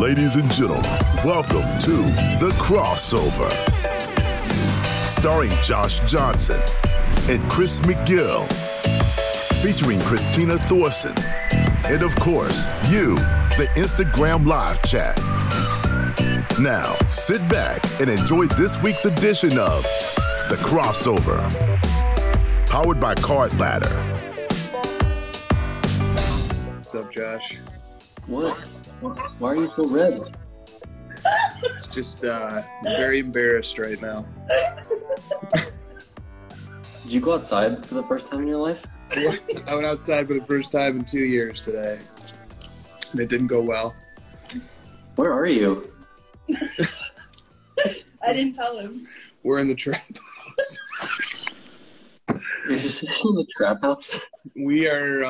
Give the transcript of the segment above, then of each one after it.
Ladies and gentlemen, welcome to The Crossover. Starring Josh Johnson and Chris McGill. Featuring Christina Thorson. And of course, you, the Instagram live chat. Now, sit back and enjoy this week's edition of The Crossover. Powered by Card Ladder. What's up, Josh? What? Why are you so red? It's just very embarrassed right now. Did you go outside for the first time in your life? I went outside for the first time in 2 years today. And it didn't go well. Where are you? I didn't tell him. We're in the trap house. You're just in the trap house? We are,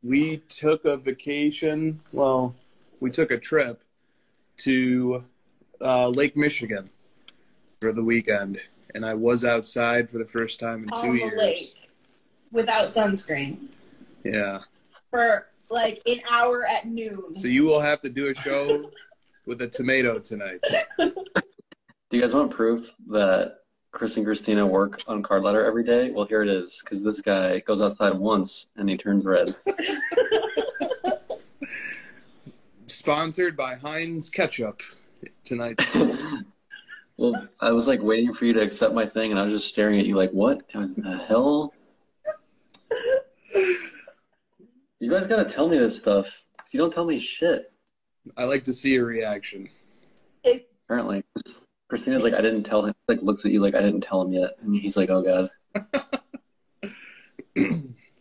we took a vacation. Well, we took a trip to Lake Michigan for the weekend. And I was outside for the first time in 2 years. Lake, without sunscreen. Yeah. For like an hour at noon. So you will have to do a show with a tomato tonight. Do you guys want proof that Chris and Christina work on Card Ladder every day? Well, here it is, because this guy goes outside once and he turns red. Sponsored by Heinz Ketchup tonight. Well, I was like waiting for you to accept my thing, and I was just staring at you like, what in the hell? You guys gotta tell me this stuff. You don't tell me shit. I like to see your reaction. Apparently. Christina's like, I didn't tell him. Like, looks at you like, I didn't tell him yet. And he's like, oh, God.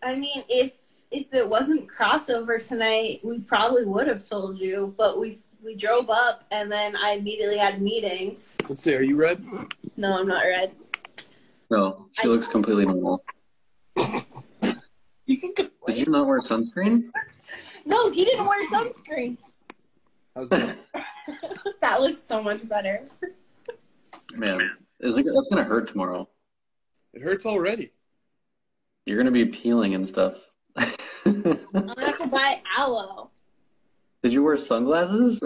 I mean, if it wasn't crossover tonight, we probably would have told you. But we drove up, and then I immediately had a meeting. Let's see, are you red? No, I'm not red. No, she looks completely normal. Did you not wear sunscreen? No, he didn't wear sunscreen. How's that? That looks so much better. Man, that's going to hurt tomorrow. It hurts already. You're going to be peeling and stuff. I'm going to have to buy aloe. Did you wear sunglasses?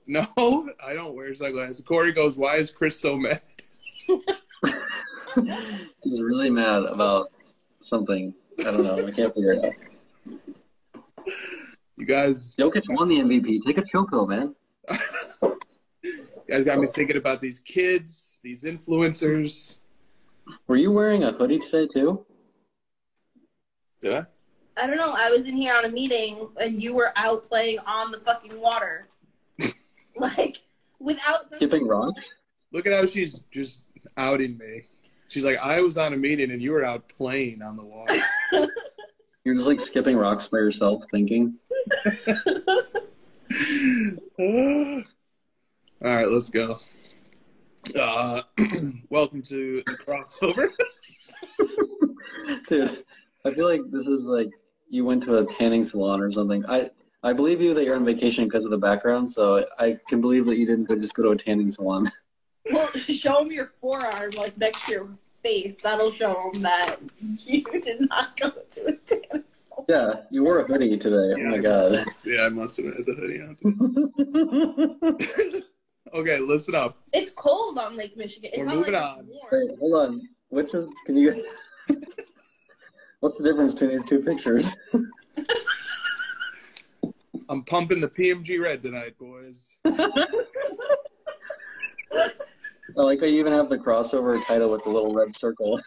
No, I don't wear sunglasses. Corey goes, why is Chris so mad? He's really mad about something. I don't know. I can't figure it out. You guys... Jokic won the MVP. Take a chill pill, man. You guys got me thinking about these kids, these influencers. Were you wearing a hoodie today, too? Did I? I don't know. I was in here on a meeting, and you were out playing on the fucking water. Like, without... Skipping rocks? Look at how she's just outing me. She's like, I was on a meeting, and you were out playing on the water. You're just, like, skipping rocks by yourself, thinking. All right, let's go. Welcome to The Crossover. Dude, I feel like this is like you went to a tanning salon or something. I believe you that you're on vacation because of the background, so I can believe that you didn't just go to a tanning salon. Well, show him your forearm, like, next to your face. That'll show him that you did not go to a tanning salon. Yeah, you wore a hoodie today. Yeah, oh, my God. Yeah, I must have had the hoodie on. Okay, listen up. It's cold on Lake Michigan. It's We're not moving like on. It's Wait, warm. hold on. Can you what's the difference between these two pictures? I'm pumping the PMG red tonight, boys. I like how you even have the crossover title with the little red circle.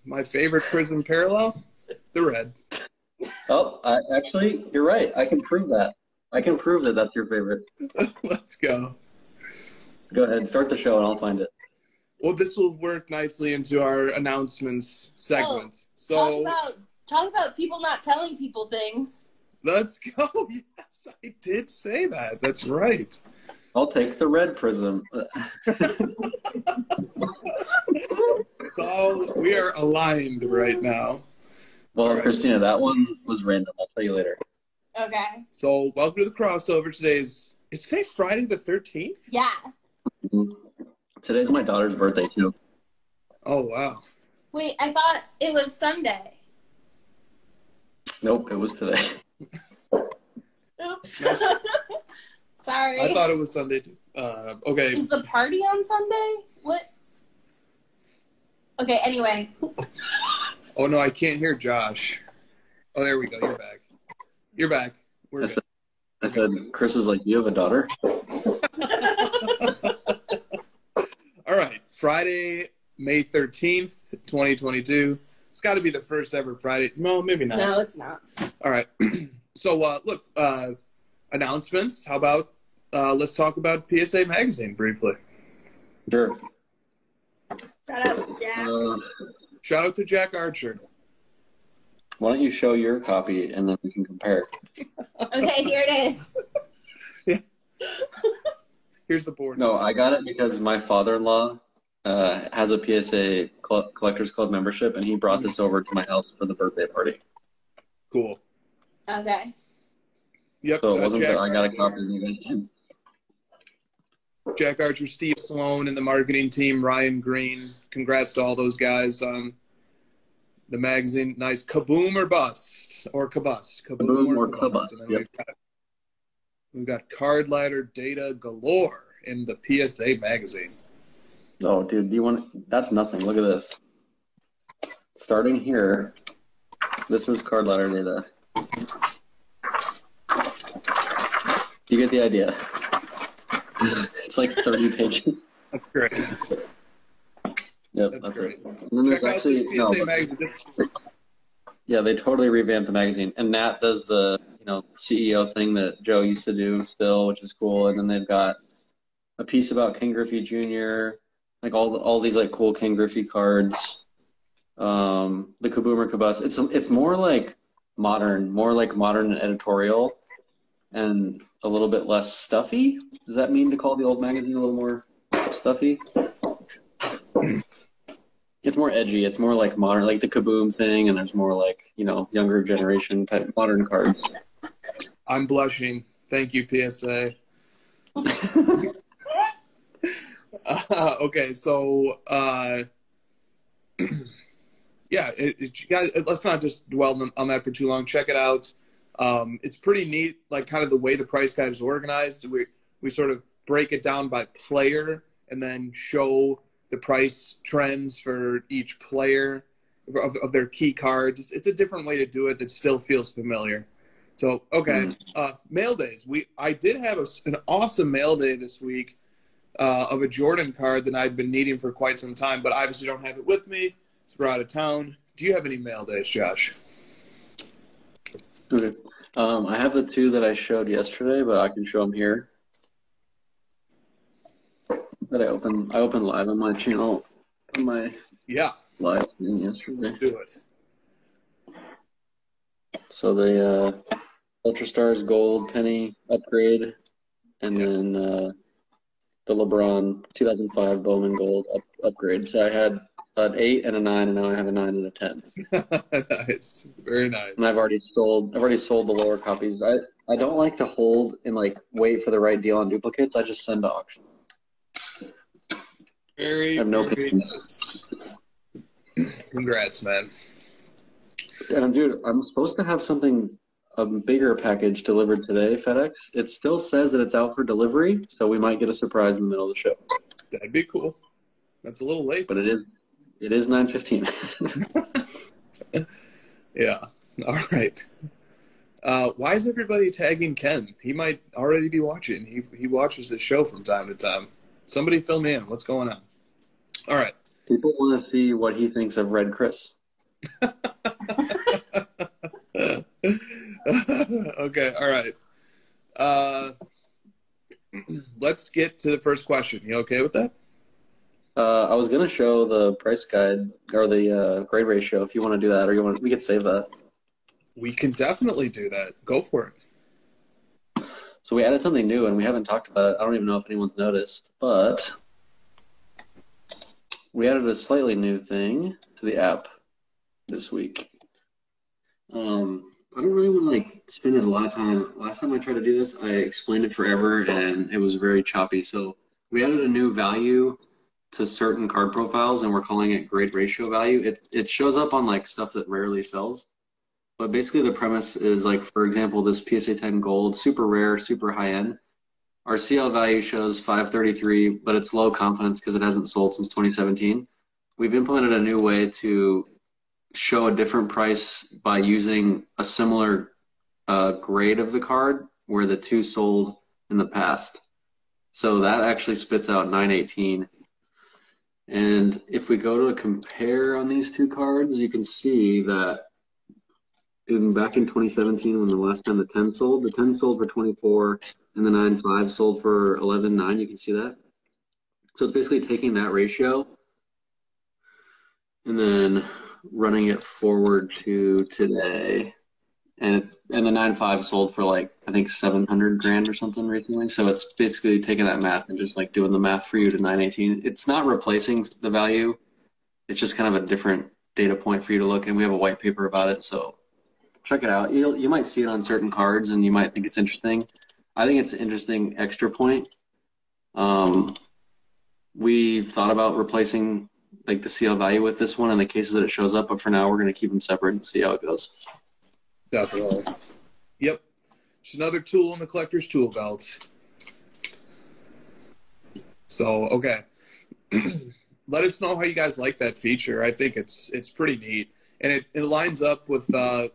My favorite prism parallel? The red. Oh, actually, you're right. I can prove that. I can prove that that's your favorite. Let's go. Go ahead. Start the show and I'll find it. Well, this will work nicely into our announcements segment. So talk about people not telling people things. let's go. Yes, I did say that. That's right. I'll take the red prism. So we are aligned right now. Well, right. Christina, that one was random. I'll tell you later. Okay. So welcome to the crossover. Is today Friday the 13th? Yeah. Today's my daughter's birthday, too. Oh, wow. Wait, I thought it was Sunday. Nope, it was today. Oops. Sorry. I thought it was Sunday too. Okay. Is the party on Sunday? What? Okay, anyway. Oh no, I can't hear Josh. Oh, there we go. You're back. You're back. We're good. I said, Chris is like, you have a daughter? All right. Friday, May 13th, 2022. It's got to be the first ever Friday. No, maybe not. No, it's not. All right. So, look, announcements. How about let's talk about PSA Magazine briefly. Sure. Shout out to Jack. Shout out to Jack Archer. Why don't you show your copy and then we can compare? Okay, here it is. Yeah. Here's the board. No, I got it because my father-in-law has a PSA Collectors Club membership, and he brought this over to my house for the birthday party. Cool. Okay. Yep. So it wasn't Jack that I got a Archer. copy of it. Jack Archer, Steve Sloan, and the marketing team, Ryan Green. Congrats to all those guys on the magazine. Nice. Kaboom or bust. Or kabust. Kaboom or kabust. And then Yep. we've got card ladder data galore in the PSA magazine. Oh, dude, that's nothing. Look at this. Starting here, this is card ladder data. You get the idea. It's like 30 pages. That's great. Yep, That's great. it. And then Check out the PSA magazine. Yeah, they totally revamped the magazine. And Nat does the CEO thing that Joe used to do still, which is cool. And then they've got a piece about Ken Griffey Jr., like all these like cool Ken Griffey cards. The Kaboom or Kabust. It's more like modern editorial and a little bit less stuffy. Does that mean to call the old magazine a little more stuffy? It's more edgy. It's more like modern, like the Kaboom thing, and there's more like, younger generation type modern cards. I'm blushing. Thank you, PSA. Okay, so yeah, guys, let's not just dwell on that for too long. Check it out. It's pretty neat, like kind of the way the price guide is organized. We sort of break it down by player and then show the price trends for each player of their key cards. It's a different way to do it that still feels familiar. So, okay, mail days. I did have an awesome mail day this week of a Jordan card that I'd been needing for quite some time, but obviously don't have it with me. So we're out of town. Do you have any mail days, Josh? Okay. I have the two that I showed yesterday, but I can show them here. That I opened live on my channel, on my live thing yesterday. Let's do it. So the Ultra Stars Gold Penny upgrade, and then the LeBron 2005 Bowman Gold upgrade. So I had an 8 and a 9, and now I have a 9 and a 10. Nice, very nice. And I've already sold the lower copies. I don't like to hold and like wait for the right deal on duplicates. I just send to auction. Very, I have no very patience. nice. Congrats, man. And dude, I'm supposed to have a bigger package delivered today, FedEx. It still says that it's out for delivery, so we might get a surprise in the middle of the show. That'd be cool. That's a little late. But it is 9:15. Yeah. All right. Why is everybody tagging Ken? He might already be watching. He watches this show from time to time. Somebody fill me in. What's going on? All right. People want to see what he thinks of Red Chris. Okay. All right. Let's get to the first question. You okay with that? I was gonna show the price guide or the grade ratio if you want to do that, or we could save that. We can definitely do that. Go for it. So we added something new, and we haven't talked about it. I don't even know if anyone's noticed, but we added a slightly new thing to the app this week. I don't really want to spend a lot of time. Last time I tried to do this, I explained it forever, and it was very choppy. So we added a new value to certain card profiles, and we're calling it grade ratio value. It shows up on stuff that rarely sells. But basically the premise is like, for example, this PSA 10 gold, super rare, super high end. Our CL value shows 533, but it's low confidence because it hasn't sold since 2017. We've implemented a new way to show a different price by using a similar grade of the card where the two sold in the past. So that actually spits out 918. And if we go to a compare on these two cards, you can see that back in 2017, when the last time the 10 sold for 24, and the 9.5 sold for 11.9. You can see that. So it's basically taking that ratio and then running it forward to today, and the 9.5 sold for like I think 700 grand or something recently. So it's basically taking that math and just like doing the math for you to 918. It's not replacing the value. It's just kind of a different data point for you to look, and we have a white paper about it. So check it out. You might see it on certain cards, and you might think it's interesting. I think it's an interesting extra point. We thought about replacing like the CL value with this one in the cases that it shows up, but for now we're going to keep them separate and see how it goes. Definitely. Yep. It's another tool in the collector's tool belt. So, okay. Let us know how you guys like that feature. I think it's pretty neat. And it lines up with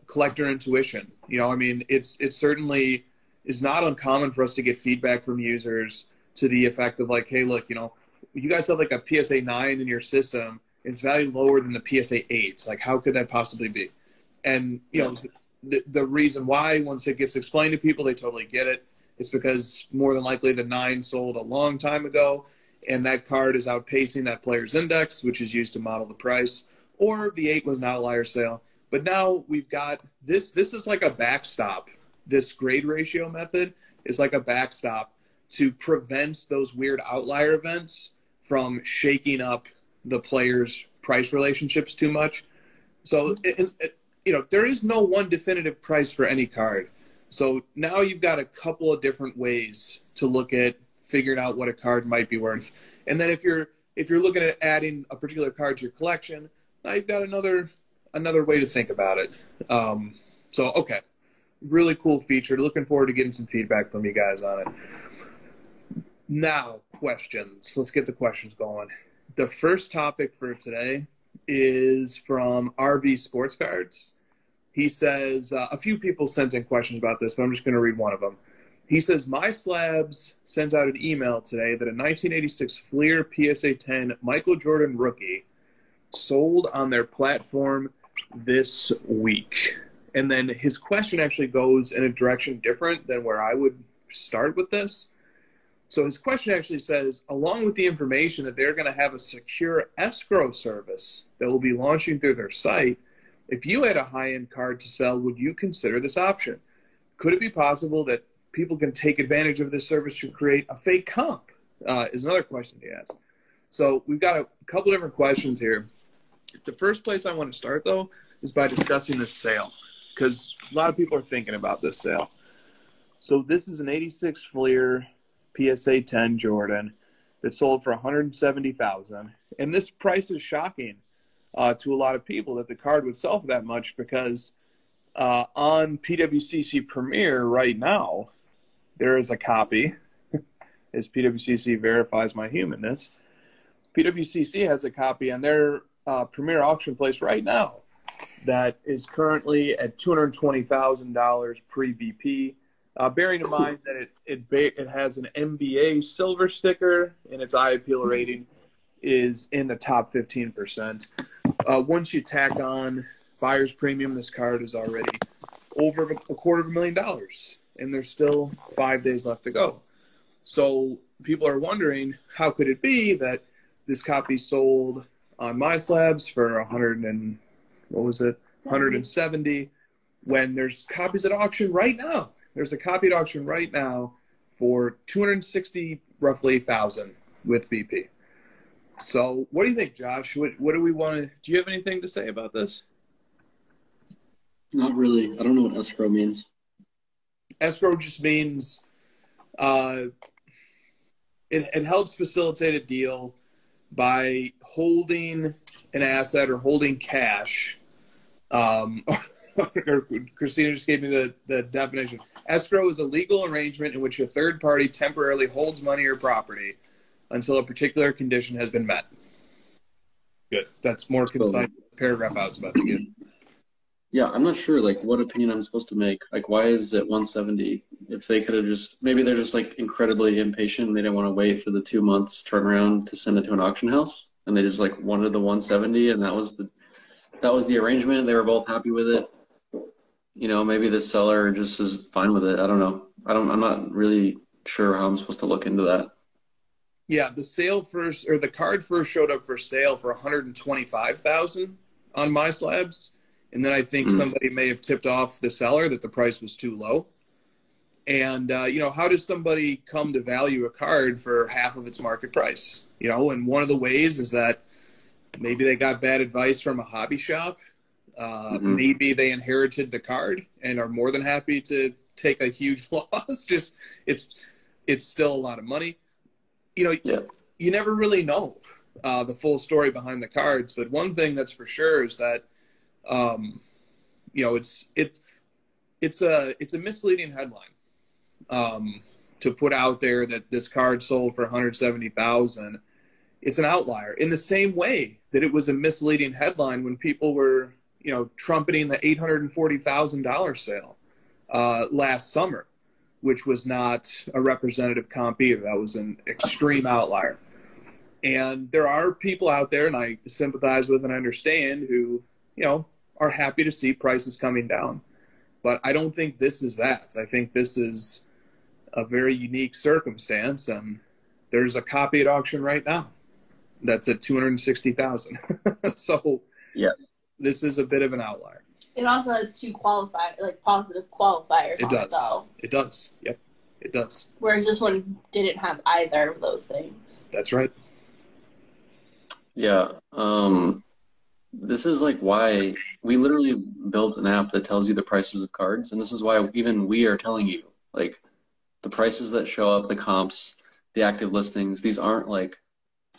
collector intuition. You know, I mean, it certainly is not uncommon for us to get feedback from users to the effect of like, hey, look, you know, you guys have like a PSA 9 in your system. It's valued lower than the PSA 8. Like, how could that possibly be? And, you know, the reason why, once it gets explained to people, they totally get it. It's because more than likely the 9 sold a long time ago, and that card is outpacing that player's index, which is used to model the price, or the 8 was an outlier sale. But now we've got this. This is like a backstop. This grade ratio method is like a backstop to prevent those weird outlier events from shaking up the players' price relationships too much. So, you know, there is no one definitive price for any card. So now you've got a couple of different ways to look at figuring out what a card might be worth. And then if you're looking at adding a particular card to your collection, now you've got another way to think about it. So, okay. Really cool feature. Looking forward to getting some feedback from you guys on it. Now, questions. Let's get the questions going. The first topic for today is from RV Sports Cards. He says, a few people sent in questions about this, but I'm just going to read one of them. He says, My Slabs sent out an email today that a 1986 Flier PSA 10 Michael Jordan rookie sold on their platform this week. And then his question actually goes in a direction different than where I would start with this. So his question actually says, along with the information that they're going to have a secure escrow service that will be launching through their site, if you had a high-end card to sell, would you consider this option? Could it be possible that people can take advantage of this service to create a fake comp? Is another question he asked. So we've got a couple different questions here. The first place I want to start, though, is by discussing this sale, because a lot of people are thinking about this sale. So this is an 86 Flier PSA 10 Jordan that sold for $170,000, and this price is shocking to a lot of people that the card would sell for that much, because on PWCC Premier right now there is a copy, as PWCC verifies my humanness. PWCC has a copy on their Premier auction place right now that is currently at $220,000 pre-BP. Bearing in mind that it has an NBA silver sticker and its eye appeal rating is in the top 15%. Once you tack on buyer's premium, this card is already over $250,000, and there's still 5 days left to go. So people are wondering, how could it be that this copy sold on My Slabs for $170 when there's copies at auction right now? There's a copy at auction right now for $260,000 roughly with BP. So what do you think, Josh? What do we want to? Do you have anything to say about this? Not really. I don't know what escrow means. Escrow just means it helps facilitate a deal by holding an asset or holding cash, or Christina just gave me the definition. Escrow is a legal arrangement in which a third party temporarily holds money or property until a particular condition has been met. Good. That's more concise than the paragraph I was about to give. Yeah, I'm not sure, like, what opinion I'm supposed to make. Like, why is it 170? If they could have just, maybe they're just, like, incredibly impatient and they didn't want to wait for the 2 months turnaround to send it to an auction house. And they just, like, wanted the 170, and that was the arrangement. They were both happy with it. You know, maybe the seller just is fine with it. I don't know. I'm not really sure how I'm supposed to look into that. Yeah, the card first showed up for sale for $125,000 on My Slabs. And then I think somebody may have tipped off the seller that the price was too low. And, how does somebody come to value a card for half of its market price? And one of the ways is that maybe they got bad advice from a hobby shop. Maybe they inherited the card and are more than happy to take a huge loss. Just it's still a lot of money. You never really know the full story behind the cards. But one thing that's for sure is that it's a misleading headline to put out there that this card sold for $170,000. It's an outlier in the same way that it was a misleading headline when people were trumpeting the $840,000 sale last summer, which was not a representative comp either. That was an extreme outlier. And there are people out there, and I sympathize with and understand, who are happy to see prices coming down. But I don't think this is that. I think this is a very unique circumstance, and there's a copy at auction right now that's at $260,000. So yeah, this is a bit of an outlier. It also has two positive qualifiers. It does. Though. It does. Yep, it does. Whereas this one didn't have either of those things. That's right. Yeah. This is like why we literally built an app that tells you the prices of cards, and this is why even we are telling you, like, the prices that show up, the comps, the active listings. These aren't like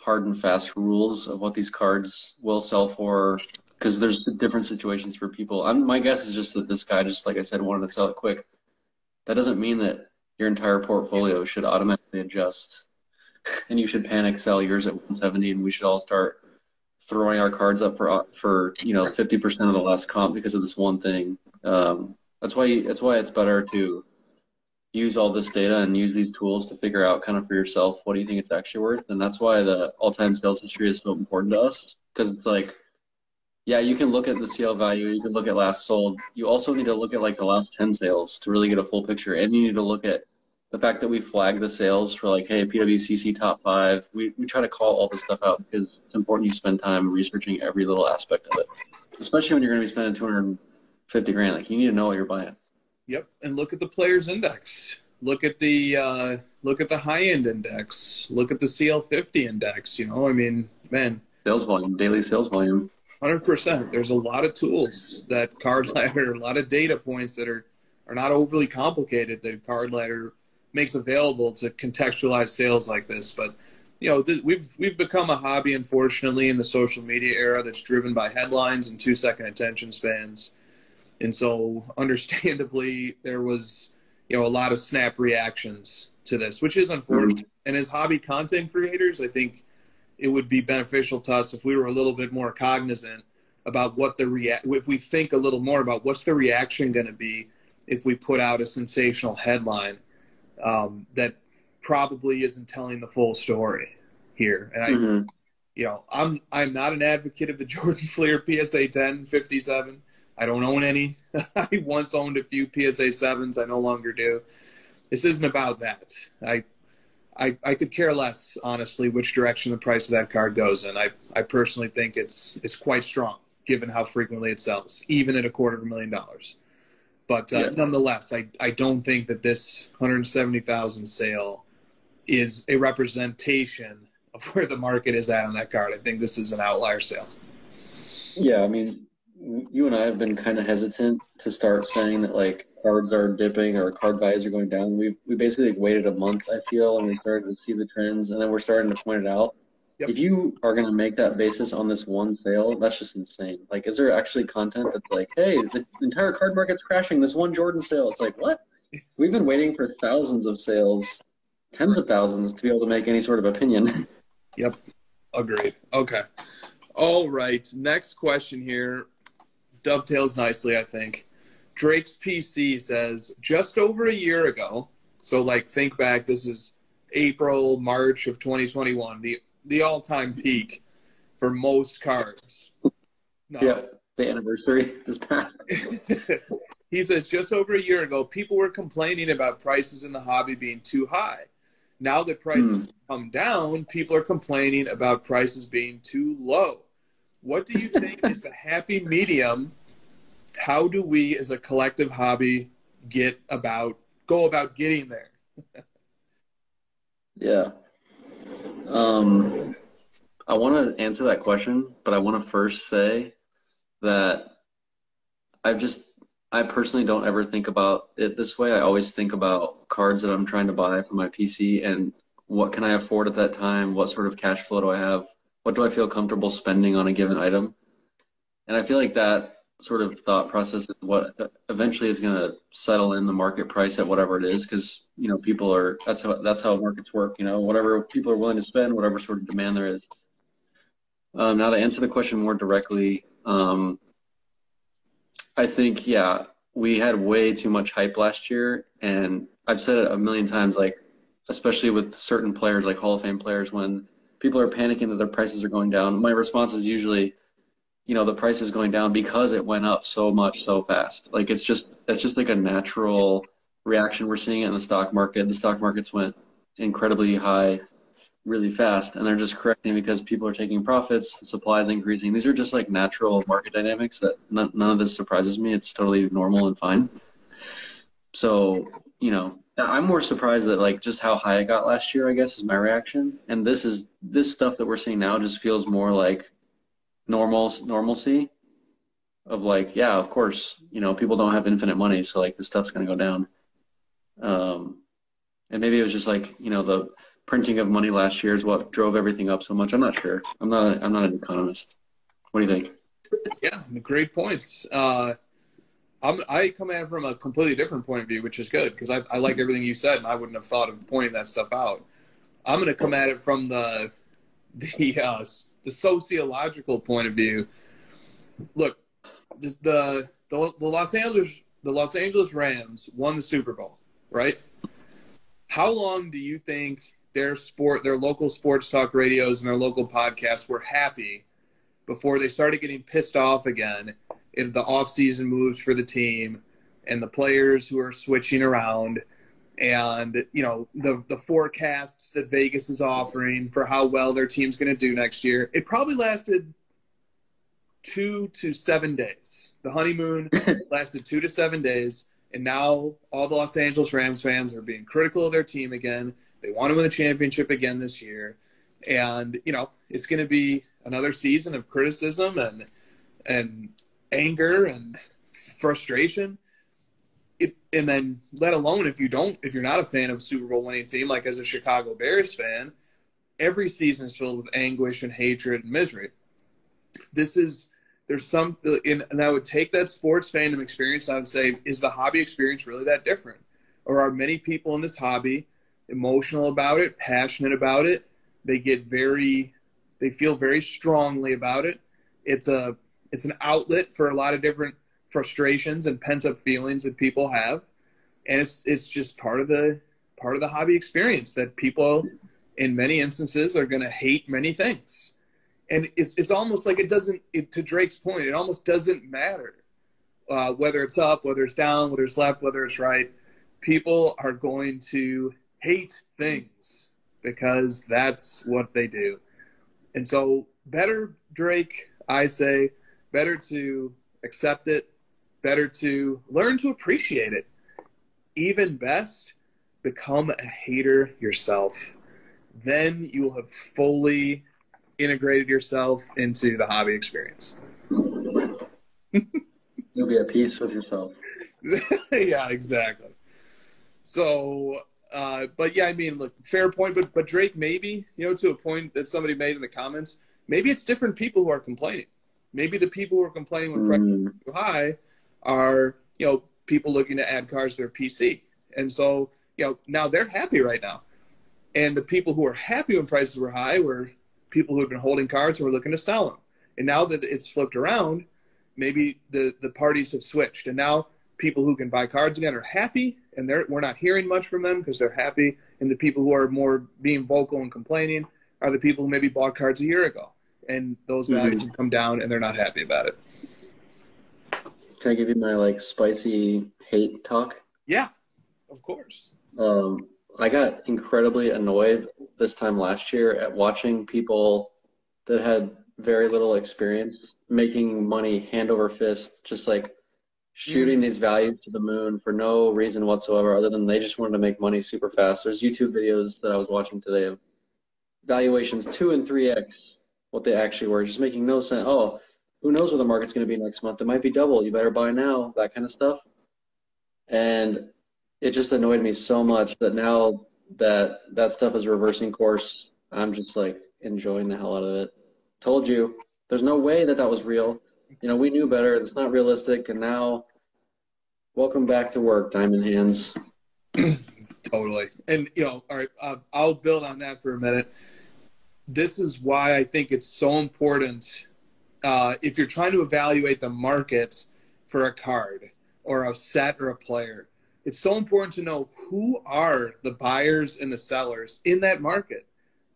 hard and fast rules of what these cards will sell for, because there's different situations for people. My guess is just that this guy just, like I said, wanted to sell it quick. That doesn't mean that your entire portfolio should automatically adjust and you should panic sell yours at 170, and we should all start throwing our cards up for 50% of the last comp because of this one thing. That's why it's better to use all this data and use these tools to figure out kind of for yourself what do you think it's actually worth. And that's why the all-time sales history is so important to us, because it's like, yeah, you can look at the CL value, you can look at last sold. You also need to look at like the last 10 sales to really get a full picture. And you need to look at the fact that we flag the sales for like, hey, PWCC top 5. We try to call all this stuff out because it's important you spend time researching every little aspect of it, especially when you're going to be spending $250,000. Like, you need to know what you're buying. Yep, and look at the players index. Look at the high end index. Look at the CL50 index. Sales volume, daily sales volume. 100%. There's a lot of tools that Card Ladder, a lot of data points that are not overly complicated that Card Ladder makes available to contextualize sales like this. But we've become a hobby, unfortunately, in the social media era that's driven by headlines and 2-second attention spans. And so, understandably, there was a lot of snap reactions to this, which is unfortunate. And as hobby content creators, I think it would be beneficial to us if we were a little bit more cognizant about what if we think a little more about what's the reaction going to be if we put out a sensational headline that probably isn't telling the full story here. And I'm not an advocate of the Jordan Flier PSA 10 57. I don't own any. I once owned a few PSA 7s. I no longer do. This isn't about that. I could care less, honestly, which direction the price of that card goes in. I personally think it's quite strong, given how frequently it sells, even at $250,000. But nonetheless, I don't think that this $170,000 sale is a representation of where the market is at on that card. I think this is an outlier sale. Yeah, I mean, you and I have been kind of hesitant to start saying that like cards are dipping or card values are going down. We basically waited a month, I feel, and we started to see the trends, and then we're starting to point it out. If you are going to make that basis on this one sale, that's just insane. Like, is there actually content that's like, hey, the entire card market's crashing, this one Jordan sale? It's like, what? We've been waiting for thousands of sales, tens of thousands, to be able to make any sort of opinion. Yep. Agreed. Okay. All right. Next question here dovetails nicely, I think. Drake's PC says, just over a year ago, so like think back, this is April, March of 2021, the all-time peak for most cards. No. Yeah, the anniversary is past. He says, just over a year ago, people were complaining about prices in the hobby being too high. Now that prices have come down, people are complaining about prices being too low. What do you think is the happy medium? How do we as a collective hobby go about getting there? Yeah. I want to answer that question, but I want to first say that I personally don't ever think about it this way. I always think about cards that I'm trying to buy for my PC and what can I afford at that time? What sort of cash flow do I have? What do I feel comfortable spending on a given item? And I feel like that sort of thought process is what eventually is going to settle in the market price at whatever it is, because that's how markets work. Whatever people are willing to spend, whatever sort of demand there is. Now to answer the question more directly, I think we had way too much hype last year, and I've said it a million times, like especially with certain players like Hall of Fame players, when people are panicking that their prices are going down, my response is usually, the price is going down because it went up so much so fast. Like that's just like a natural reaction. We're seeing it in the stock market. The stock markets went incredibly high really fast, and they're just correcting because people are taking profits, the supply is increasing. These are just like natural market dynamics that none of this surprises me. It's totally normal and fine. So, I'm more surprised that like just how high it got last year, I guess, is my reaction. And this stuff that we're seeing now just feels more like normalcy of like, yeah, of course, people don't have infinite money, so like this stuff's going to go down. And maybe it was just like, the printing of money last year is what drove everything up so much. I'm not sure. I'm not an economist. What do you think? Yeah, great points. I come at it from a completely different point of view, which is good because I like everything you said, and I wouldn't have thought of pointing that stuff out. I'm going to come at it from the sociological point of view. Look, the Los Angeles Rams won the Super Bowl, right? How long do you think their local sports talk radios and their local podcasts were happy before they started getting pissed off again in the off-season moves for the team and the players who are switching around and, the forecasts that Vegas is offering for how well their team's going to do next year? It probably lasted 2 to 7 days. The honeymoon lasted 2 to 7 days, and now all the Los Angeles Rams fans are being critical of their team again. They want to win the championship again this year. And, it's going to be another season of criticism and anger and frustration. And then let alone if you're not a fan of a Super Bowl winning team, like as a Chicago Bears fan, every season is filled with anguish and hatred and misery. And I would take that sports fandom experience and I would say, is the hobby experience really that different? Or are many people in this hobby emotional about it, passionate about it? They feel very strongly about it. It's an outlet for a lot of different frustrations and pent-up feelings that people have, and it's just part of the hobby experience that people in many instances are going to hate many things. And it's almost like to Drake's point, it almost doesn't matter whether it's up, whether it's down, whether it's left, whether it's right. People are going to hate things because that's what they do. And so better, Drake, I say, better to accept it, better to learn to appreciate it. Even best, become a hater yourself. Then you will have fully integrated yourself into the hobby experience. You'll be at peace with yourself. Yeah, exactly. So But yeah, I mean, look, fair point. But Drake, maybe, to a point that somebody made in the comments, maybe it's different people who are complaining. Maybe the people who are complaining when prices are too high are, people looking to add cars to their PC. And so, now they're happy right now. And the people who are happy when prices were high were people who have been holding cars and were looking to sell them. And now that it's flipped around, maybe the parties have switched. And now people who can buy cards again are happy, and we're not hearing much from them because they're happy. And the people who are more being vocal and complaining are the people who maybe bought cards a year ago. And those values have come down, and they're not happy about it. Can I give you my, spicy hate talk? Yeah, of course. I got incredibly annoyed this time last year at watching people that had very little experience making money hand over fist, just shooting these values to the moon for no reason whatsoever other than they just wanted to make money super fast. There's YouTube videos that I was watching today of valuations 2 and 3x what they actually were, just making no sense. Oh, who knows where the market's going to be next month? It might be double. You better buy now, that kind of stuff. And it just annoyed me so much that now that stuff is reversing course, I'm just enjoying the hell out of it. Told you, there's no way that was real. We knew better. It's not realistic. And now, welcome back to work, Diamond Hands. Totally. And, all right, I'll build on that for a minute. This is why I think it's so important if you're trying to evaluate the market for a card or a set or a player. It's so important to know who are the buyers and the sellers in that market.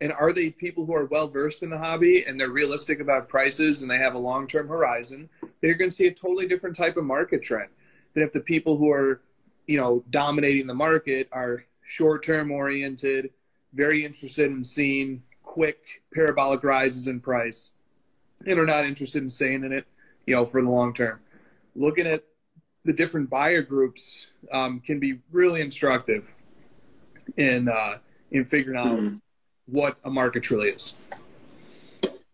And are they people who are well-versed in the hobby and they're realistic about prices and they have a long-term horizon? They're going to see a totally different type of market trend than if the people who are, dominating the market are short-term oriented, very interested in seeing quick parabolic rises in price, and are not interested in staying in it, for the long term. Looking at the different buyer groups can be really instructive in figuring out what a market truly is.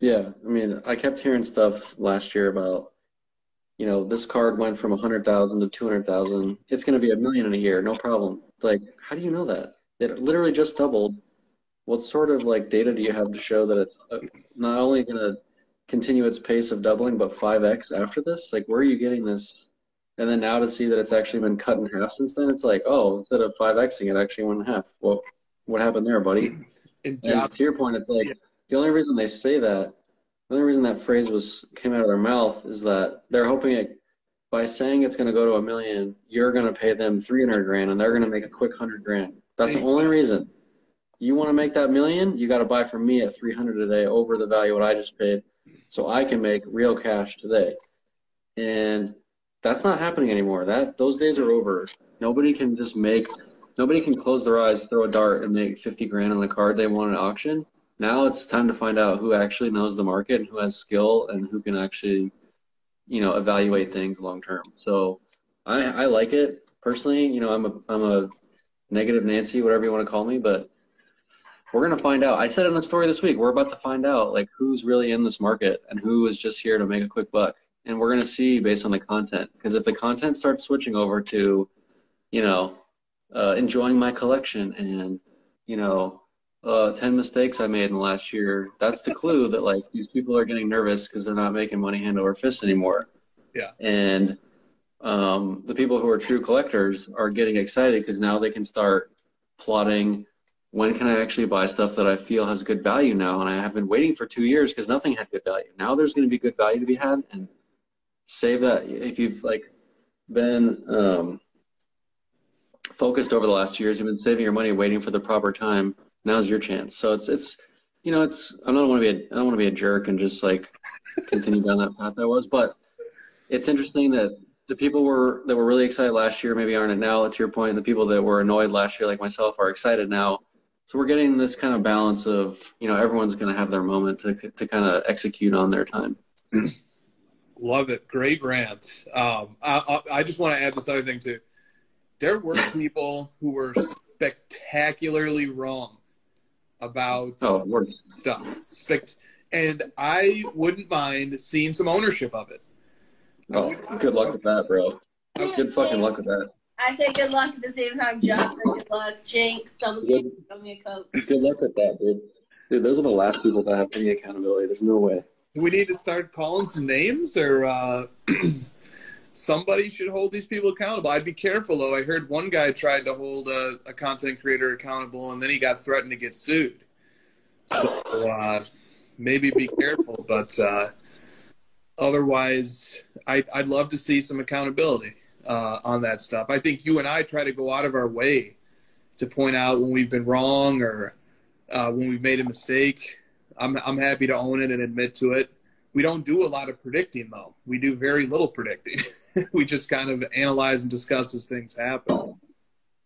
Yeah, I mean, I kept hearing stuff last year about, this card went from 100,000 to 200,000. It's going to be $1 million in a year, no problem. How do you know that? It literally just doubled. What sort of data do you have to show that it's not only going to continue its pace of doubling, but 5x after this? Where are you getting this? And then now to see that it's actually been cut in half since then, it's oh, instead of 5xing, it actually went in half. Well, what happened there, buddy? And to your point, it's the only reason they say that, the only reason that phrase came out of their mouth is that they're hoping by saying it's going to go to $1 million, you're going to pay them $300,000 and they're going to make a quick $100,000. That's the only reason. You want to make that $1 million, you got to buy from me at $300 today over the value what I just paid, so I can make real cash today. And that's not happening anymore. Those days are over. Nobody can close their eyes, throw a dart, and make $50,000 on the card they want at auction. Now it's time to find out who actually knows the market and who has skill and who can actually, evaluate things long term. So I like it personally. I'm a negative Nancy, whatever you want to call me, but we're going to find out. I said in a story this week, we're about to find out who's really in this market and who is just here to make a quick buck. And we're going to see based on the content. Because if the content starts switching over to, enjoying my collection and, 10 mistakes I made in the last year, that's the clue that these people are getting nervous because they're not making money hand over fist anymore. Yeah. And the people who are true collectors are getting excited because now they can start plotting, when can I actually buy stuff that I feel has good value now? And I have been waiting for 2 years because nothing had good value. Now there's going to be good value to be had, and save that. If you've been focused over the last 2 years, you've been saving your money waiting for the proper time. Now's your chance. So it's I don't want to be a jerk and just continue down that path I was, but it's interesting that the people that were really excited last year maybe aren't now. To your point, the people that were annoyed last year, like myself, are excited now. So we're getting this kind of balance of, everyone's going to have their moment to kind of execute on their time. Love it. Great rant. I just want to add this other thing too. There were people who were spectacularly wrong about stuff. And I wouldn't mind seeing some ownership of it. Oh, good luck with that, bro. Good fucking luck with that. I say good luck at the same time, Josh. Good luck. Jinx, double Jinx, throw me a Coke. Good luck with that, dude. Dude, those are the last people that have any accountability. There's no way. Do we need to start calling some names, or somebody should hold these people accountable? I'd be careful, though. I heard one guy tried to hold a content creator accountable, and then he got threatened to get sued. So maybe be careful, but otherwise, I'd love to see some accountability on that stuff. I think you and I try to go out of our way to point out when we've been wrong or when we've made a mistake. I'm happy to own it and admit to it. We don't do a lot of predicting, though. We do very little predicting. We just kind of analyze and discuss as things happen.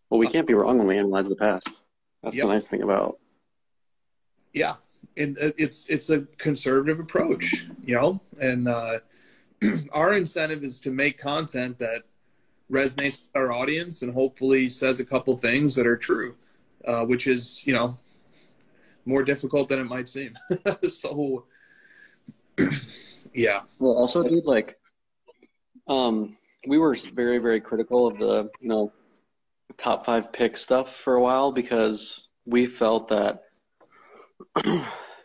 Well, we can't be wrong when we analyze the past. That's the nice thing about. Yeah, it's a conservative approach, and our incentive is to make content that resonates with our audience and hopefully says a couple things that are true, which is, more difficult than it might seem. So, yeah. Well, also, dude, we were very, very critical of the, top 5 pick stuff for a while because we felt that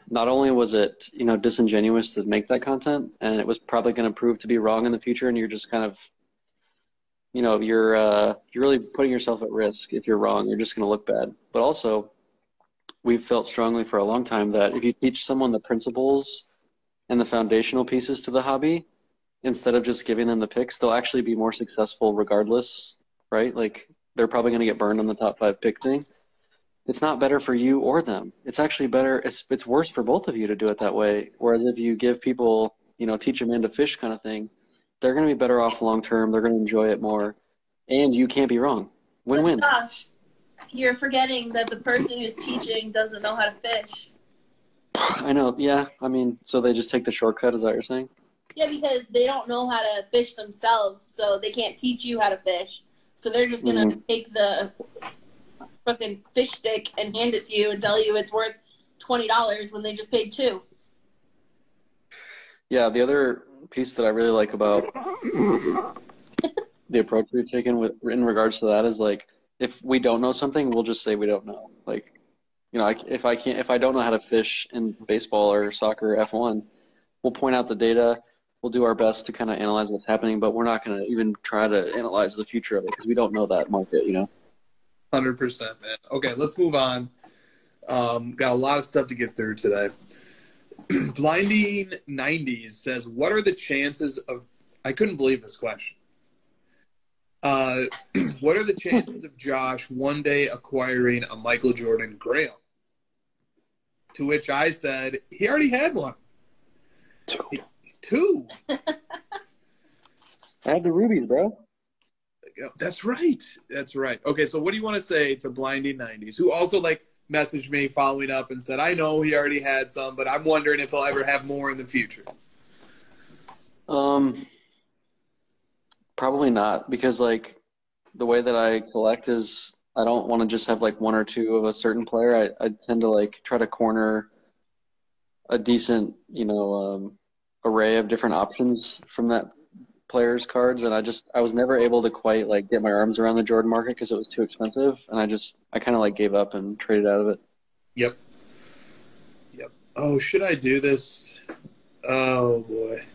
not only was it, disingenuous to make that content, and it was probably going to prove to be wrong in the future, and you're just kind of, you're really putting yourself at risk if you're wrong. You're just going to look bad. But also, we've felt strongly for a long time that if you teach someone the principles and the foundational pieces to the hobby, instead of just giving them the picks, they'll actually be more successful regardless, right? Like, they're probably going to get burned on the top 5 pick thing. It's not better for you or them. It's actually better. It's worse for both of you to do it that way. Whereas if you give people, teach them into fish kind of thing, they're going to be better off long term. They're going to enjoy it more. And you can't be wrong. Win-win. Gosh, you're forgetting that the person who's teaching doesn't know how to fish. I know. Yeah. I mean, so they just take the shortcut. Is that what you're saying? Yeah, because they don't know how to fish themselves, so they can't teach you how to fish. So they're just going to take the fucking fish stick and hand it to you and tell you it's worth $20 when they just paid $2. Yeah, the other piece that I really like about the approach we've taken in regards to that is, like, if we don't know something, we'll just say we don't know. Like, if I don't know how to fish in baseball or soccer or F1, we'll point out the data. We'll do our best to kind of analyze what's happening, but we're not going to even try to analyze the future of it because we don't know that market, 100%, man. Okay, let's move on. Got a lot of stuff to get through today. Blinding 90s says, what are the chances of – I couldn't believe this question. What are the chances of Josh one day acquiring a Michael Jordan Grail? To which I said, he already had one. Two. I had the rubies, bro. That's right. Okay, so what do you want to say to Blinding 90s, who also messaged me following up and said, I know he already had some, but I'm wondering if he'll ever have more in the future? Probably not, because the way that I collect is I don't want to just have one or two of a certain player. I tend to try to corner a decent, array of different options from that player's cards, and I was never able to quite get my arms around the Jordan market because it was too expensive, and I kind of gave up and traded out of it. Yep. Oh, should I do this? Oh boy.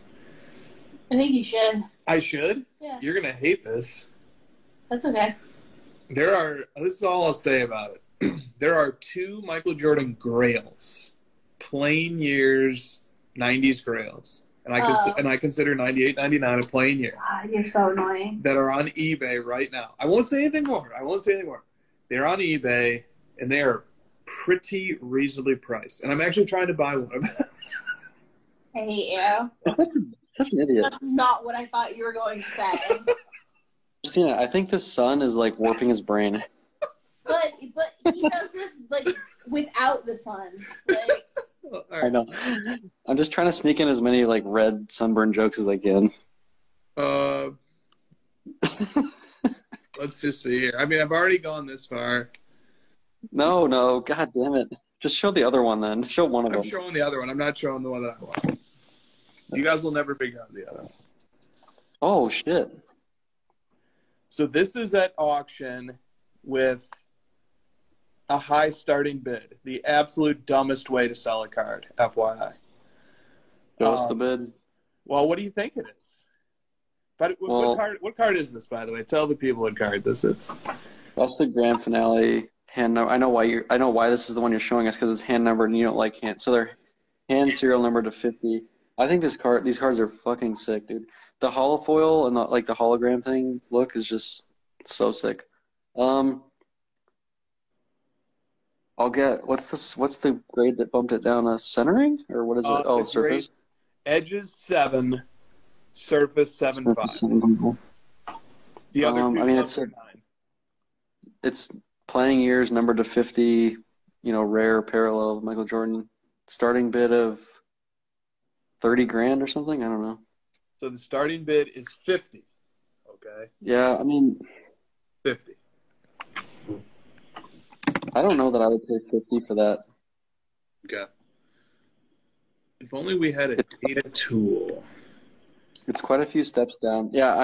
I think you should. I should? Yeah. You're gonna hate this. That's okay. This is all I'll say about it. There are 2 Michael Jordan Grails, plain years, 90s Grails. And I consider 98, 99 a plain year. God, you're so annoying. That are on eBay right now. I won't say anything more. They're on eBay, and they are pretty reasonably priced. And I'm actually trying to buy one of them. I hate you. Such an idiot. That's not what I thought you were going to say. Christina, I think the sun is warping his brain. But he does this without the sun. Right. I know. I'm just trying to sneak in as many red sunburn jokes as I can. Let's just see here. I mean, I've already gone this far. No, god damn it. Just show the other one then. Show one of them. I'm showing the other one. I'm not showing the one that I want. You guys will never figure out the other one. Oh shit. So this is at auction with a high starting bid. The absolute dumbest way to sell a card, FYI. Show us the bid. Well, what do you think it is? But what card is this, by the way? Tell the people what card this is. That's the grand finale hand number. I know why this is the one you're showing us, because it's hand numbered and you don't like hand. So they're hand serial number to 50. I think these cards are fucking sick, dude. The holofoil and the hologram thing look is just so sick. I'll get what's the grade that bumped it down? A centering, or what is it? Surface. Edges 7, surface 7.5. The other two are 9. It's playing years numbered to 50. Rare parallel of Michael Jordan. Starting bid of $30,000 or something. I don't know. So the starting bid is 50. Okay. Yeah, 50. I don't know that I would pay 50 for that. Okay. If only we had a data tool. It's quite a few steps down. Yeah,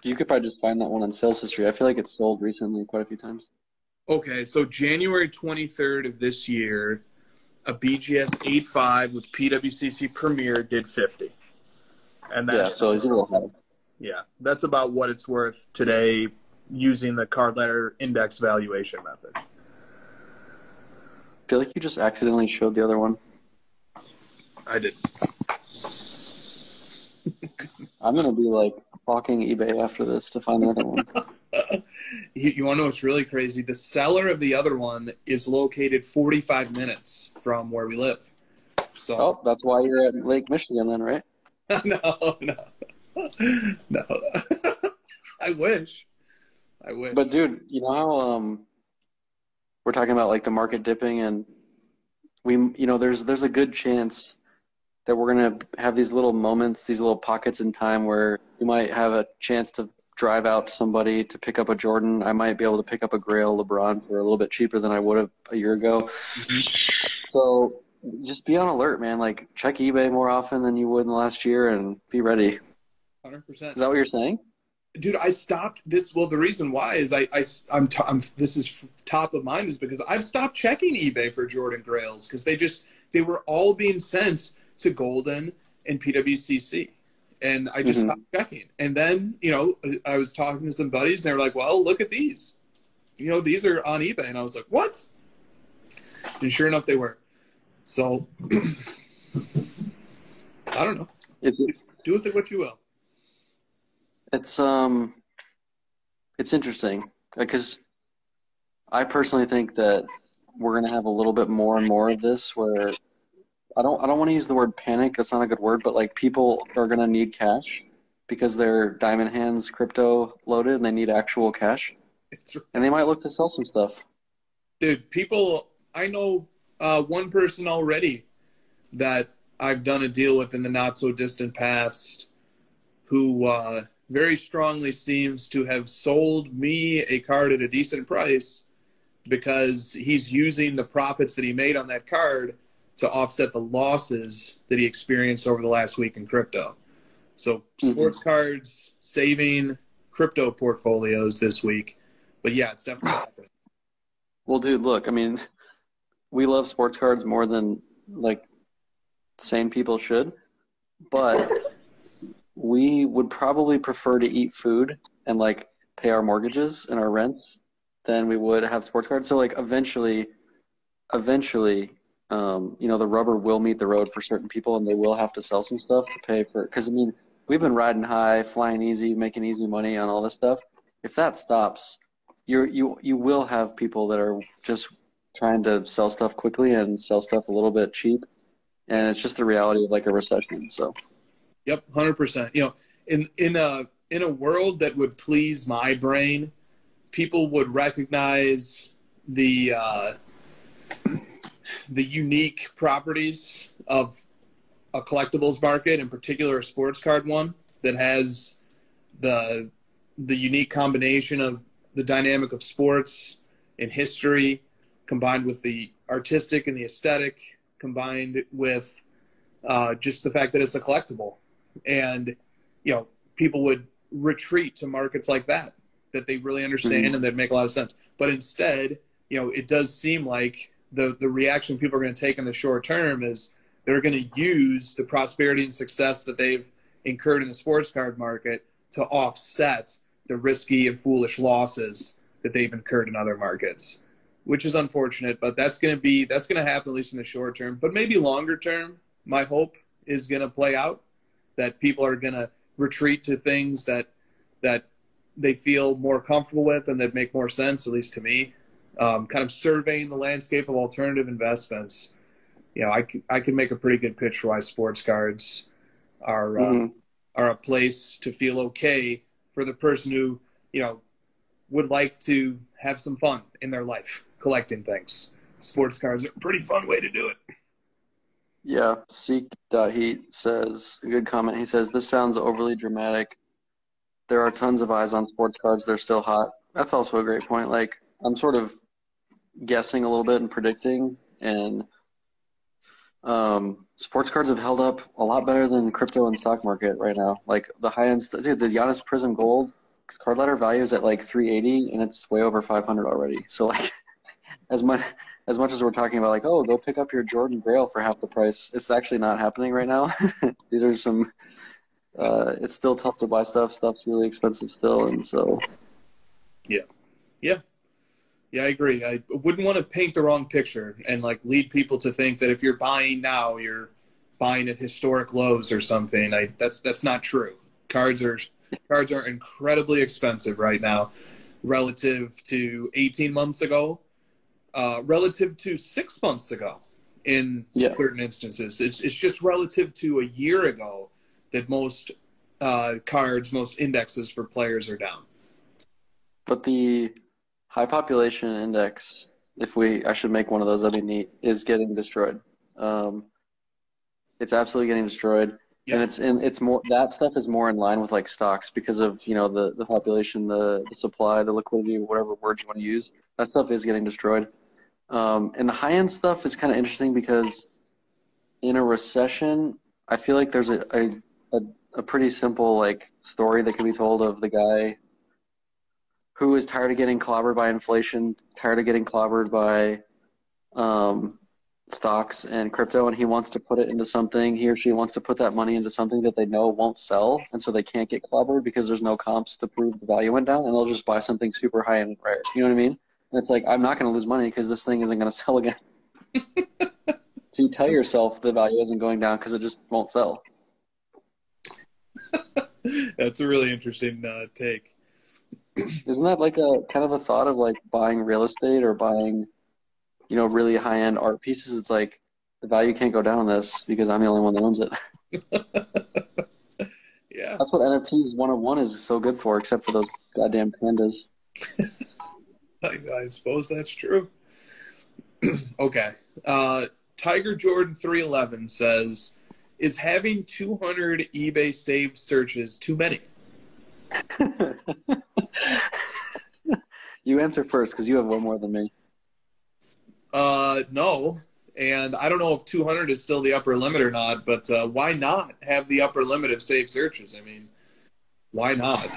you could probably just find that one on sales history. I feel like it's sold recently quite a few times. Okay, so January 23rd of this year, a BGS 8.5 with PWCC Premier did 50. And that's, so it's a little high. Yeah, that's about what it's worth today using the card letter index valuation method. I feel like you just accidentally showed the other one. I did. I'm going to be hawking eBay after this to find the other one. You want to know what's really crazy? The seller of the other one is located 45 minutes from where we live. So that's why you're at Lake Michigan then, right? No. I wish. But dude, you know how we're talking about the market dipping, and there's a good chance that we're gonna have these little moments, these little pockets in time where you might have a chance to drive out to somebody to pick up a Jordan. I might be able to pick up a Grail LeBron for a little bit cheaper than I would have a year ago. Mm-hmm. So just be on alert, man. Check eBay more often than you would in the last year, and be ready. 100%. Is that what you're saying? Dude, I stopped this. Well, the reason why is I'm this is top of mind is because I've stopped checking eBay for Jordan Grails because they were all being sent to Golden and PWCC. And I just stopped checking. And then, I was talking to some buddies and they were like, well, look at these. These are on eBay. And I was like, what? And sure enough, they were. So, I don't know. Do with it what you will. It's interesting because I personally think that we're going to have a little bit more and more of this where I don't want to use the word panic. That's not a good word, but people are going to need cash because they're diamond hands crypto loaded and they need actual cash. And they might look to sell some stuff. Dude, I know one person already that I've done a deal with in the not so distant past who very strongly seems to have sold me a card at a decent price because he's using the profits that he made on that card to offset the losses that he experienced over the last week in crypto. So sports cards saving crypto portfolios this week. But yeah, it's definitely happening. Well, dude, look, we love sports cards more than sane people should, but we would probably prefer to eat food and pay our mortgages and our rents than we would have sports cards. So eventually, the rubber will meet the road for certain people, and they will have to sell some stuff to pay for it. Because we've been riding high, flying easy, making easy money on all this stuff. If that stops, you will have people that are just trying to sell stuff quickly and sell stuff a little bit cheap, and it's just the reality of a recession. So, yep, 100%. In a world that would please my brain, people would recognize the unique properties of a collectibles market, in particular a sports card one that has the unique combination of the dynamic of sports and history combined with the artistic and the aesthetic combined with just the fact that it's a collectible. And, people would retreat to markets like that that they really understand and that make a lot of sense. But instead, it does seem like the reaction people are going to take in the short term is they're going to use the prosperity and success that they've incurred in the sports card market to offset the risky and foolish losses that they've incurred in other markets, which is unfortunate. But that's going to happen at least in the short term. But maybe longer term, my hope is going to play out, that people are going to retreat to things that they feel more comfortable with and that make more sense, at least to me. Kind of surveying the landscape of alternative investments, I could make a pretty good pitch for why sports cards are a place to feel okay for the person who would like to have some fun in their life collecting things. Sports cards are a pretty fun way to do it. Yeah, Seek.Heat says, a good comment. He says, this sounds overly dramatic. There are tons of eyes on sports cards. They're still hot. That's also a great point. Like, I'm sort of guessing a little bit and predicting, and sports cards have held up a lot better than crypto and stock market right now. Like, the high-end – dude, the Giannis Prism Gold card letter value is at, like, 380, and it's way over 500 already. So, like, as much as we're talking about, like, oh, go pick up your Jordan Grail for half the price, it's actually not happening right now. These are some it's still tough to buy stuff. Stuff's really expensive still, and so. Yeah, I agree. I wouldn't want to paint the wrong picture and, like, lead people to think that if you're buying now, you're buying at historic lows or something. That's not true. Cards are incredibly expensive right now relative to 18 months ago. Relative to 6 months ago in certain instances. It's just relative to a year ago that most most indexes for players are down. But the high population index, I should make one of those, that'd be neat, is getting destroyed. It's absolutely getting destroyed. Yep. And it's more, that stuff is more in line with like stocks because of, the population, the supply, the liquidity, whatever word you want to use. That stuff is getting destroyed. And the high-end stuff is kind of interesting because in a recession, I feel like there's a pretty simple like story that can be told of the guy who is tired of getting clobbered by inflation, tired of getting clobbered by stocks and crypto, and he wants to put it into something. He or she wants to put that money into something that they know won't sell, and so they can't get clobbered because there's no comps to prove the value went down, and they'll just buy something super high-end and rare. You know what I mean? And it's like, I'm not going to lose money because this thing isn't going to sell again. So you tell yourself the value isn't going down because it just won't sell. That's a really interesting take. Isn't that like a kind of a thought of like buying real estate or buying, really high-end art pieces? It's like the value can't go down on this because I'm the only one that owns it. Yeah. That's what NFTs 101 is so good for, except for those goddamn pandas. I suppose that's true. Okay. Tiger Jordan 311 says, is having 200 eBay saved searches too many? You answer first because you have one more than me. No. And I don't know if 200 is still the upper limit or not, but why not have the upper limit of saved searches? I mean, why not?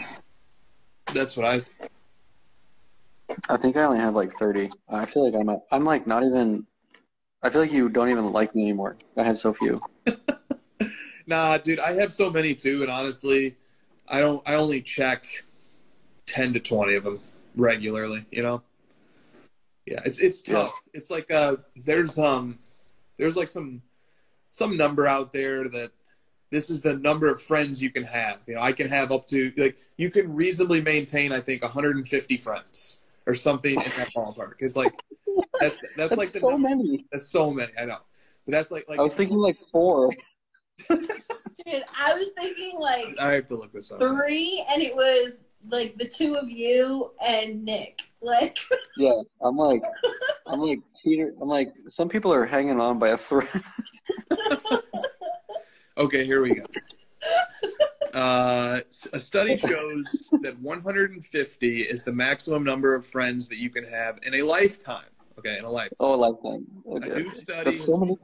That's what I say. I think I only have like 30. I feel like I'm like not even. I feel like you don't even like me anymore. I have so few. Nah, dude, I have so many too, and honestly, I only check 10 to 20 of them regularly. Yeah, it's tough. Yeah. It's like there's like some number out there that this is the number of friends you can have. I can have up to, like, you can reasonably maintain, I think, 150 friends or something in that ballpark. It's like that's like the so number. Many. That's so many. I know, but that's like I was thinking like 4. Dude, I was thinking like I have to look this up. 3, and it was like the 2 of you and Nick. Like, yeah, I'm like Peter. I'm like, some people are hanging on by a thread. Okay, here we go. A study shows that 150 is the maximum number of friends that you can have in a lifetime. Okay, in a lifetime. Oh, a lifetime. Okay, a new study. That's so many.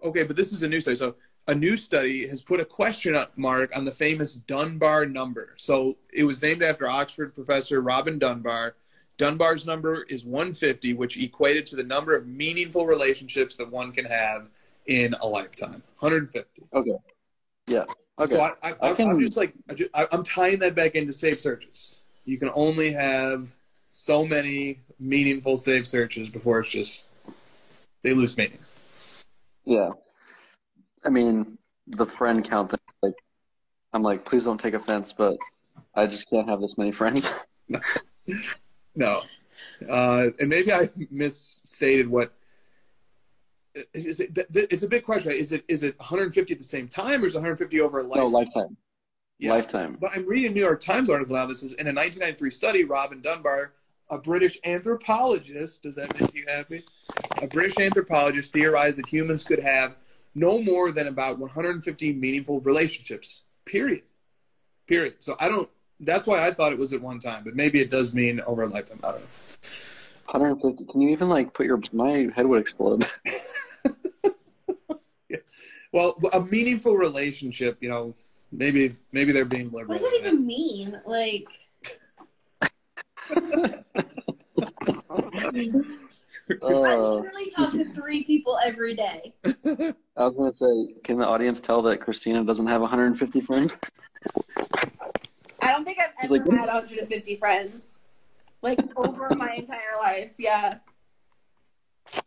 Okay, but this is a new study. So a new study has put a question mark on the famous Dunbar number. So it was named after Oxford professor Robin Dunbar. Dunbar's number is 150, which equated to the number of meaningful relationships that one can have in a lifetime. 150. Okay. Yeah. Okay. So I'm tying that back into safe searches. You can only have so many meaningful safe searches before it's just they lose meaning. Yeah. I mean, the friend count thing, like, I'm like, please don't take offense, but I just can't have this many friends. No. And maybe I misstated what it's a big question. Right? Is it 150 at the same time, or is it 150 over a lifetime? No, lifetime. Yeah. Lifetime. But I'm reading a New York Times article now. This is in a 1993 study. Robin Dunbar, a British anthropologist, does that make you happy? A British anthropologist theorized that humans could have no more than about 150 meaningful relationships. Period. So that's why I thought it was at one time, but maybe it does mean over a lifetime. I don't know. 150. Can you even my head would explode. Yeah. Well, a meaningful relationship, maybe they're being liberal. What does that even mean? Like, I literally talk to 3 people every day. I was going to say, can the audience tell that Christina doesn't have 150 friends? I don't think I've ever had 150 friends. Like, over my entire life, yeah.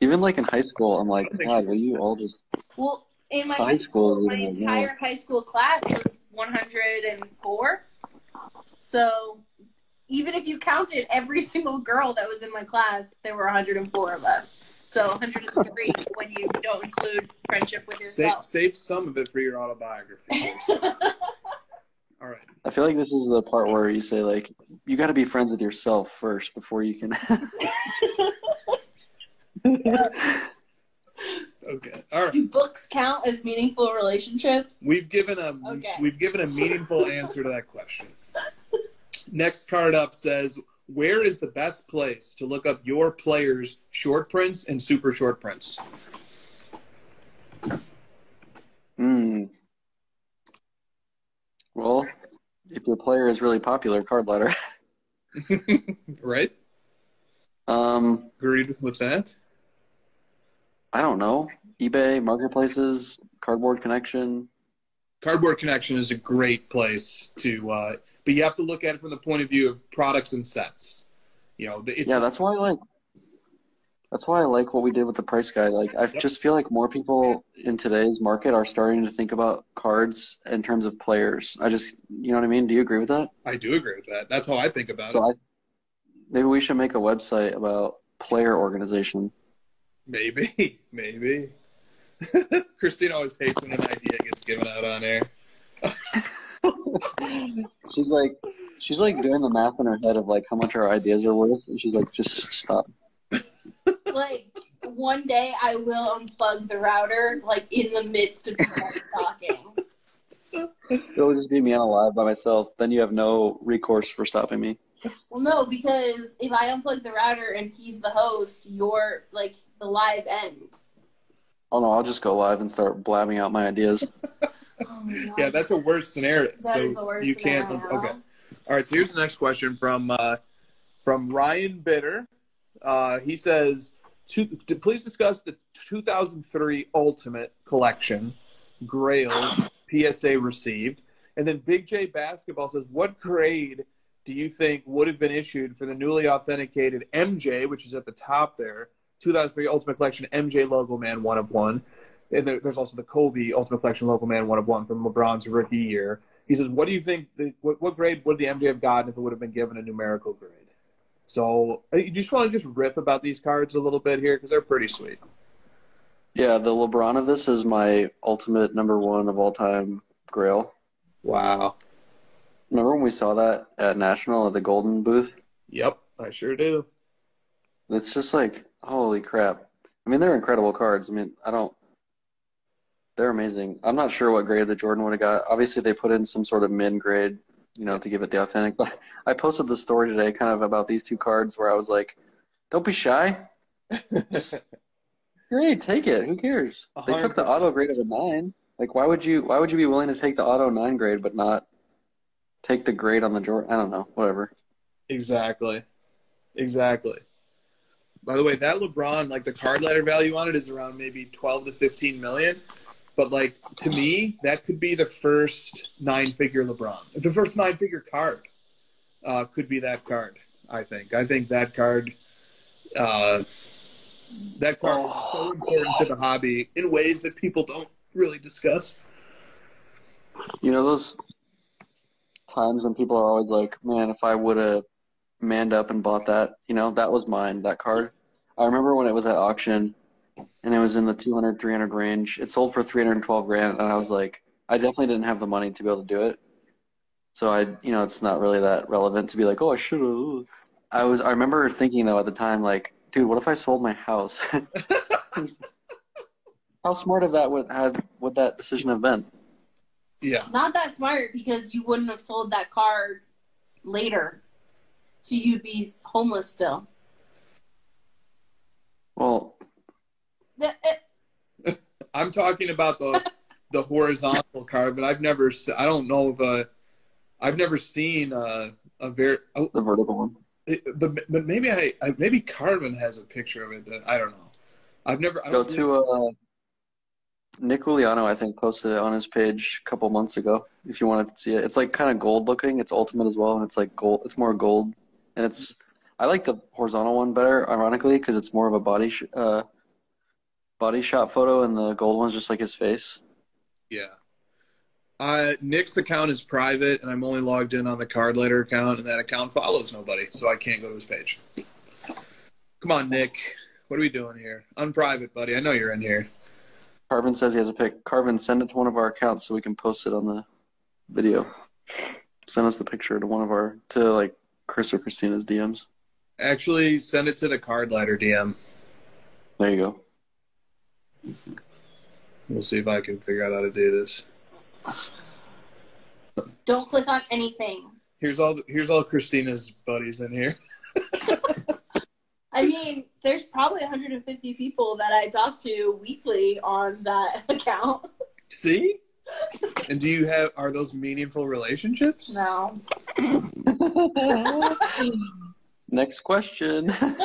Even, like, in high school, I'm like, God, will you all just... Well, in my high school, my entire high school class was 104. So, even if you counted every single girl that was in my class, there were 104 of us. So, 103 when you don't include friendship with yourself. Save some of it for your autobiography. All right. I feel like this is the part where you say, like, you got to be friends with yourself first before you can... Okay. All right. Do books count as meaningful relationships? We've given a meaningful answer to that question. Next card up says, where is the best place to look up your players' short prints and super short prints? Well, if your player is really popular, Card Ladder. Right? Agreed with that? I don't know. eBay, marketplaces, Cardboard Connection. Cardboard Connection is a great place to, but you have to look at it from the point of view of products and sets. That's why I like what we did with the price guide. Like, I just feel like more people in today's market are starting to think about cards in terms of players. You know what I mean? Do you agree with that? I do agree with that. That's how I think about it. Maybe we should make a website about player organization. Maybe. Christine always hates when an idea gets given out on air. She's like doing the math in her head of like how much our ideas are worth, and she's like, just stop. Like, one day I will unplug the router, like, in the midst of people talking. It'll just be me on a live by myself. Then you have no recourse for stopping me. Well, no, because if I unplug the router and he's the host, the live ends. Oh, no, I'll just go live and start blabbing out my ideas. Oh my God. Yeah, that's a worse scenario. That is a worse scenario. Okay. All right, so here's the next question from Ryan Bitter. He says, please discuss the 2003 Ultimate Collection Grail PSA received. And then Big J Basketball says, what grade do you think would have been issued for the newly authenticated MJ, which is at the top there, 2003 Ultimate Collection MJ Logo Man 1 of 1. And there's also the Kobe Ultimate Collection Logo Man 1 of 1 from LeBron's rookie year. He says, what do you think, what grade would the MJ have gotten if it would have been given a numerical grade? So you just want to just riff about these cards a little bit here because they're pretty sweet. Yeah, the LeBron of this is my ultimate number 1 of all time Grail. Wow. Remember when we saw that at National at the Golden booth? Yep, I sure do. It's just like, holy crap. I mean, they're incredible cards. I mean, they're amazing. I'm not sure what grade that Jordan would have got. Obviously, they put in some sort of min grade, to give it the authentic. But I posted the story today kind of about these 2 cards where I was like, don't be shy. Just, great, take it. Who cares? They took the auto grade of a 9. Like, why would you be willing to take the auto 9 grade but not take the grade on the Jordan? I don't know. Whatever. Exactly. By the way, that LeBron, like the card letter value on it is around maybe 12 to 15 million. But like to me, that could be the first 9-figure LeBron. The first 9-figure card could be that card. I think that card. That card is so important to the hobby in ways that people don't really discuss. You know those times when people are always like, "Man, if I would have manned up and bought that, that was mine, that card." I remember when it was at auction and it was in the 200, 300 range. It sold for 312 grand, and I was like, I definitely didn't have the money to be able to do it. So it's not really that relevant to be like, oh, I should have. I remember thinking though at the time, like, dude, what if I sold my house? How smart of that would that decision have been? Yeah. Not that smart, because you wouldn't have sold that card later. So you'd be homeless still. Well, I'm talking about the horizontal card, but I've never seen a very the vertical one. But maybe Carvin has a picture of it that I don't know. Nick Uliano, I think, posted it on his page a couple months ago. If you wanted to see it, it's like kind of gold looking. It's ultimate as well, and it's like gold. It's more gold, and I like the horizontal one better, ironically, because it's more of a body shot photo, and the gold one's just like his face. Yeah. Nick's account is private, and I'm only logged in on the card letter account, and that account follows nobody, so I can't go to his page. Come on, Nick. What are we doing here? Unprivate, buddy. I know you're in here. Carvin says he has a pic. Carvin, send it to one of our accounts so we can post it on the video. Send us the picture to like Chris or Christina's DMs. Actually, send it to the card letter DM. There you go. We'll see if I can figure out how to do this. Don't click on anything. Here's all Christina's buddies in here. I mean, there's probably 150 people that I talk to weekly on that account. See? And are those meaningful relationships? No. Next question. All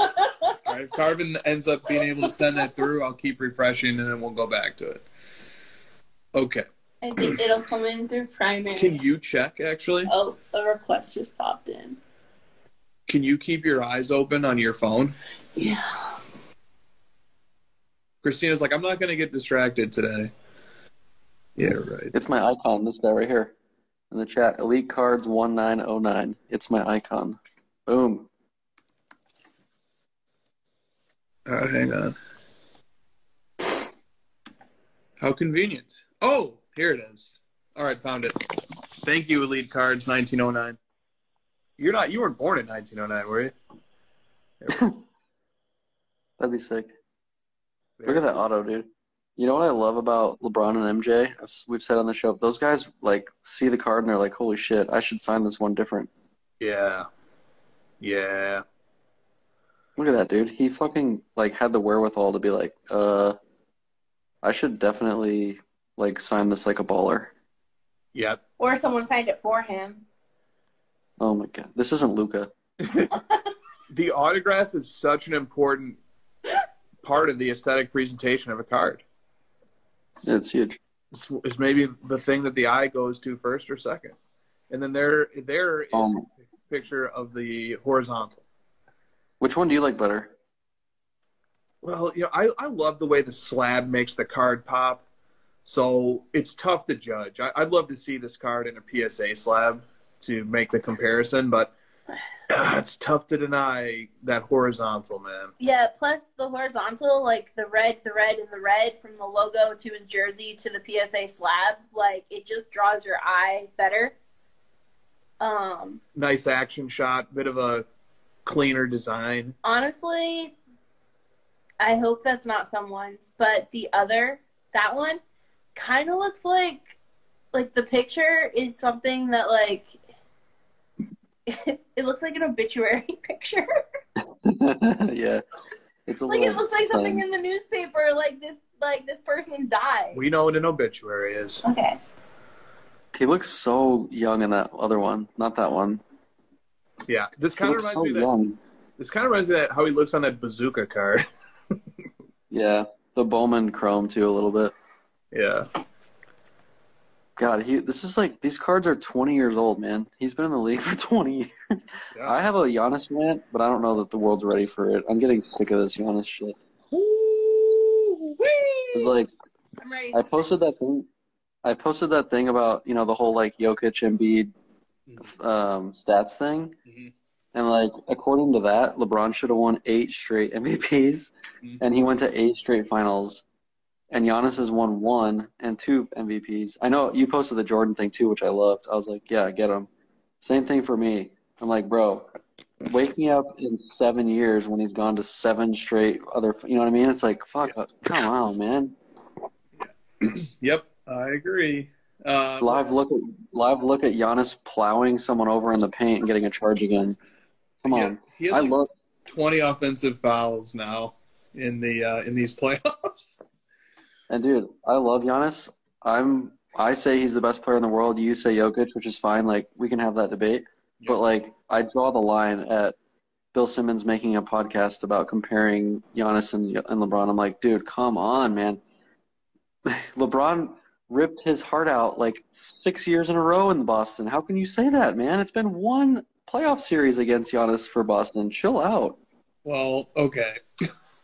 right, if Carvin ends up being able to send that through, I'll keep refreshing and then we'll go back to it. Okay. I think it'll come in through primary. Can you check, actually? Oh, a request just popped in. Can you keep your eyes open on your phone? Yeah. Christina's like, I'm not going to get distracted today. Yeah, right. It's my icon, this guy right here. In the chat, Elite Cards 1909. It's my icon. Boom. Hang on. How convenient. Oh, here it is. All right, found it. Thank you, Elite Cards 1909. You weren't born in 1909, were you? That'd be sick. Look at that auto, dude. You know what I love about LeBron and MJ? We've said on the show, those guys like see the card and they're like, holy shit, I should sign this one different. Yeah. Yeah. Look at that, dude. He fucking like had the wherewithal to be like, I should definitely like sign this like a baller. Yep. Or someone signed it for him. Oh my god. This isn't Luka. The autograph is such an important part of the aesthetic presentation of a card. It's huge. It's maybe the thing that the eye goes to first or second. And then there is a picture of the horizontal. Which one do you like better? Well, I love the way the slab makes the card pop. So it's tough to judge. I'd love to see this card in a PSA slab to make the comparison, but it's tough to deny that horizontal, man. Yeah, plus the horizontal, like the red, and the red from the logo to his jersey to the PSA slab, like it just draws your eye better. Nice action shot, bit of a cleaner design. Honestly, I hope that's not someone's, but that one kind of looks like the picture is something that like it looks like an obituary picture. Yeah. It's a Like little it looks like something thing. in the newspaper. Like this person died. We know what an obituary is. Okay. He looks so young in that other one, not that one. Yeah, this He kind of looks reminds so me of that. young. This kind of reminds me of that how he looks on that bazooka card. Yeah, the Bowman Chrome too a little bit. Yeah. God, this is like these cards are 20 years old, man. He's been in the league for 20 years. Yeah. I have a Giannis rant, but I don't know that the world's ready for it. I'm getting sick of this Giannis shit. It's like I'm ready. I posted that thing about, the whole like Jokic Embiid stats thing. Mm-hmm. And like according to that, LeBron should have won 8 straight MVPs and he went to 8 straight finals. And Giannis has won 1 and 2 MVPs. I know you posted the Jordan thing too, which I loved. I was like, yeah, get him. Same thing for me. I'm like, bro, wake me up in 7 years when he's gone to 7 straight other, you know what I mean? It's like, fuck, come on, man. Yep, I agree. Live look at Giannis plowing someone over in the paint and getting a charge again. Come on. He has 20 offensive fouls now in these playoffs. And dude, I love Giannis. I say he's the best player in the world. You say Jokic, which is fine. Like we can have that debate. Yep. But like I draw the line at Bill Simmons making a podcast about comparing Giannis and LeBron. I'm like, dude, come on, man. LeBron ripped his heart out like 6 years in a row in Boston. How can you say that, man? It's been 1 playoff series against Giannis for Boston. Chill out. Well, okay.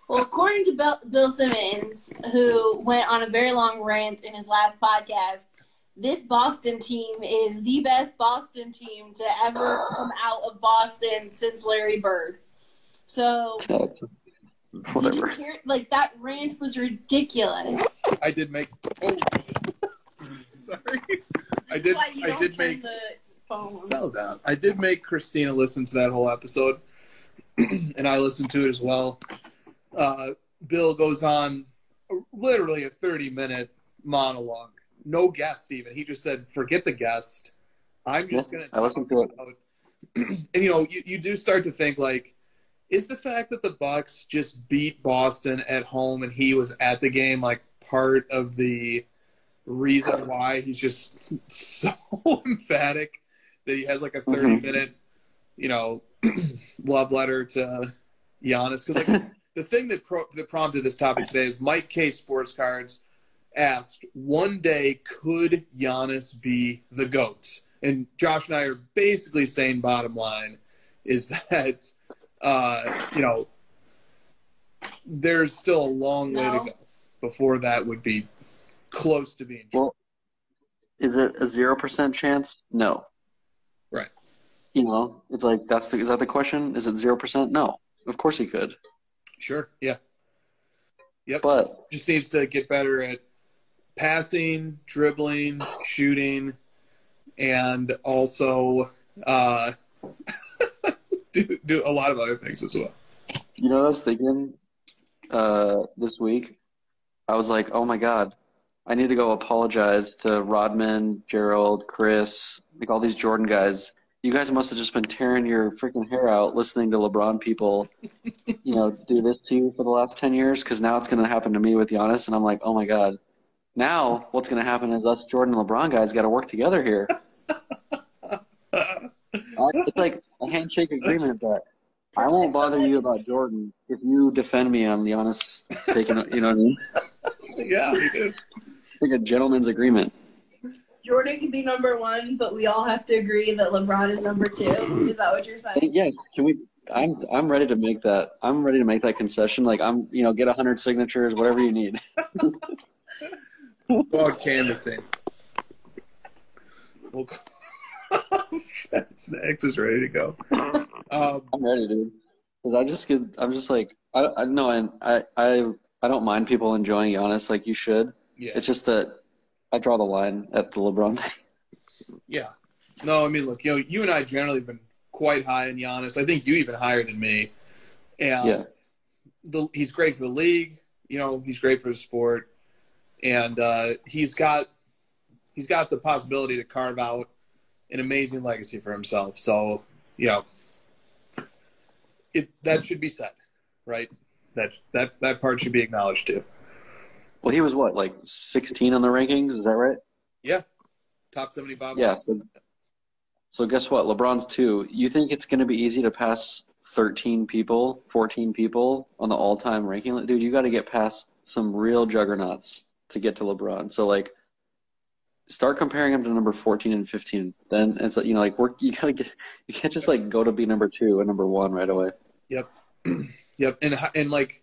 Well, according to Bill Simmons, who went on a very long rant in his last podcast, this Boston team is the best Boston team to ever come out of Boston since Larry Bird. So, whatever. Like, that rant was ridiculous. I did make... Oh, sorry. I did make... The phone. Settle down. I did make Christina listen to that whole episode, and I listened to it as well. Bill goes on literally a 30-minute monologue. No guest even. He just said, forget the guest. I'm just going to talk about it. And, you do start to think, like, is the fact that the Bucks just beat Boston at home and he was at the game, like, part of the reason why he's just so emphatic that he has, like, a 30-minute, love letter to Giannis? Because, like, the thing that prompted this topic today is Mike K. Sports Cards asked, one day, could Giannis be the GOAT? And Josh and I are basically saying bottom line is that, there's still a long way to go before that would be close to being true. Well, is it a 0% chance? No. Right. It's like, is that the question? Is it 0%? No. Of course he could. Sure, yeah. Yep. But just needs to get better at passing, dribbling, shooting, and also do a lot of other things as well. You know what I was thinking this week? I was like, oh my God, I need to go apologize to Rodman, Gerald, Chris, like all these Jordan guys. You guys must have just been tearing your freaking hair out listening to LeBron people, do this to you for the last 10 years, because now it's going to happen to me with Giannis. And I'm like, oh my God. Now what's going to happen is us Jordan and LeBron guys got to work together here. It's like a handshake agreement that I won't bother you about Jordan if you defend me on Giannis taking, you know what I mean? Yeah, we do. It's like a gentleman's agreement. Jordan can be number 1, but we all have to agree that LeBron is number 2. Is that what you're saying? Yeah. Can we? I'm ready to make that. I'm ready to make that concession. Like get 100 signatures, whatever you need. Well, canvassing. That's next is ready to go. I'm ready, dude. Because I'm just like, I don't mind people enjoying Giannis like you should. Yeah. It's just that I draw the line at the LeBron thing. Yeah. No, I mean, look, you and I generally have been quite high in Giannis. I think you even higher than me. And he's great for the league. He's great for the sport. And he's got the possibility to carve out an amazing legacy for himself. So, that should be said, right? That part should be acknowledged too. Well, he was what, like 16 on the rankings? Is that right? Yeah, top 75. Yeah. So guess what? LeBron's 2. You think it's going to be easy to pass 13 people, 14 people on the all-time ranking? Dude, you got to get past some real juggernauts to get to LeBron. So, like, start comparing him to number 14 and 15. Then it's like, you know, like you can't just like go to be number 2 and number 1 right away. Yep. Yep. And like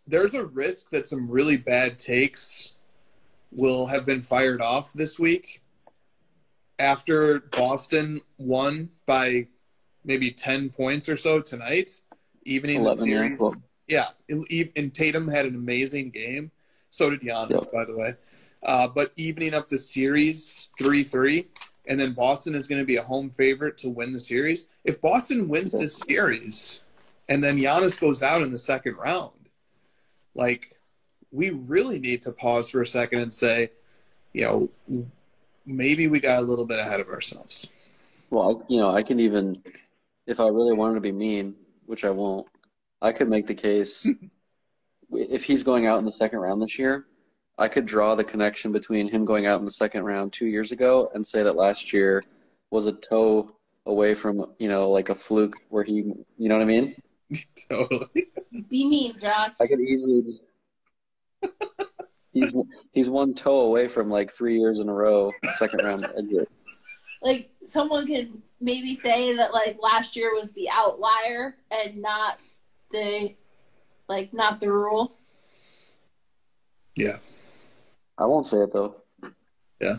there's a risk that some really bad takes will have been fired off this week after Boston won by maybe 10 points or so tonight, evening the series. Yeah. And Tatum had an amazing game. So did Giannis, by the way. But evening up the series 3-3, and then Boston is going to be a home favorite to win the series. If Boston wins this series and then Giannis goes out in the second round, like, we really need to pause for a second and say, you know, maybe we got a little bit ahead of ourselves. Well, you know, I can even, if I really wanted to be mean, which I won't, I could make the case if he's going out in the second round this year, I could draw the connection between him going out in the second round 2 years ago and say that last year was a toe away from, you know, like a fluke where he, you know what I mean? Totally. Be mean, Josh. I could easily he's one toe away from like 3 years in a row second round exit. Like, someone could maybe say that, like, last year was the outlier and not the rule. Yeah. I won't say it, though. Yeah.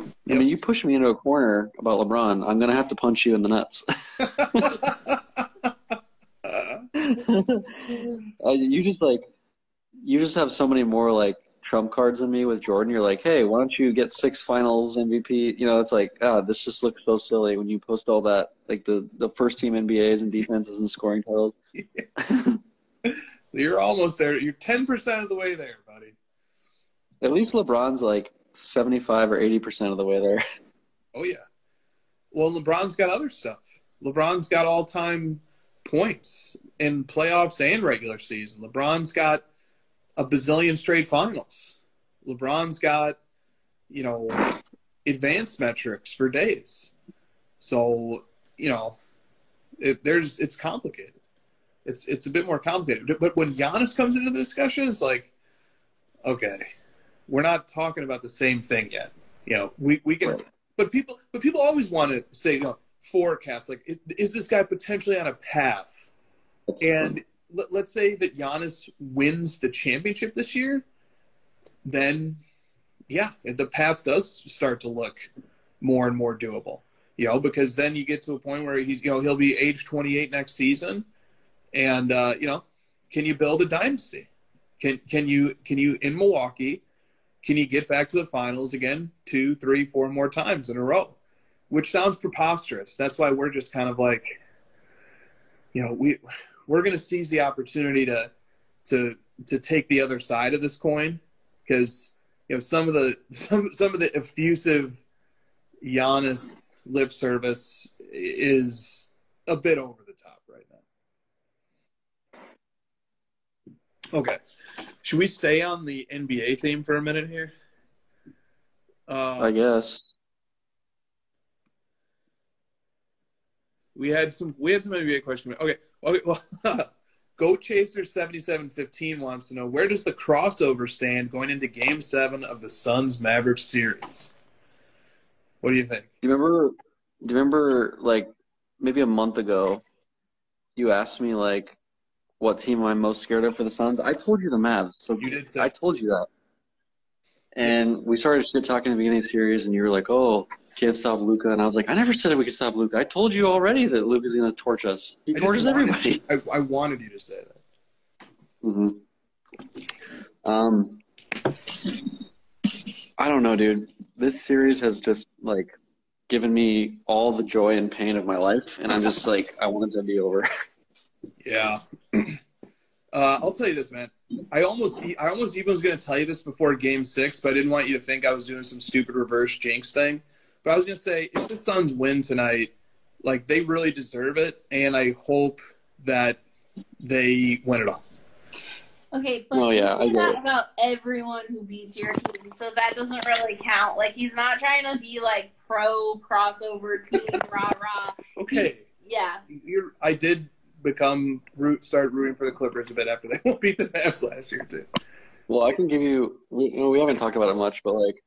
I mean, you push me into a corner about LeBron, I'm going to have to punch you in the nuts. You just have so many more, like, trump cards than me with Jordan. You're like, hey, why don't you get 6 finals MVP? You know, it's like, this just looks so silly when you post all that, like the first team NBAs and defenses and scoring titles. Yeah. You're almost there. You're 10% of the way there, buddy. At least LeBron's like 75 or 80% of the way there. Oh, yeah. Well, LeBron's got other stuff. LeBron's got all-time points in playoffs and regular season. LeBron's got a bazillion straight finals. LeBron's got, you know, advanced metrics for days. So, you know, it's complicated. It's a bit more complicated. But when Giannis comes into the discussion, it's like, okay, we're not talking about the same thing yet. You know, we can, right. but people always want to say, you know, forecast, like, is this guy potentially on a path? And let's say that Giannis wins the championship this year, then, yeah, the path does start to look more and more doable. You know, because then you get to a point where he'll be age 28 next season, and you know, can you build a dynasty? Can you in Milwaukee? Can you get back to the finals again 2, 3, 4 more times in a row? Which sounds preposterous. That's why we're just kind of like, you know, we're going to seize the opportunity to take the other side of this coin, because, you know, some of the effusive Giannis lip service is a bit over the top right now. Okay. Should we stay on the NBA theme for a minute here? I guess. We had some NBA questions. Okay. Well, Goat Chaser 7715 wants to know, where does the crossover stand going into Game 7 of the Suns Mavericks series? What do you think? Do you remember like maybe a month ago, you asked me like what team I'm most scared of for the Suns? I told you the Mavs. So you did say. I told you that. And we started shit talking at the beginning of the series, and you were like, "Oh, can't stop Luka," and I was like, "I never said we could stop Luka. I told you already that Luka's going to torch us. He torches everybody." I wanted you to say that. Mm-hmm. I don't know, dude. This series has just like given me all the joy and pain of my life, and I'm just like, I want it to be over. Yeah. I'll tell you this, man. I almost even was going to tell you this before Game 6, but I didn't want you to think I was doing some stupid reverse jinx thing. But I was going to say, if the Suns win tonight, Like, they really deserve it, and I hope that they win it all. Okay, but I say get that it. about everyone who beats your team, so that doesn't really count. Like, he's not trying to be, like, pro crossover team, rah-rah. Okay. Yeah. I did start rooting for the Clippers a bit after they beat the Mavs last year, too. Well, I can give you, we haven't talked about it much, but like,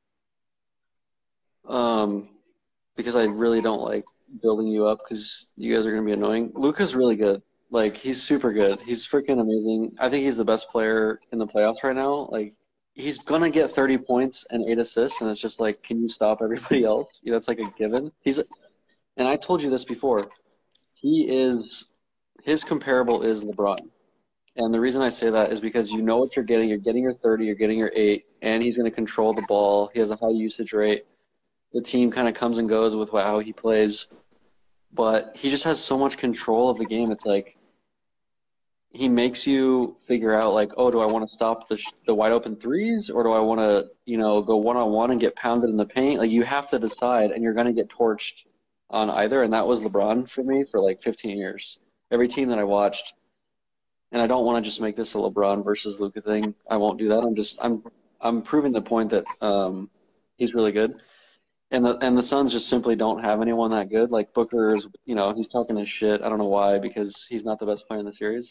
because I really don't like building you up because you guys are going to be annoying. Luka's really good. Like, he's super good. He's freaking amazing. I think he's the best player in the playoffs right now. Like, he's going to get 30 points and 8 assists, and it's just like, can you stop everybody else? You know, it's like a given. And I told you this before. His comparable is LeBron. And the reason I say that is because you know what you're getting. You're getting your 30, you're getting your 8, and he's going to control the ball. He has a high usage rate. The team kind of comes and goes with how he plays. But he just has so much control of the game. It's like he makes you figure out, like, oh, do I want to stop the wide open threes, or do I want to, go one-on-one and get pounded in the paint? Like, you have to decide, and you're going to get torched on either. And that was LeBron for me for like 15 years. Every team that I watched. And I don't want to just make this a LeBron versus Luka thing. I won't do that. I'm proving the point that he's really good. And the Suns just simply don't have anyone that good. Like, Booker's, he's talking his shit. I don't know why, because he's not the best player in the series.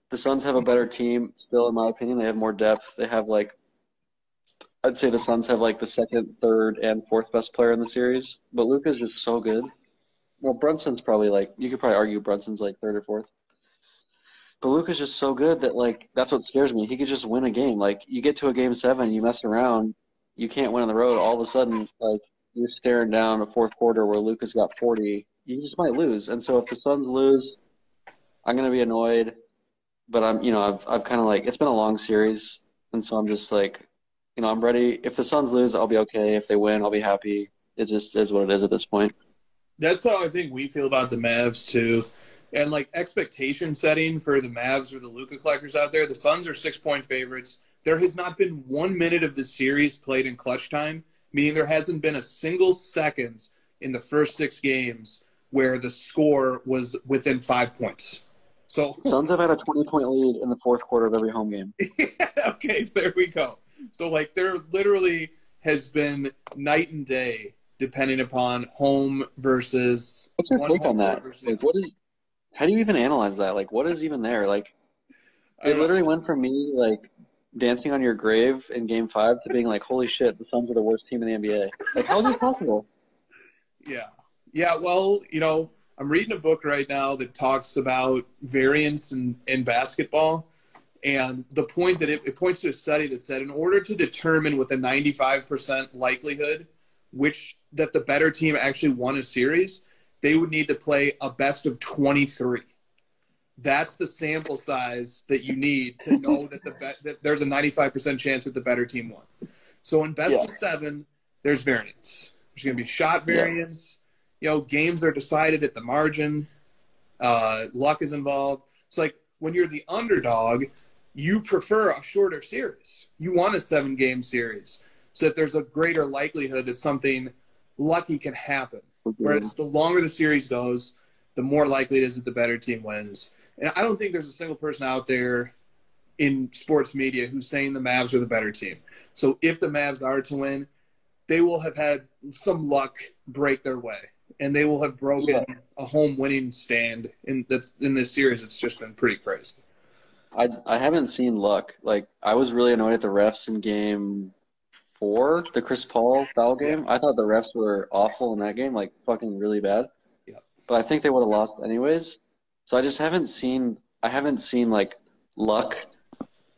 The Suns have a better team still, in my opinion. They have more depth. They have, I'd say the Suns have, the second, third, and fourth best player in the series. But Luka's just so good. Well, Brunson's probably, you could probably argue Brunson's, third or fourth. But Luka's just so good that, that's what scares me. He could just win a game. You get to a game 7, you mess around, you can't win on the road. All of a sudden, you're staring down a fourth quarter where Luka's got 40. You just might lose. And so if the Suns lose, I'm going to be annoyed. But I've kind of it's been a long series. And so I'm just I'm ready. If the Suns lose, I'll be okay. If they win, I'll be happy. It just is what it is at this point. That's how I think we feel about the Mavs, too. And, expectation setting for the Mavs or the Luka collectors out there, the Suns are 6-point favorites. There has not been 1 minute of the series played in clutch time, meaning there hasn't been a single second in the first 6 games where the score was within 5 points. So Suns have had a 20-point lead in the fourth quarter of every home game. Okay, so there we go. So, there literally has been night and day depending upon home versus – What's your take on that? How do you even analyze that? What is even there? It literally went from me, dancing on your grave in Game 5 to being holy shit, the Suns are the worst team in the NBA. How is this possible? Yeah. Yeah, well, I'm reading a book right now that talks about variance in basketball. And the point that it points to a study that said in order to determine with a 95% likelihood that the better team actually won a series, they would need to play a best of 23. That's the sample size that you need to know that there's a 95% chance that the better team won. So in best of 7, there's variance. There's going to be shot variance. Games are decided at the margin. Luck is involved. It's when you're the underdog, you prefer a shorter series. You want a 7-game series so that there's a greater likelihood that something lucky can happen. Whereas the longer the series goes, the more likely it is that the better team wins. And I don't think there's a single person out there in sports media who's saying the Mavs are the better team. So if the Mavs are to win, they will have had some luck break their way. And they will have broken a home winning stand in this series. It's just been pretty crazy. I haven't seen luck. I was really annoyed at the refs in Game 4, the Chris Paul foul game. I thought the refs were awful in that game, fucking really bad. Yeah. But I think they would have lost anyways. So I just haven't seen luck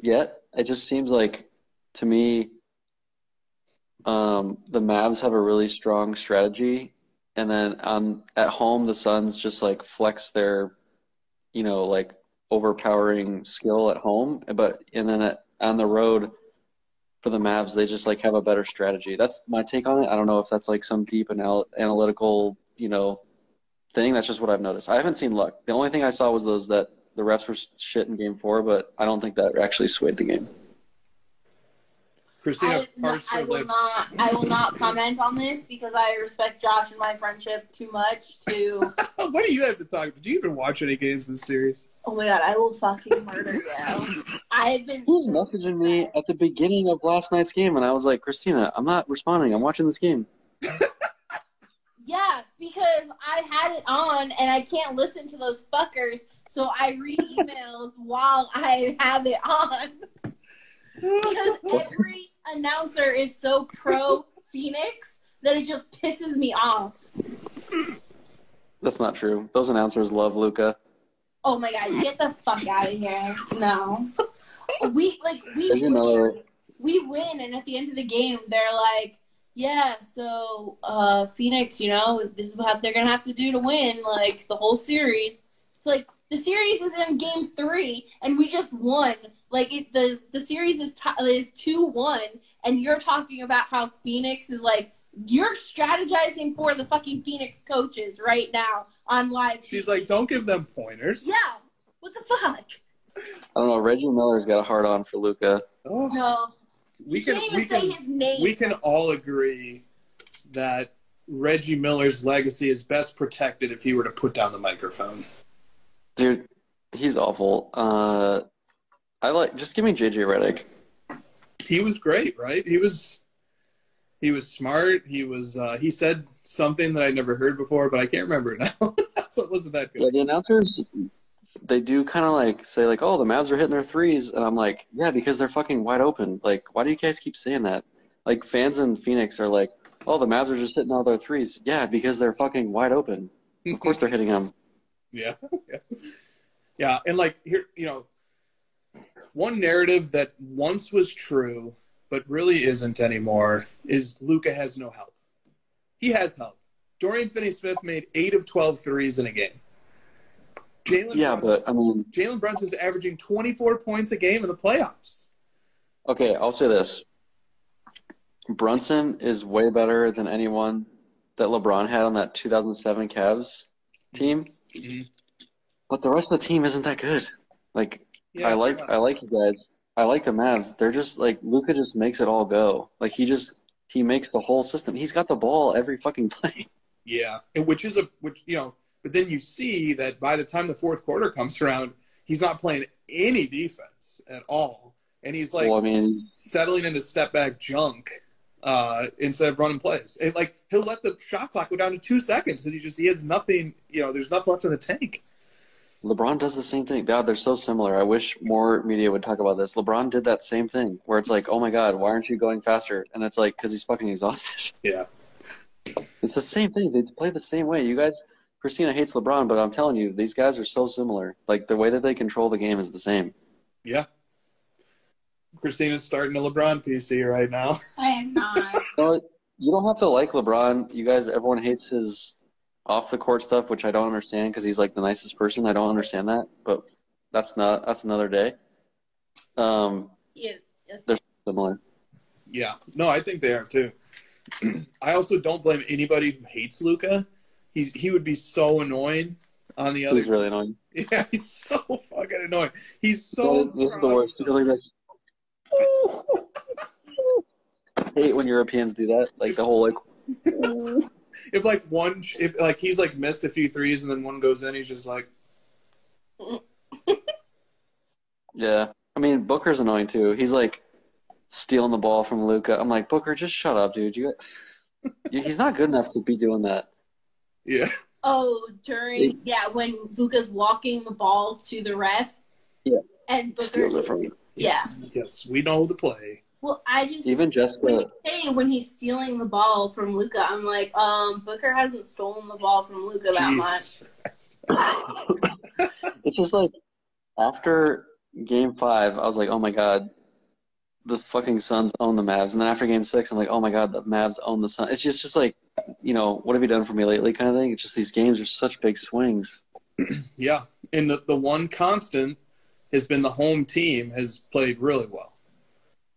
yet. It just seems to me the Mavs have a really strong strategy, and then at home the Suns just flex their overpowering skill at home, and then on the road for the Mavs, they just have a better strategy. That's my take on it. I don't know if that's some deep analytical, thing. That's just what I've noticed. I haven't seen luck. The only thing I saw was that the refs were shit in Game 4, but I don't think that actually swayed the game. Christina parsed her lips. I will not comment on this because I respect Josh and my friendship too much to... What do you have to talk about? Do you even watch any games in this series? Oh my god, I will fucking murder you. I've been... He was messaging me at the beginning of last night's game, and I was like, Christina, I'm not responding. I'm watching this game. Yeah, because I had it on, and I can't listen to those fuckers, so I read emails while I have it on. Because every announcer is so pro-Phoenix that it just pisses me off. That's not true. Those announcers love Luka. Oh my god, get the fuck out of here. No. We win, and at the end of the game, they're like, yeah, so Phoenix, this is what they're going to have to do to win, like, the whole series. It's like, the series is in game 3, and we just won. Like, the series is 2-1, and you're talking about how Phoenix is like, you're strategizing for the fucking Phoenix coaches right now on live. She's like, don't give them pointers. Yeah, what the fuck? I don't know, Reggie Miller's got a hard on for Luka. Oh. No. We can't even say his name. We can all agree that Reggie Miller's legacy is best protected if he were to put down the microphone. Dude, he's awful. Just give me JJ Redick. He was great, right? He was smart. He said something that I never heard before, but I can't remember it now. So it wasn't that good. Yeah, the announcers, they do kind of like say like, oh, the Mavs are hitting their threes. And I'm like, yeah, because they're fucking wide open. Like, why do you guys keep saying that? Like, fans in Phoenix are like, oh, the Mavs are just hitting all their threes. Yeah, because they're fucking wide open. Of course they're hitting them. Yeah. Yeah. And like, here, one narrative that once was true, but really isn't anymore, is Luka has no help. He has help. Dorian Finney-Smith made 8 of 12 threes in a game. Jalen Brunson's averaging 24 points a game in the playoffs. Okay, I'll say this. Brunson is way better than anyone that LeBron had on that 2007 Cavs team. Mm-hmm. But the rest of the team isn't that good. Like, yeah, I like you guys. I like the Mavs. They're just like, Luka just makes it all go. Like, he makes the whole system. He's got the ball every fucking play. Yeah, but then you see that by the time the fourth quarter comes around, he's not playing any defense at all. And he's like settling into step back junk instead of running plays. And like, he'll let the shot clock go down to 2 seconds because he has nothing, there's nothing left in the tank. LeBron does the same thing. God, they're so similar. I wish more media would talk about this. LeBron did that same thing where it's like, oh my God, why aren't you going faster? And it's like, because he's fucking exhausted. Yeah. It's the same thing. They play the same way. You guys, Christina hates LeBron, but I'm telling you, these guys are so similar. Like, the way that they control the game is the same. Yeah. Christina's starting a LeBron PC right now. I am not. So, you don't have to like LeBron. You guys, everyone hates his off-the-court stuff, which I don't understand because he's, like, the nicest person. I don't understand that, but that's another day. Yeah. They're similar. Yeah. No, I think they are, too. I also don't blame anybody who hates Luka. He would be so annoying on the other. He's really annoying. Yeah, he's so fucking annoying. He's so. This is the worst. He goes like this. I hate when Europeans do that. Like the whole like. if he's like missed a few threes and then one goes in, he's just like. Yeah, I mean Booker's annoying too. He's like stealing the ball from Luka. I'm like, Booker, just shut up, dude. He's not good enough to be doing that. Yeah. Oh, when Luka's walking the ball to the ref. Yeah. And Booker steals it from him. Yeah. Yes, we know the play. Well, I just even Jessica when he's stealing the ball from Luka, I'm like, Booker hasn't stolen the ball from Luka that much. It's just like after Game 5, I was like, oh my God, the fucking Suns own the Mavs. And then after Game 6, I'm like, oh my God, the Mavs own the Suns. It's just like, what have you done for me lately kind of thing. It's just these games are such big swings. Yeah. And the one constant has been the home team has played really well.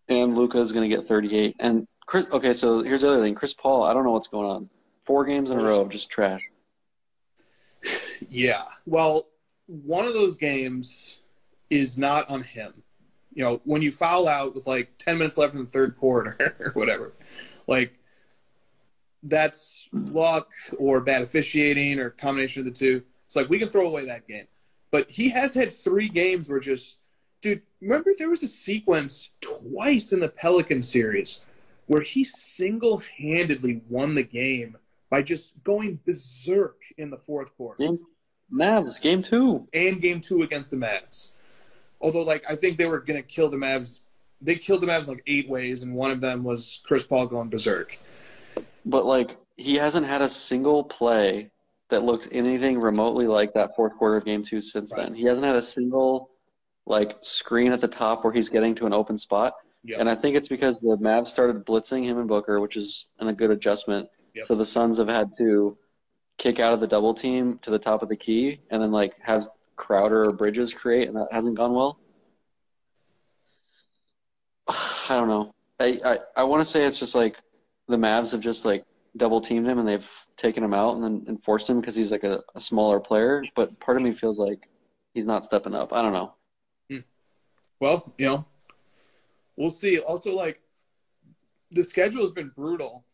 And Luka is going to get 38. And Chris, okay, so here's the other thing. Chris Paul, I don't know what's going on. 4 games in a row of just trash. Yeah. Well, one of those games is not on him. when you foul out with like 10 minutes left in the third quarter or whatever, like that's luck or bad officiating or combination of the two. It's like we can throw away that game. But he has had 3 games where dude, remember there was a sequence twice in the Pelican series where he single-handedly won the game by just going berserk in the fourth quarter. Mavs, game 2. And game 2 against the Mavs. Although, like, I think they were going to kill the Mavs. They killed the Mavs like 8 ways, and one of them was Chris Paul going berserk. But, like, he hasn't had a single play that looks anything remotely like that fourth quarter of game 2 since then. He hasn't had a single, like, screen at the top where he's getting to an open spot. Yep. And I think it's because the Mavs started blitzing him and Booker, which is a good adjustment. Yep. So the Suns have had to kick out of the double team to the top of the key and then, like, have Crowder or Bridges create, and that hasn't gone well. I don't know. I want to say it's just, like, the Mavs have just, like, double-teamed him and they've taken him out and then enforced him because he's, like, a smaller player. But part of me feels like he's not stepping up. I don't know. Well, we'll see. Also, like, the schedule has been brutal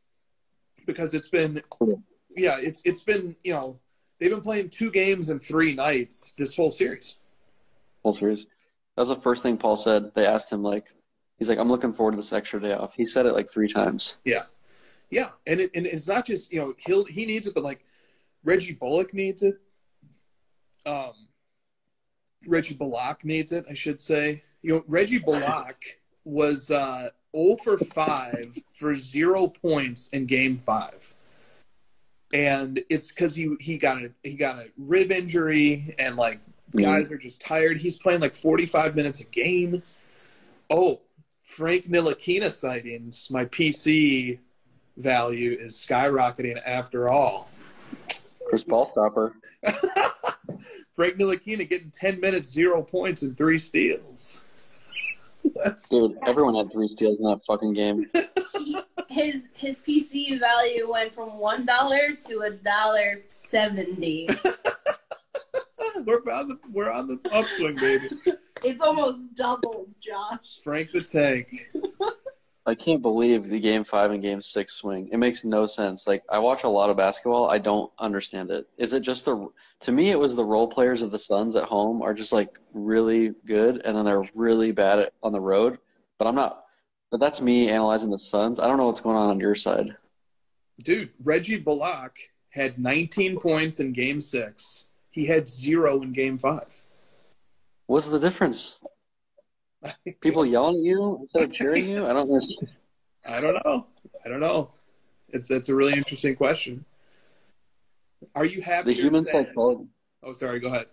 because it's been it's been, they've been playing 2 games in 3 nights this whole series. Whole series. That was the first thing Paul said. They asked him, like, he's like, I'm looking forward to this extra day off. He said it like 3 times. Yeah. Yeah. And it's not just, he needs it, but, like, Reggie Bullock needs it. Reggie Bullock needs it, I should say. Reggie Bullock was 0 for 5 for 0 points in Game 5, and it's because he got a rib injury, and like guys are just tired. He's playing like 45 minutes a game. Oh, Frank Ntilikina sightings. My PC value is skyrocketing after all. Chris Paul stopper. Frank Ntilikina getting 10 minutes, 0 points, and 3 steals. Dude, everyone had 3 steals in that fucking game. His PC value went from $1 to $1.70. We're on the upswing, baby. It's almost doubled, Josh. Frank the Tank. I can't believe the Game 5 and Game 6 swing. It makes no sense. Like, I watch a lot of basketball. I don't understand it. Is it just to me, it was the role players of the Suns at home are just, like, really good, and then they're really bad on the road. But that's me analyzing the Suns. I don't know what's going on your side. Dude, Reggie Bullock had 19 points in Game 6. He had 0 in Game 5. What's the difference? People yelling at you instead of cheering you? I don't know. It's a really interesting question. Are you happy? The human psychology. Oh, sorry. Go ahead.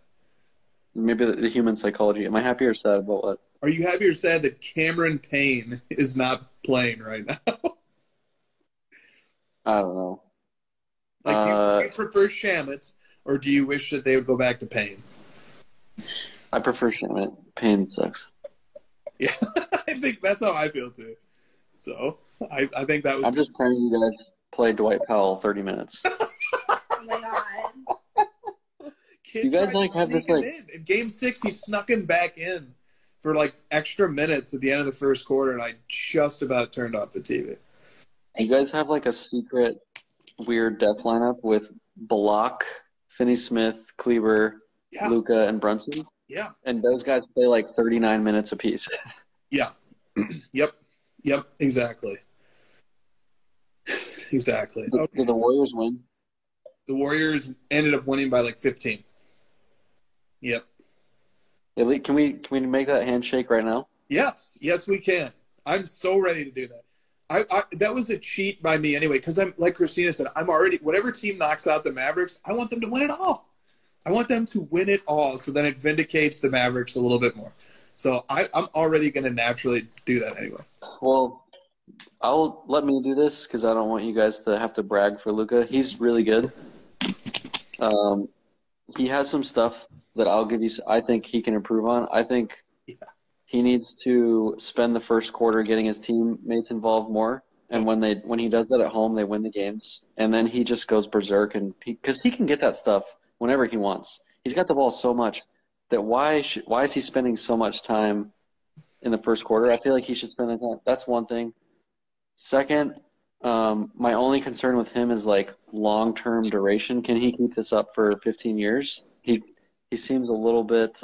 Maybe the human psychology. Am I happy or sad about what? Are you happy or sad that Cameron Payne is not playing right now? I don't know. Like, do you prefer Shamet, or do you wish that they would go back to Payne? I prefer Shamet. Payne sucks. Yeah, I think that's how I feel too. So I think that was. I'm just praying you guys play Dwight Powell 30 minutes. Oh my god! You guys like have this like in Game 6? He snuck him back in for like extra minutes at the end of the first quarter, and I just about turned off the TV. You guys have like a secret weird death lineup with Block, Finney-Smith, Kleber, Luka, and Brunson. Yeah. And those guys play like 39 minutes apiece. Yeah. Yep. Exactly. Exactly. Did the Warriors win? The Warriors ended up winning by like 15. Yep. Can we make that handshake right now? Yes, we can. I'm so ready to do that. I that was a cheat by me anyway, because I'm like Christina said, I'm already whatever team knocks out the Mavericks, I want them to win it all. I want them to win it all, so then it vindicates the Mavericks a little bit more. So I'm already going to naturally do that anyway. Well, let me do this because I don't want you guys to have to brag for Luka. He's really good. He has some stuff that I'll give you. I think he can improve on. I think he needs to spend the first quarter getting his teammates involved more. And when he does that at home, they win the games. And then he just goes berserk, because he can get that stuff whenever he wants. He's got the ball so much that why is he spending so much time in the first quarter. I feel like he should spend that time. That's one thing. Second, my only concern with him is like long-term duration. Can he keep this up for 15 years? He seems a little bit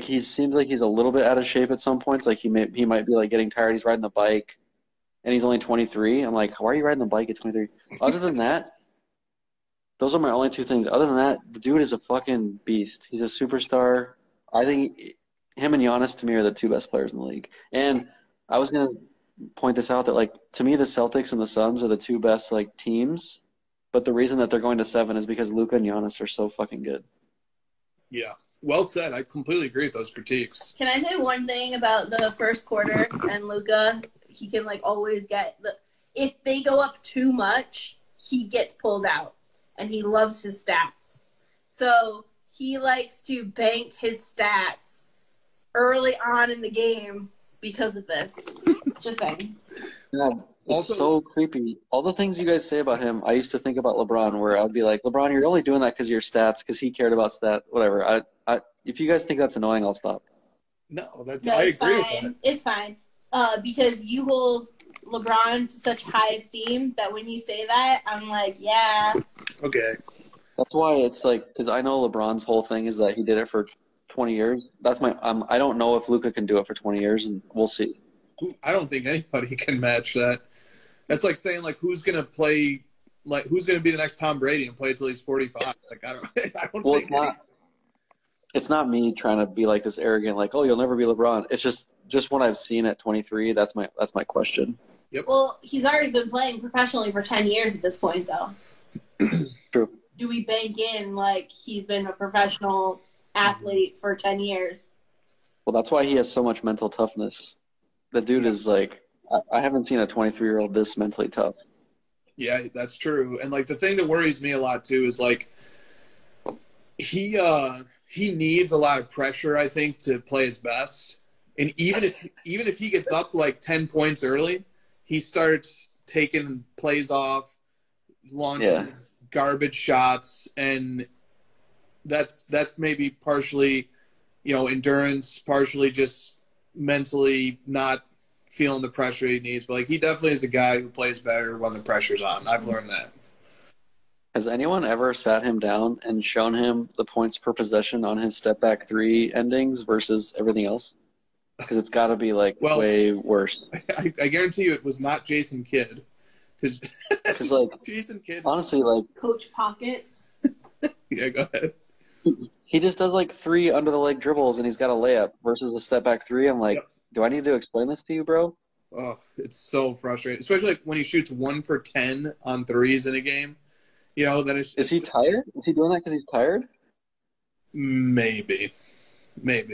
he seems like he's a little bit out of shape at some points. Like he might be like getting tired. He's riding the bike, and he's only 23. I'm like, why are you riding the bike at 23? Other than that, those are my only two things. Other than that, the dude is a fucking beast. He's a superstar. I think him and Giannis, to me, are the two best players in the league. And I was going to point this out that, like, to me, the Celtics and the Suns are the two best, like, teams. But the reason that they're going to 7 is because Luka and Giannis are so fucking good. Yeah. Well said. I completely agree with those critiques. Can I say one thing about the first quarter and Luka? He can, like, always get if they go up too much, he gets pulled out. And he loves his stats. So he likes to bank his stats early on in the game because of this. Just saying. Yeah, also, so creepy. All the things you guys say about him, I used to think about LeBron, where I'd be like, LeBron, you're only doing that because of your stats, because he cared about stats, whatever. If you guys think that's annoying, I'll stop. I agree with that. It's fine. Because you hold LeBron to such high esteem that when you say that, I'm like, yeah. Okay. That's why it's like, because I know LeBron's whole thing is that he did it for 20 years. That's I don't know if Luka can do it for 20 years, and we'll see. I don't think anybody can match that. That's like saying, like, who's going to be the next Tom Brady and play until he's 45? Like, I don't well, think it's not me trying to be like this arrogant, like, oh, you'll never be LeBron. It's just what I've seen at 23. That's my question. Yep. Well, he's already been playing professionally for 10 years at this point, though. True. Do we bank in, like, he's been a professional athlete for 10 years? Well, that's why he has so much mental toughness. The dude is, like, I haven't seen a 23-year-old this mentally tough. Yeah, that's true. And, like, the thing that worries me a lot, too, is, like, he needs a lot of pressure, I think, to play his best. And even if he gets up, like, 10 points early, he starts taking plays off, launching garbage shots, and that's maybe partially, endurance, partially just mentally not feeling the pressure he needs. But, like, he definitely is a guy who plays better when the pressure's on. I've learned that. Has anyone ever sat him down and shown him the points per possession on his step-back 3 endings versus everything else? Because it's got to be, like, way worse. I guarantee you it was not Jason Kidd. Because, like, Jason Kidd. Honestly, like... Coach Pockets. Yeah, go ahead. He just does, like, 3 under-the-leg dribbles, and he's got a layup versus a step-back 3. I'm like, do I need to explain this to you, bro? Oh, it's so frustrating. Especially, like, when he shoots 1 for 10 on threes in a game. Then is he tired? Is he doing that because he's tired? Maybe.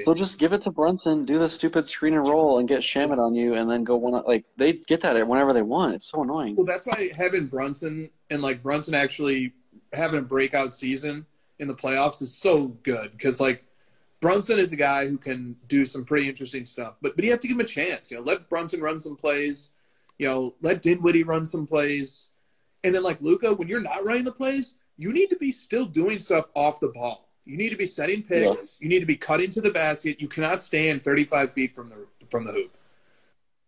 So just give it to Brunson, do the stupid screen and roll, and get Shamet on you, and then go one. Like, they get that whenever they want. It's so annoying. Well, that's why having Brunson and, like, Brunson actually having a breakout season in the playoffs is so good. Because, like, Brunson is a guy who can do some pretty interesting stuff. But you have to give him a chance. Let Brunson run some plays. Let Dinwiddie run some plays. And then, like, Luka, when you're not running the plays, you need to be still doing stuff off the ball. You need to be setting picks. Yeah. You need to be cutting to the basket. You cannot stand 35 feet from the hoop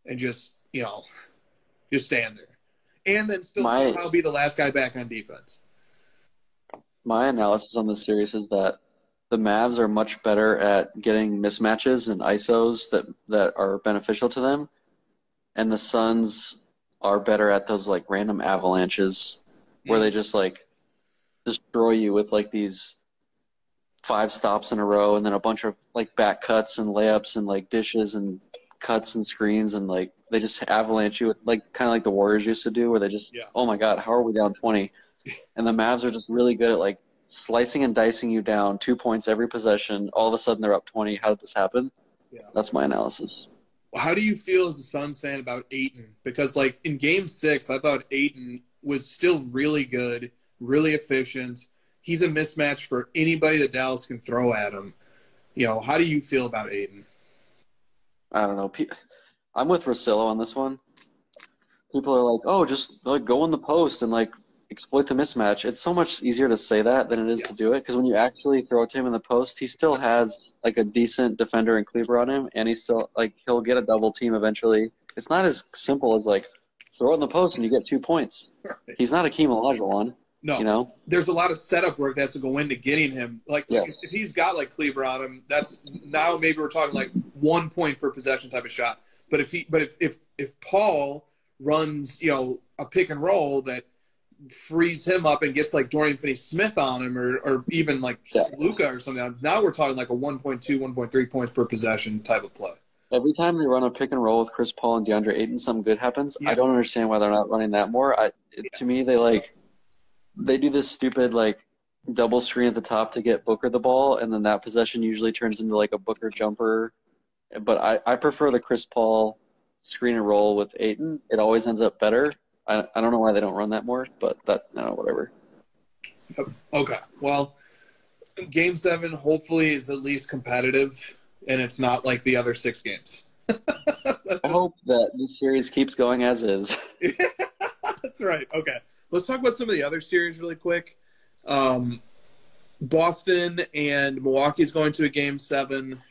and just stand there. And then still somehow be the last guy back on defense. My analysis on this series is that the Mavs are much better at getting mismatches and ISOs that are beneficial to them. And the Suns are better at those, like, random avalanches where they just, like, destroy you with, like, these 5 stops in a row and then a bunch of, like, back cuts and layups and, like, dishes and cuts and screens, and, like, they just avalanche you, like, kind of like the Warriors used to do, where they just, oh my God, how are we down 20? And the Mavs are just really good at, like, slicing and dicing you down 2 points every possession. All of a sudden they're up 20. How did this happen? Yeah. That's my analysis. How do you feel as a Suns fan about Ayton? Because, like, in Game 6, I thought Ayton was still really good, really efficient. He's a mismatch for anybody that Dallas can throw at him. How do you feel about Ayton? I don't know. I'm with Rosillo on this one. People are like, oh, just, like, go in the post and, like, exploit the mismatch. It's so much easier to say that than it is to do it, because when you actually throw it to him in the post, he still has like a decent defender and Kleber on him, and he's still like he'll get a double team eventually. It's not as simple as like throw it in the post and you get 2 points. Right. He's not Akeem Olajuwon. No, you know, there's a lot of setup work that has to go into getting him. Like if he's got like Kleber on him, that's now maybe we're talking like 1 point per possession type of shot. But if Paul runs, you know, a pick and roll that frees him up and gets like Dorian Finney-Smith on him or even like Luka or something, now we're talking like a 1.2, 1.3 points per possession type of play. Every time they run a pick and roll with Chris Paul and DeAndre Ayton, something good happens. Yeah. I don't understand why they're not running that more. To me, they do this stupid like double screen at the top to get Booker the ball, and then that possession usually turns into like a Booker jumper. But I prefer the Chris Paul screen and roll with Ayton. It always ends up better. I don't know why they don't run that more, but whatever. Okay. Well, Game 7 hopefully is at least competitive, and it's not like the other 6 games. I hope that this series keeps going as is. That's right. Okay. Let's talk about some of the other series really quick. Boston and Milwaukee's going to a Game 7.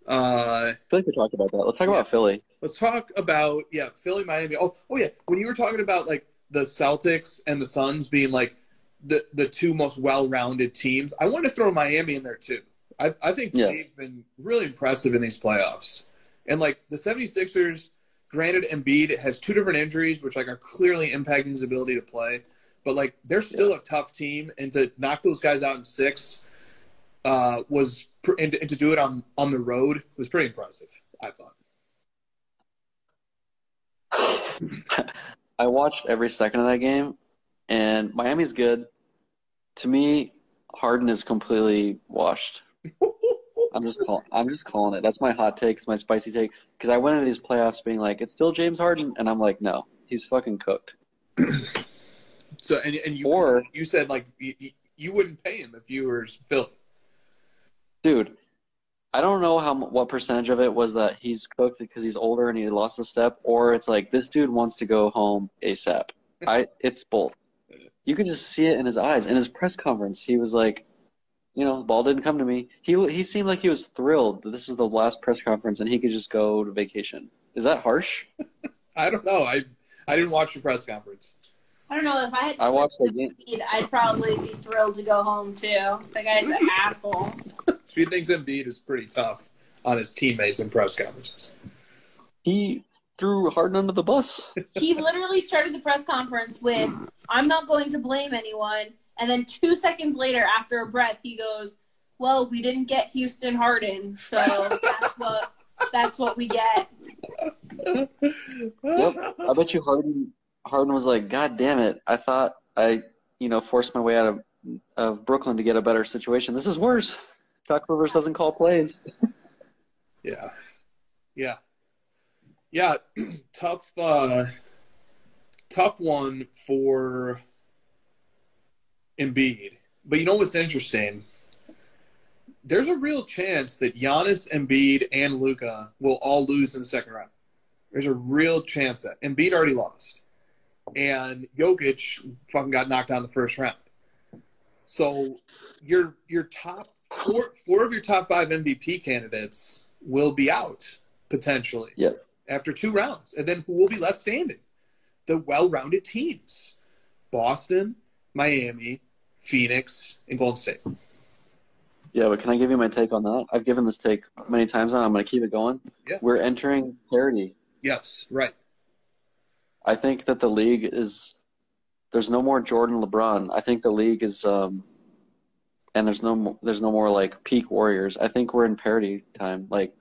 I feel like we talked about that. Let's talk about Philly. Let's talk about, Philly, Miami. Oh, yeah. When you were talking about, like, the Celtics and the Suns being, like, the 2 most well-rounded teams, I want to throw Miami in there, too. I think they've been really impressive in these playoffs. And, like, the 76ers, granted, Embiid has 2 different injuries, which, like, are clearly impacting his ability to play. But, like, they're still a tough team. And to knock those guys out in 6 and to do it on the road was pretty impressive, I thought. I watched every second of that game, and Miami's good. To me, Harden is completely washed. I'm just calling it. That's my hot take. It's my spicy take. Because I went into these playoffs being like, it's still James Harden, and I'm like, no, he's fucking cooked. So and you said like you wouldn't pay him if you were Philly. Dude, I don't know what percentage of it was that he's cooked because he's older and he lost a step, or it's like this dude wants to go home ASAP. It's both. You can just see it in his eyes. In his press conference, he was like, you know, the ball didn't come to me. He seemed like he was thrilled that this is the last press conference and he could just go to vacation. Is that harsh? I don't know. I didn't watch the press conference. I don't know. If I watched the game, I'd probably be thrilled to go home too. The guy's an asshole. She thinks Embiid is pretty tough on his teammates in press conferences. He threw Harden under the bus. He literally started the press conference with, "I'm not going to blame anyone," and then 2 seconds later, after a breath, he goes, "Well, we didn't get Houston Harden, so that's what we get." Yep. I bet you Harden was like, God damn it! I thought I, forced my way out of Brooklyn to get a better situation. This is worse. Doc Rivers doesn't call plays. Yeah. Tough one for Embiid. But you know what's interesting? There's a real chance that Giannis, Embiid, and Luka will all lose in the second round. There's a real chance that Embiid already lost. And Jokic fucking got knocked out in the first round. So your top four of your top 5 MVP candidates will be out potentially after 2 rounds. And then who will be left standing? The well-rounded teams. Boston, Miami, Phoenix, and Golden State. Yeah, but can I give you my take on that? I've given this take many times now. I'm going to keep it going. Yeah. We're entering parity. Yes, right. I think that the league is – there's no more Jordan LeBron. I think the league is and there's no more, like, peak Warriors. I think we're in parity time. Like,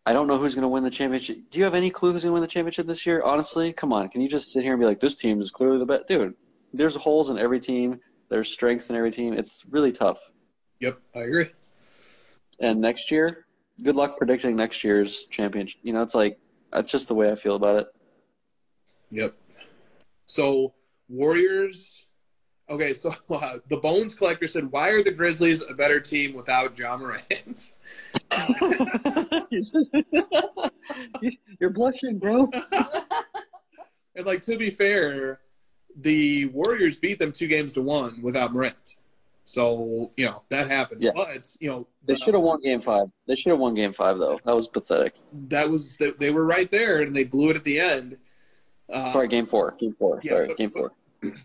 I don't know who's going to win the championship. Do you have any clue who's going to win the championship this year? Honestly, come on. Can you just sit here and be like, this team is clearly the best? Dude, there's holes in every team. There's strengths in every team. It's really tough. Yep, I agree. And next year, good luck predicting next year's championship. It's like that's just the way I feel about it. Yep. So, Warriors – okay, so the Bones Collector said, why are the Grizzlies a better team without Ja Morant? You're blushing, bro. And, like, to be fair, the Warriors beat them 2-1 without Morant. So, that happened. Yeah. But, they should have won Game 5. They should have won Game 5, though. That was pathetic. They were right there, and they blew it at the end. Sorry, Game 4. Game 4. Yeah, Sorry, Game 4.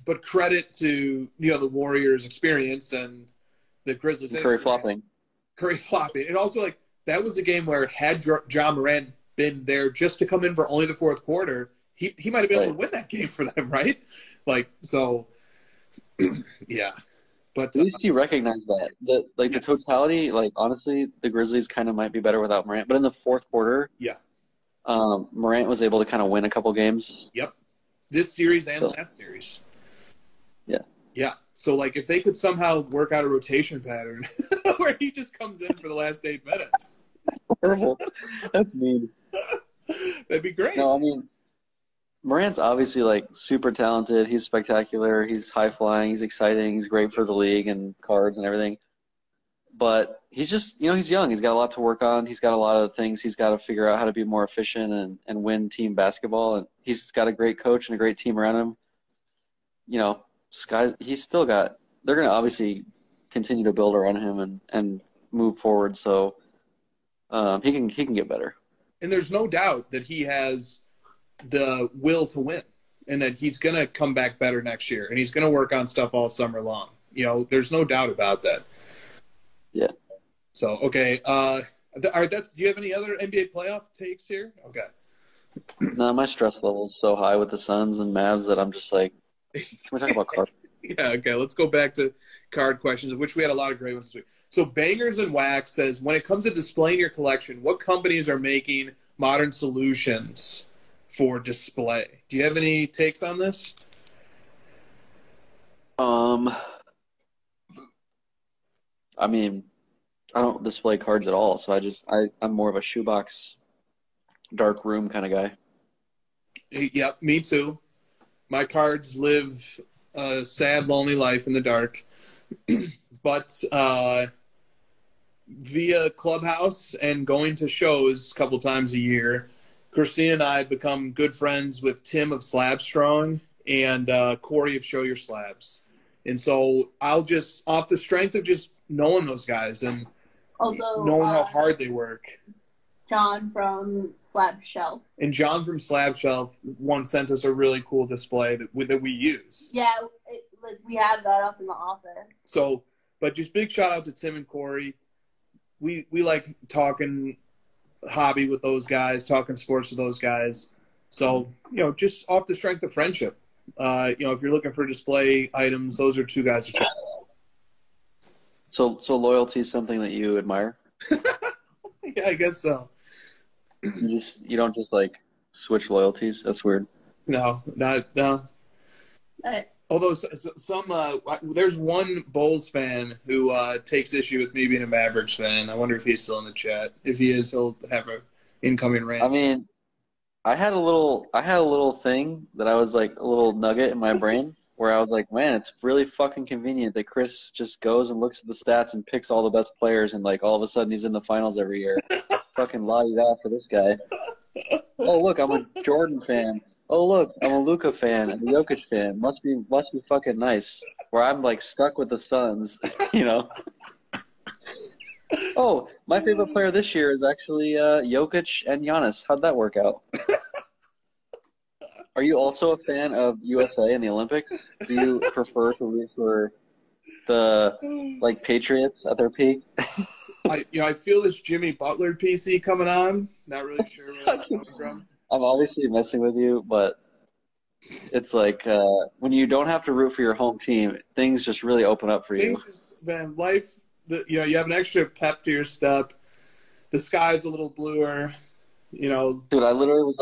But credit to, the Warriors' experience and the Grizzlies. Curry flopping. And also, that was a game where had John Morant been there just to come in for only the fourth quarter, he might have been able to win that game for them, right? Yeah. But at least you recognize that. The totality, honestly, the Grizzlies kind of might be better without Morant. But in the fourth quarter, Morant was able to kind of win a couple games. Yep. This series and last series. Yeah. Yeah. So, if they could somehow work out a rotation pattern where he just comes in for the last 8 minutes. Horrible. That's mean. That'd be great. No, I mean, Morant's obviously, super talented. He's spectacular. He's high-flying. He's exciting. He's great for the league and cards and everything. But he's just, he's young. He's got a lot to work on. He's got a lot of things he's got to figure out how to be more efficient and win team basketball. And he's got a great coach and a great team around him. He's still got – they're going to obviously continue to build around him and move forward. So he can get better. And there's no doubt that he has the will to win and that he's going to come back better next year and he's going to work on stuff all summer long. There's no doubt about that. Yeah. So, okay. All right, do you have any other NBA playoff takes here? Okay. No, my stress level is so high with the Suns and Mavs that I'm just can we talk about cards? Yeah, okay. Let's go back to card questions, of which we had a lot of great ones this week. So Bangers and Wax says, when it comes to displaying your collection, what companies are making modern solutions for display? Do you have any takes on this? I mean, I don't display cards at all, so I'm more of a shoebox, dark room kind of guy. Yep, me too. My cards live a sad, lonely life in the dark. But via Clubhouse and going to shows a couple times a year, Christina and I become good friends with Tim of Slab Strong and Corey of Show Your Slabs. And so I'll just, off the strength of just knowing those guys and also knowing how hard they work. John from Slab Shelf. And John from Slab Shelf once sent us a really cool display that we use. Yeah, we have that up in the office. So, but just big shout out to Tim and Corey. We like talking hobby with those guys, talking sports with those guys. So, just off the strength of friendship. If you're looking for display items, those are two guys to check out. So loyalty is something that you admire? Yeah, I guess so. You don't just switch loyalties? That's weird. No. Although there's one Bulls fan who takes issue with me being a Mavericks fan. I wonder if he's still in the chat. If he is, he'll have an incoming rant. I mean, I had a little thing that I was a little nugget in my brain where I was like, man, it's really fucking convenient that Chris just goes and looks at the stats and picks all the best players and all of a sudden he's in the finals every year. Fucking la-di-da for this guy. Oh, look, I'm a Jordan fan. Oh, look, I'm a Luka fan and a Jokic fan. Must be fucking nice. Where I'm stuck with the Suns, Oh, my favorite player this year is actually Jokic and Giannis. How'd that work out? Are you also a fan of USA in the Olympics? Do you prefer to root for the Patriots at their peak? I feel this Jimmy Butler PC coming on. Not really sure where that's coming from. I'm obviously messing with you, but it's when you don't have to root for your home team, things just really open up for you. Life, you have an extra pep to your step. The sky's a little bluer, Dude, I literally was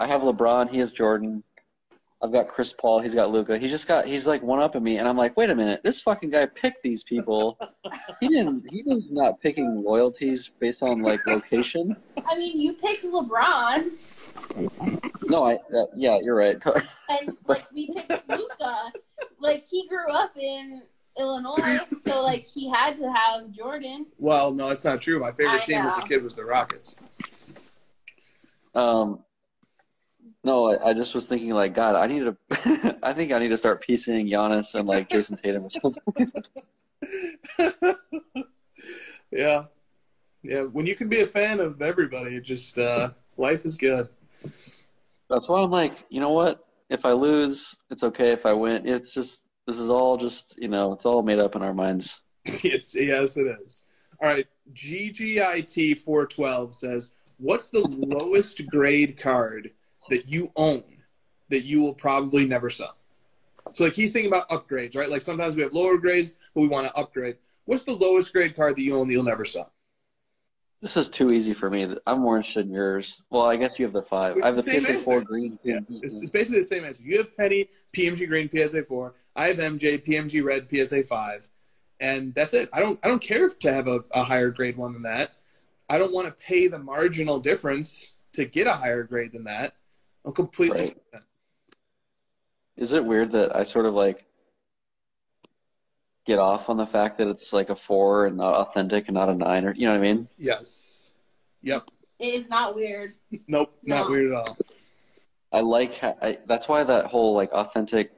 I have LeBron, he has Jordan. I've got Chris Paul, he's got Luka. He's one up at me, and I'm like, wait a minute, this fucking guy picked these people. He was not picking loyalties based on location. I mean, you picked LeBron. No, yeah, you're right. And we picked Luka. He grew up in Illinois, so he had to have Jordan. Well, no, that's not true. My favorite team as a kid was the Rockets. No, I just was thinking God, I think I need to start piecing Giannis and Jason Tatum or something. Yeah. Yeah. When you can be a fan of everybody, it just life is good. That's why I'm like, you know what? If I lose, it's okay. If I win, it's just this is all just it's all made up in our minds. Yes, it is. All right. GGIT412 says, what's the lowest grade card that you own that you will probably never sell? So, like, he's thinking about upgrades, right? Like, sometimes we have lower grades, but we want to upgrade. What's the lowest grade card that you own that you'll never sell? This is too easy for me. I'm more interested in yours. Well, I guess you have the 5. I have the PSA 4 green. Yeah, it's basically the same answer. You have Penny, PMG green, PSA 4. I have MJ, PMG red, PSA 5. And that's it. I don't care to have a higher grade one than that. I don't want to pay the marginal difference to get a higher grade than that. I'm completely right. Is it weird that I sort of like get off on the fact that it's like a 4 and not authentic and not a 9, or you know what I mean? Yes. Yep. It is not weird. Nope, not weird at all. I like that's why that whole like authentic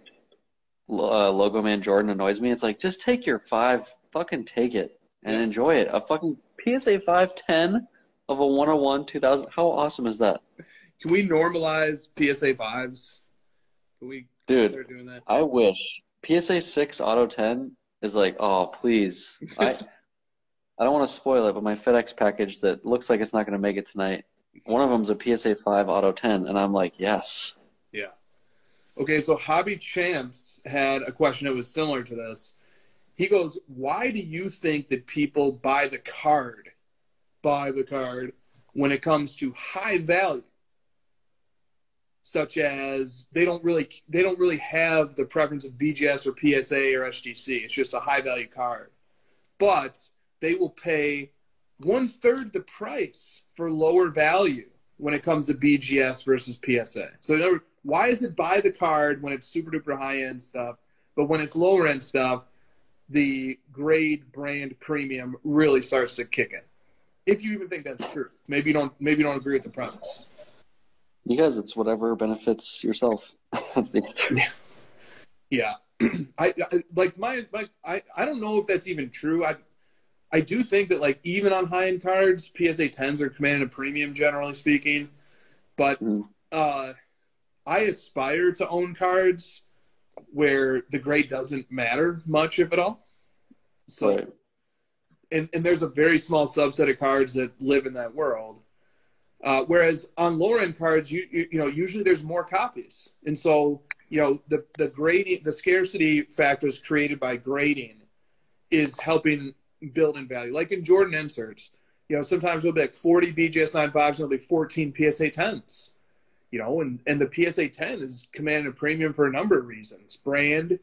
Logo Man Jordan annoys me. It's like, just take your 5, fucking take it and enjoy it. A fucking PSA 510 of a 101 2000. How awesome is that? Can we normalize PSA 5s? Can we start doing that? I wish. PSA 6 Auto 10 is like, oh, please. I don't want to spoil it, but my FedEx package that looks like it's not going to make it tonight, one of them's a PSA 5 Auto 10, and I'm like, yes. Yeah. Okay, so Hobby Champs had a question that was similar to this. He goes, why do you think that people buy the card when it comes to high value? Such as they don't really have the preference of BGS or PSA or SGC. It's just a high value card. But they will pay 1/3 the price for lower value when it comes to BGS versus PSA. So in other words, why is it buy the card when it's super duper high end stuff, but when it's lower end stuff, the grade brand premium really starts to kick in? If you even think that's true. Maybe you don't agree with the premise. Because it's whatever benefits yourself. That's the answer. Yeah. I don't know if that's even true. I do think that, like, even on high end cards, PSA 10s are commanding a premium, generally speaking. But I aspire to own cards where the grade doesn't matter much, if at all. So, right. and there's a very small subset of cards that live in that world. Whereas on lower end cards, you know, usually there's more copies, and so the grading, the scarcity factors created by grading, is helping build in value. Like in Jordan inserts, sometimes it'll be like 40 BGS 9.5s, and it'll be 14 PSA 10s. And the PSA 10 is commanding a premium for a number of reasons: brand,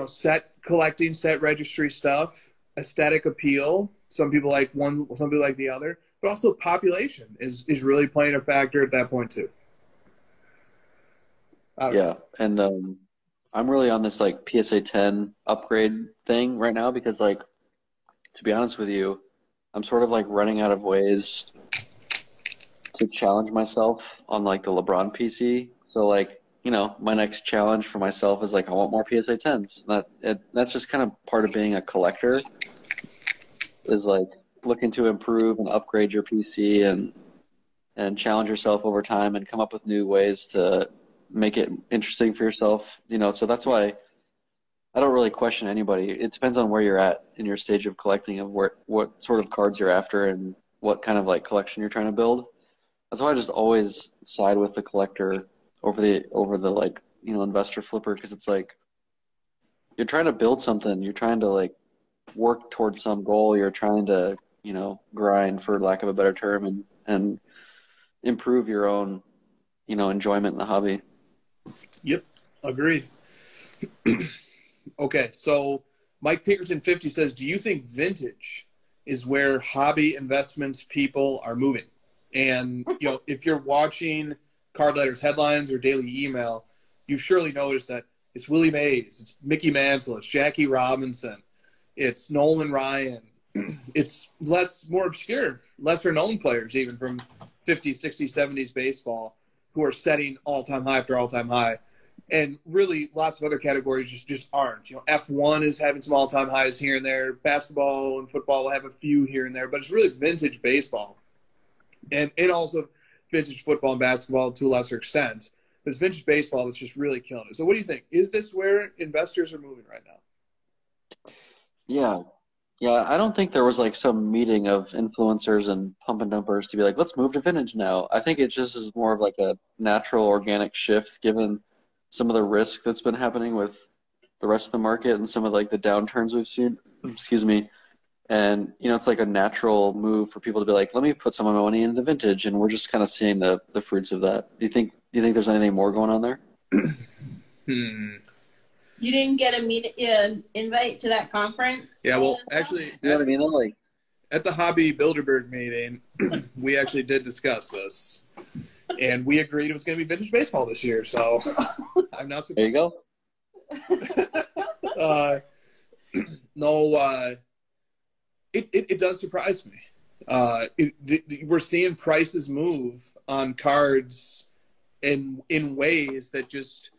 set collecting, set registry stuff, aesthetic appeal. Some people like one, some people like the other. But also population is really playing a factor at that point too. Yeah, and I'm really on this like PSA 10 upgrade thing right now because, like, to be honest with you, I'm sort of like running out of ways to challenge myself on like the LeBron PC. So like, my next challenge for myself is like, I want more PSA 10s. That's just kind of part of being a collector, is like looking to improve and upgrade your PC and challenge yourself over time and come up with new ways to make it interesting for yourself. So that's why I don't really question anybody. It depends on where you're at in your stage of collecting, of what sort of cards you're after and what kind of like collection you're trying to build. That's why I just always side with the collector over the like, investor flipper, because it's like you're trying to build something, you're trying to like work towards some goal, you're trying to grind, for lack of a better term, and improve your own enjoyment in the hobby. Yep, agreed. Okay, so Mike Pinkerton 50 says, do you think vintage is where hobby investments people are moving? And if you're watching Card Letters headlines or daily email, you've surely noticed that it's Willie Mays, it's Mickey Mantle, it's Jackie Robinson, it's Nolan Ryan. It's more obscure, lesser known players, even from 50s, 60s, 70s baseball, who are setting all-time high after all-time high. And really, lots of other categories just aren't. F1 is having some all-time highs here and there. Basketball and football will have a few here and there, but it's really vintage baseball, and also vintage football and basketball to a lesser extent. But it's vintage baseball that's just really killing it. So, what do you think? Is this where investors are moving right now? Yeah. I don't think there was like some meeting of influencers and pump and dumpers to be like, let's move to vintage now. I think it just is more of like a natural, organic shift given some of the risk that's been happening with the rest of the market and some of like the downturns we've seen. Excuse me. And, it's like a natural move for people to be like, let me put some of my money into vintage. And we're just kind of seeing the fruits of that. Do you think there's anything more going on there? You didn't get a invite to that conference? Yeah, well, actually, you know what I mean? Like, at the Hobby Bilderberg meeting, we actually did discuss this. And we agreed it was going to be vintage baseball this year, so I'm not surprised. There you go. It does surprise me. We're seeing prices move on cards in ways that just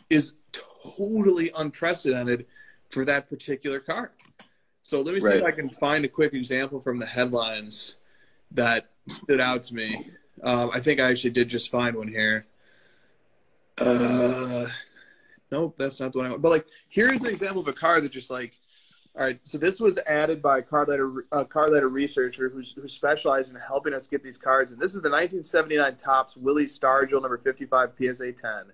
is totally unprecedented for that particular card. So let me see if I can find a quick example from the headlines that stood out to me. I think I actually did just find one here. Nope, that's not the one I want. But like, here's an example of a card that just like, all right. So this was added by a card letter researcher who specialized in helping us get these cards. And this is the 1979 Topps Willie Stargell number 55 PSA 10.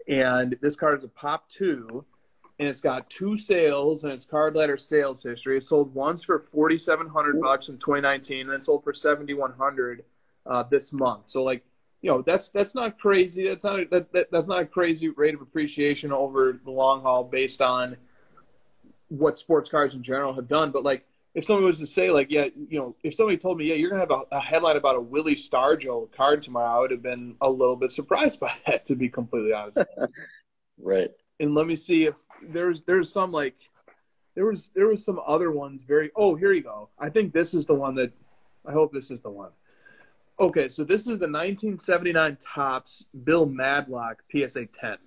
And this card is a Pop 2. And it's got 2 sales and its card letter sales history. It sold once for $4,700 in 2019, and then sold for $7,100 this month. So like, that's not crazy. That's not a crazy rate of appreciation over the long haul based on what sports cards in general have done. But like, if somebody was to say like, if somebody told me, you're gonna have a headline about a Willie Stargell card tomorrow, I would have been a little bit surprised by that, to be completely honest. Right. And let me see if there's some like there was some other ones here you go. I think this is the one I hope this is the one. Okay, so this is the 1979 Topps Bill Madlock PSA 10.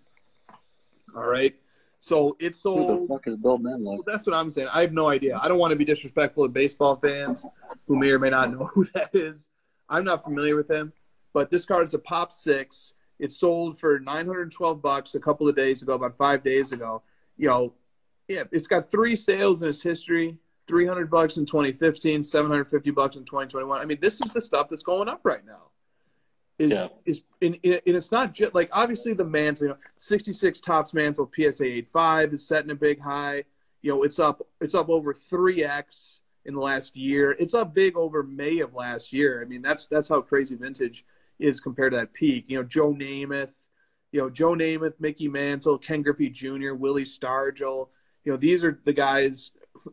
All right. So it sold. Who the fuck is Bill Madlock? Well, that's what I'm saying. I have no idea. I don't want to be disrespectful to baseball fans who may or may not know who that is. I'm not familiar with him, but this card is a Pop 6. It sold for $912 a couple of days ago, about 5 days ago. It's got 3 sales in its history, $300 in 2015, $750 in 2021. I mean, this is the stuff that's going up right now. And it's not just like, obviously the mantle, 66 Topps mantle PSA 85 is setting a big high. It's up over 3x in the last year. It's up big over May of last year. I mean, that's how crazy vintage is compared to that peak. Joe Namath, Mickey Mantle, Ken Griffey Jr., Willie Stargell. These are the guys.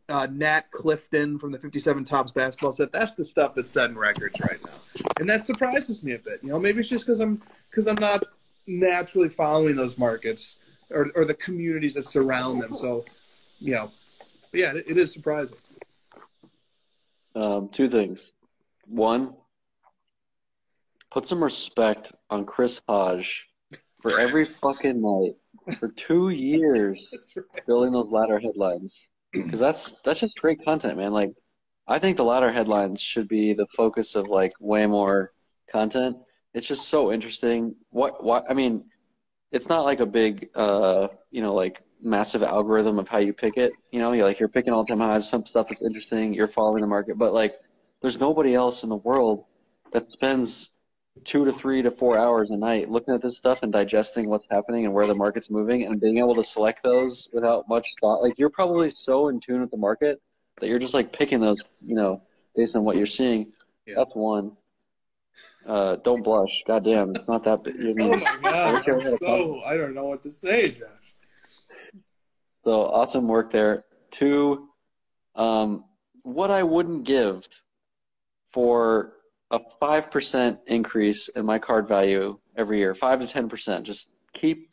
Nat Clifton from the 57 Topps basketball set. That's the stuff that's setting records right now, and that surprises me a bit. Maybe it's just because I'm not naturally following those markets or the communities that surround them. So, but yeah, it is surprising. 2 things. One, put some respect on Chris Hodge for every fucking night for 2 years building those ladder headlines. Because that's just great content, man. Like, I think the ladder headlines should be the focus of like way more content. It's just so interesting. What I mean, it's not like a big like massive algorithm of how you pick it. You're picking all-time highs, some stuff that's interesting, you're following the market, but like there's nobody else in the world that spends 2 to 3 to 4 hours a night looking at this stuff and digesting what's happening and where the market's moving and being able to select those without much thought. Like, you're probably so in tune with the market that you're just like picking those, based on what you're seeing. Yeah. That's one. Don't blush. Goddamn, it's not that big. Oh my God. I don't know what to say, Josh. So awesome work there. 2, what I wouldn't give for a 5% increase in my card value every year, 5 to 10%. Just keep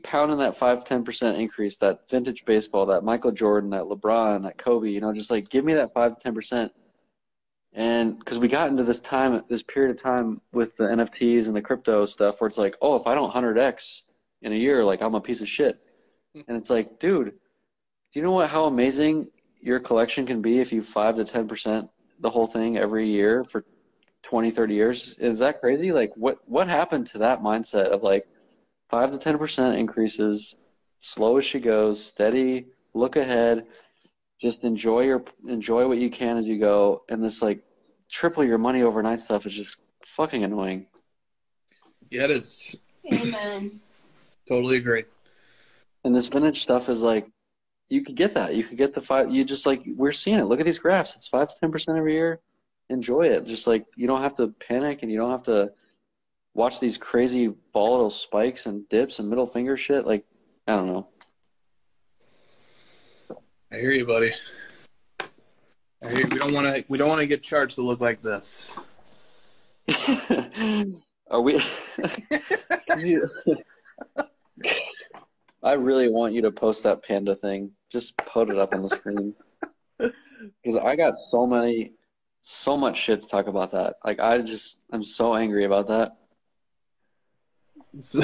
pounding that 5 to 10% increase. That vintage baseball, that Michael Jordan, that LeBron, that Kobe. Just like give me that 5 to 10%. And because we got into this period of time with the NFTs and the crypto stuff where it's like, oh, if I don't 100x in a year, like I'm a piece of shit. And it's like, dude, do you know how amazing your collection can be if you 5 to 10% the whole thing every year for 20, 30 years? Is that crazy? Like what happened to that mindset of like 5 to 10% increases, slow as she goes, steady, look ahead, just enjoy what you can as you go, and this like triple your money overnight stuff is just fucking annoying. Yeah, it is. Amen. Totally agree. And this vintage stuff is like, you could get that. You could get the 5. You just like, we're seeing it. Look at these graphs. It's 5 to 10% every year. Enjoy it. Just like, you don't have to panic and you don't have to watch these crazy volatile spikes and dips and middle finger shit. Like, I don't know. I hear you, buddy. I hear you. We don't want to get charts that look like this. Are we? I really want you to post that panda thing. Just put it up on the screen. Because I got so much shit to talk about that. Like I'm so angry about that. So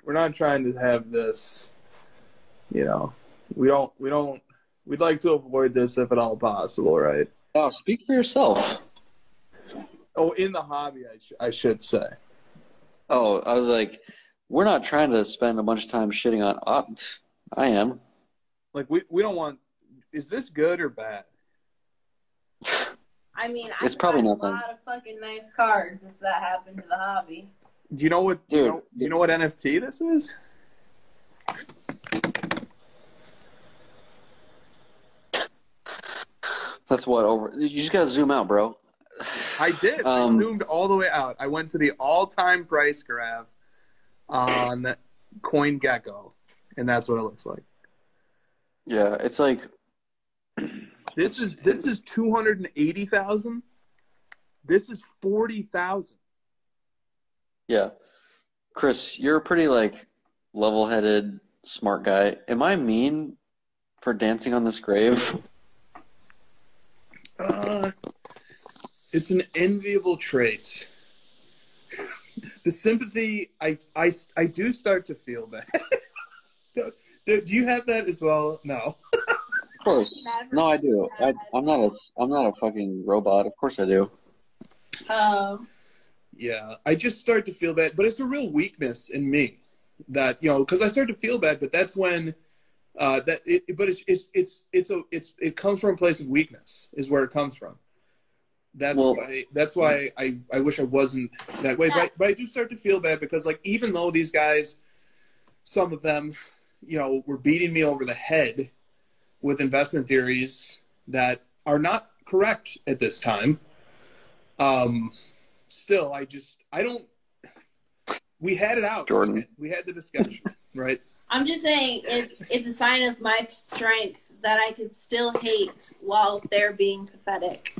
we're not trying to have this, we'd like to avoid this if at all possible, right? Oh, speak for yourself. Oh, in the hobby, I should say. Oh, I was like, we're not trying to spend a bunch of time shitting on. I am. Like we don't want. Is this good or bad? I mean, it's I've probably got nothing. a lot of fucking nice cards if that happened to the hobby. Do you know what? Dude, you know what NFT this is? That's what over. You just gotta zoom out, bro. I did. I zoomed all the way out. I went to the all-time price graph on CoinGecko, and that's what it looks like. Yeah, it's like this is 280,000. This is 40,000. Yeah, Chris, you're a pretty like level-headed, smart guy. Am I mean for dancing on this grave? It's an enviable trait. The sympathy, I do start to feel that. Do you have that as well? No. Of course. No, I do. I'm not a fucking robot. Of course I do. Yeah, I just start to feel bad, but it's a real weakness in me that because I start to feel bad, but that's when it comes from a place of weakness is where it comes from. That's why I wish I wasn't that way, but I do start to feel bad because like even though these guys, some of them, were beating me over the head with investment theories that are not correct at this time. Still, we had it out, Jordan. We had the discussion, right? I'm just saying it's a sign of my strength that I could still hate while they're being pathetic.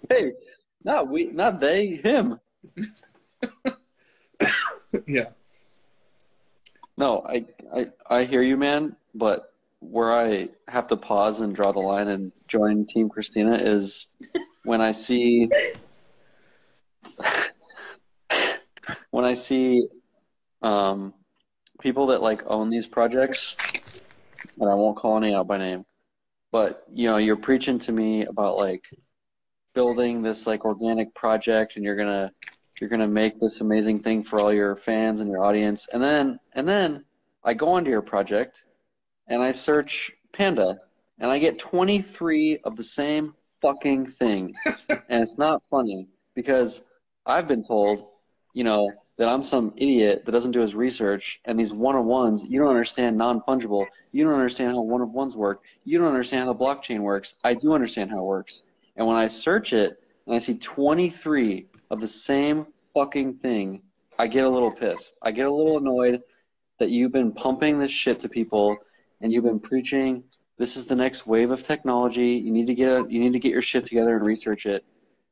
Hey, not they, him. Yeah. No, I hear you, man, but where I have to pause and draw the line and join Team Christina is when I see people that like own these projects, and I won't call any out by name, but you're preaching to me about like building this like organic project and you're gonna make this amazing thing for all your fans and your audience, and then I go onto your project and I search Panda and I get 23 of the same fucking thing. And it's not funny because I've been told, that I'm some idiot that doesn't do his research, and these one-on-ones, you don't understand non-fungible. You don't understand how one-of-ones work. You don't understand how the blockchain works. I do understand how it works. And when I search it and I see 23 of the same fucking thing, I get a little pissed. I get a little annoyed that you've been pumping this shit to people and you've been preaching this is the next wave of technology. You need to get your shit together and research it.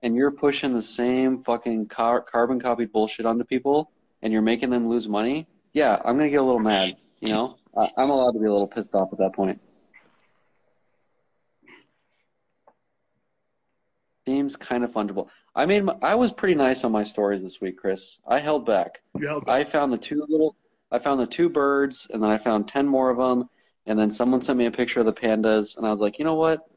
And you're pushing the same fucking carbon copied bullshit onto people and you're making them lose money. Yeah, I'm going to get a little mad, I'm allowed to be a little pissed off at that point. Seems kind of fungible. I was pretty nice on my stories this week, Chris. I held back. I found the two birds, and then I found 10 more of them, and then someone sent me a picture of the pandas, and I was like, you know what?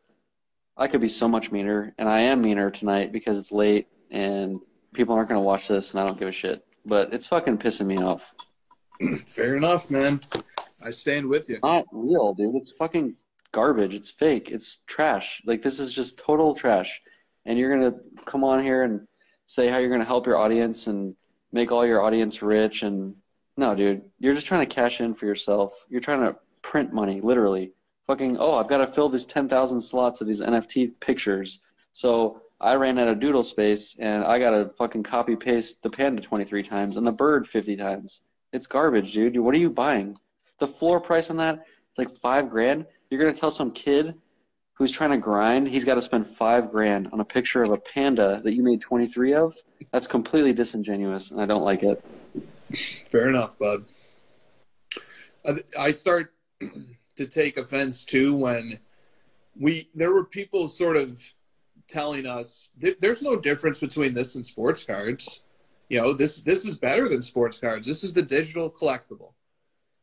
I could be so much meaner, and I am meaner tonight because it's late, and people aren't going to watch this, and I don't give a shit. But it's fucking pissing me off. Fair enough, man. I stand with you. It's not real, dude. It's fucking garbage. It's fake. It's trash. Like, this is just total trash. And you're going to come on here and say how you're going to help your audience and make all your audience rich. And no, dude, you're just trying to cash in for yourself. You're trying to print money, literally. Fucking, I've got to fill these 10,000 slots of these NFT pictures. So I ran out of doodle space, and I got to fucking copy-paste the panda 23 times and the bird 50 times. It's garbage, dude. What are you buying? The floor price on that is like $5,000. You're going to tell some kid who's trying to grind he's got to spend $5,000 on a picture of a panda that you made 23 of? That's completely disingenuous, and I don't like it. Fair enough, bud. I start to take offense, too, when there were people sort of telling us there's no difference between this and sports cards. You know, this is better than sports cards. This is the digital collectible.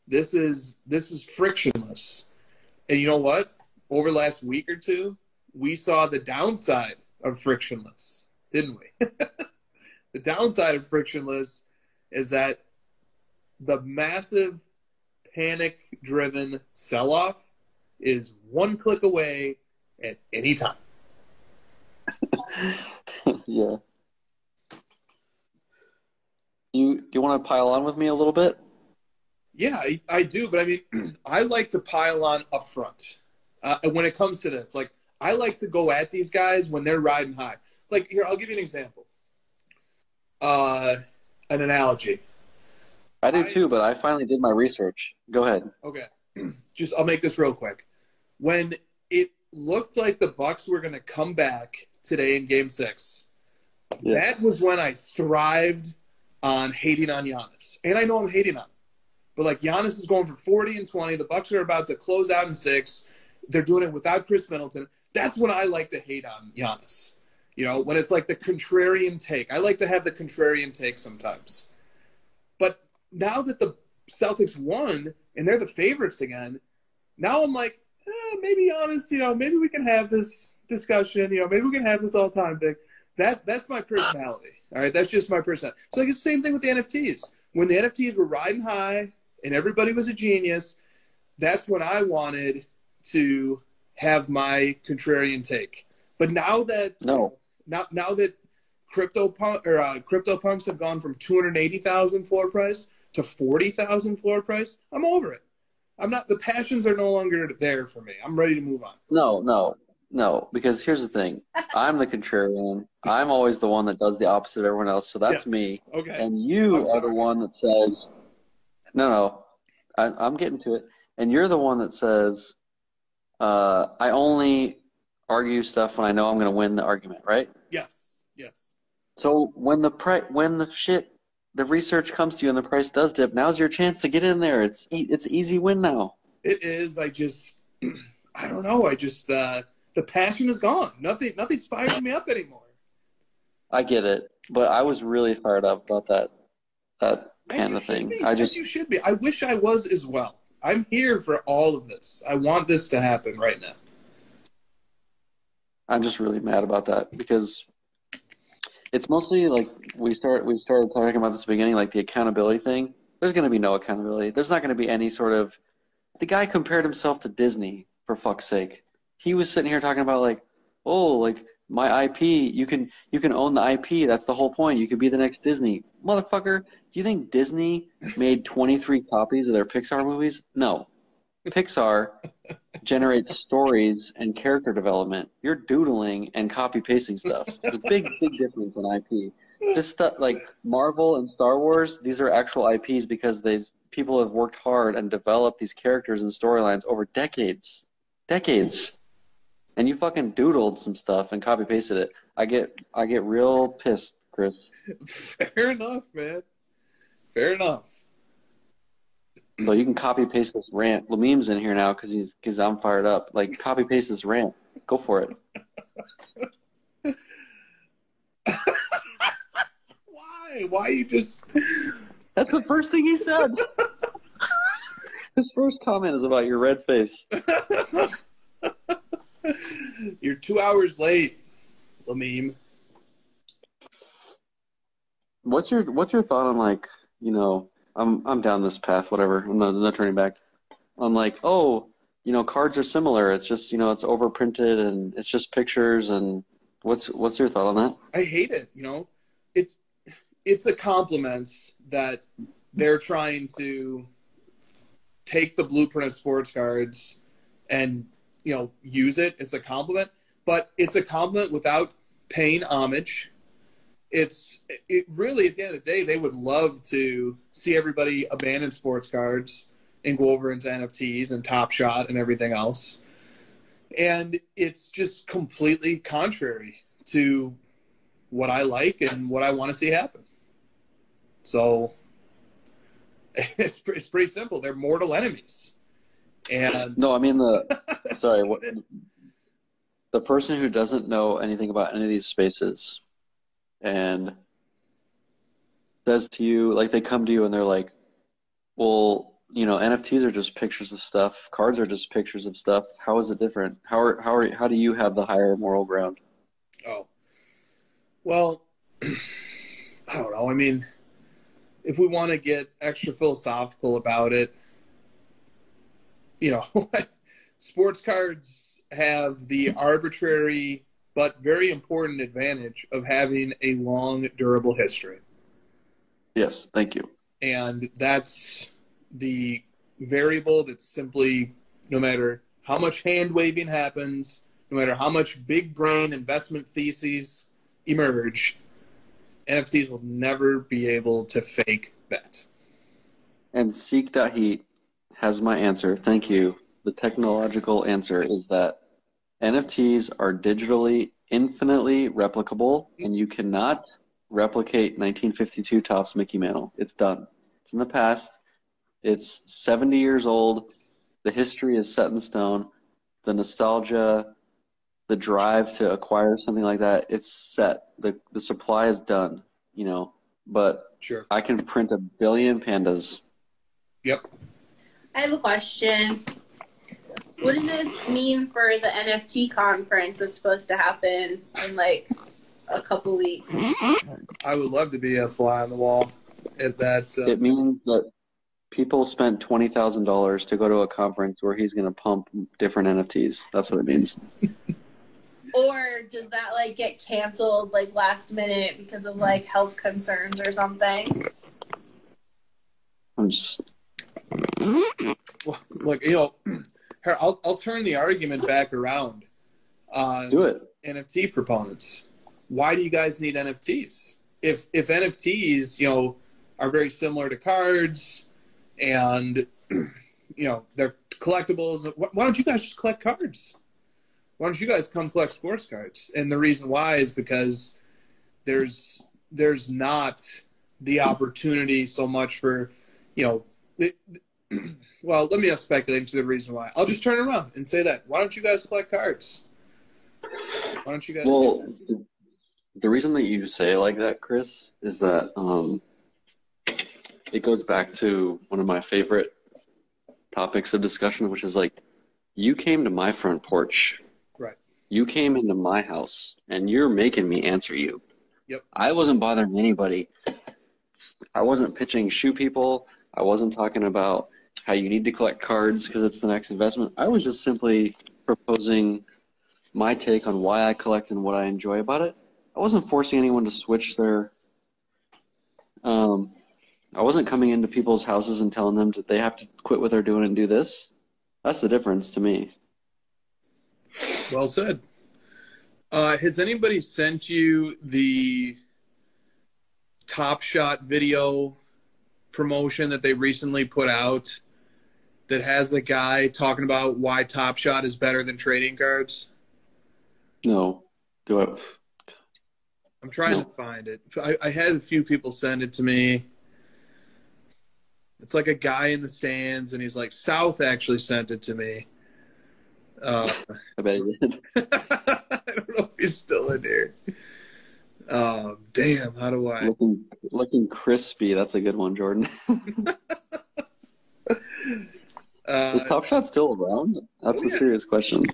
This is frictionless. And you know what? Over the last week or two, we saw the downside of frictionless, didn't we? The downside of frictionless is that the massive panic-driven sell-off is one click away at any time. Yeah. Do you want to pile on with me a little bit? Yeah, I do, but I mean, I like to pile on up front when it comes to this. Like, I like to go at these guys when they're riding high. Like, here, I'll give you an example. An analogy. I do too, but I finally did my research. Go ahead. Okay. I'll make this real quick. When it looked like the Bucks were going to come back today in Game 6, that was when I thrived on hating on Giannis. And I know I'm hating on him. But, like, Giannis is going for 40 and 20. The Bucks are about to close out in 6. They're doing it without Chris Middleton. That's when I like to hate on Giannis. You know, when it's like the contrarian take. I like to have the contrarian take sometimes. But now that the Celtics won and they're the favorites again, now I'm like, maybe Giannis, you know, maybe we can have this discussion. You know, maybe we can have this all-time pick. That's my personality. All right, that's just my personality. So like, it's the same thing with the NFTs. When the NFTs were riding high and everybody was a genius, that's when I wanted to have my contrarian take. But now that now that CryptoPunks have gone from 280,000 floor price to 40,000 floor price, I'm over it. The passions are no longer there for me. I'm ready to move on. No, because here's the thing. I'm the contrarian. I'm always the one that does the opposite of everyone else, so that's me. Okay. And you are the one that says, I'm getting to it. And you're the one that says, I only argue stuff when I know I'm going to win the argument, right? Yes. So when the research comes to you and the price does dip, now's your chance to get in there. It's easy win now. It is. I don't know. The passion is gone. Nothing's firing me up anymore. I get it, but I was really fired up about that panda thing. You should be. I wish I was as well. I'm here for all of this. I want this to happen right now. I'm just really mad about that because it's mostly like we started talking about this at the beginning, like the accountability thing. There's going to be no accountability. There's not going to be any sort of. The guy compared himself to Disney, for fuck's sake. He was sitting here talking about like my IP. You can own the IP. That's the whole point. You could be the next Disney, motherfucker. Do you think Disney made 23 copies of their Pixar movies? No. Pixar generates stories and character development. You're doodling and copy pasting stuff. There's a big difference in IP. This stuff like Marvel and Star Wars, these are actual IPs because people have worked hard and developed these characters and storylines over decades. And you fucking doodled some stuff and copy pasted it. I get real pissed, Chris. Fair enough, man. Fair enough. So you can copy paste this rant. Lameem's in here now because I'm fired up. Like, copy paste this rant. Go for it. Why you just... That's the first thing he said. His first comment is about your red face. You're 2 hours late, Lameme. What's your thought on, like, you know, I'm down this path, whatever. I'm not turning back. On, like, oh, you know, cards are similar. It's just, you know, it's overprinted and it's just pictures. And what's your thought on that? I hate it. You know, it's a compliment that they're trying to take the blueprint of sports cards and, you know, use it. It's a compliment, but it's a compliment without paying homage. It really, at the end of the day, they would love to see everybody abandon sports cards and go over into NFTs and Top Shot and everything else. And it's just completely contrary to what I like and what I want to see happen. So it's pretty simple. They're mortal enemies. And no, I mean the person who doesn't know anything about any of these spaces and says to you, like, they come to you and they're like, well, you know, NFTs are just pictures of stuff. Cards are just pictures of stuff. How is it different? How do you have the higher moral ground? Oh, well, I don't know. I mean, if we want to get extra philosophical about it, you know, sports cards have the arbitrary but very important advantage of having a long, durable history. Yes, thank you. And that's the variable that's simply, no matter how much hand-waving happens, no matter how much big-brain investment theses emerge, NFTs will never be able to fake that. And Seek.Heat has my answer. Thank you. The technological answer is that NFTs are digitally infinitely replicable, and you cannot replicate 1952 Topps Mickey Mantle. It's done. It's in the past. It's 70 years old. The history is set in stone. The nostalgia, the drive to acquire something like that, it's set. The supply is done, you know. But sure, I can print 1 billion pandas. Yep. I have a question. What does this mean for the NFT conference that's supposed to happen in like a couple weeks? I would love to be a fly on the wall at that. It means that people spent $20,000 to go to a conference where he's going to pump different NFTs. That's what it means. Or does that like get canceled like last minute because of like health concerns or something? I'm just... Well, look, you know, I'll turn the argument back around on Do it. NFT proponents. Why do you guys need NFTs? If NFTs, you know, are very similar to cards and, you know, they're collectibles, why don't you guys just collect cards? Why don't you guys come collect sports cards? And the reason why is because there's not the opportunity so much for, you know, well, let me not speculate into the reason why. I'll just turn it around and say that. Why don't you guys collect cards? Why don't you guys? Well, the reason that you say it like that, Chris, is that it goes back to one of my favorite topics of discussion, which is like, you came to my front porch. Right. You came into my house, and you're making me answer you. Yep. I wasn't bothering anybody. I wasn't pitching shoe people. I wasn't talking about how you need to collect cards because it's the next investment. I was just simply proposing my take on why I collect and what I enjoy about it. I wasn't forcing anyone to switch their I wasn't coming into people's houses and telling them that they have to quit what they're doing and do this. That's the difference to me. Well said. Has anybody sent you the Top Shot video promotion that they recently put out that has a guy talking about why Top Shot is better than trading cards? No. Do I? I'm trying to find it. I had a few people send it to me. It's like a guy in the stands, and he's like, South actually sent it to me. I bet he did. I don't know if he's still in here. Damn, how do I? Looking crispy. That's a good one, Jordan. Is Top Shot still around? That's a serious question.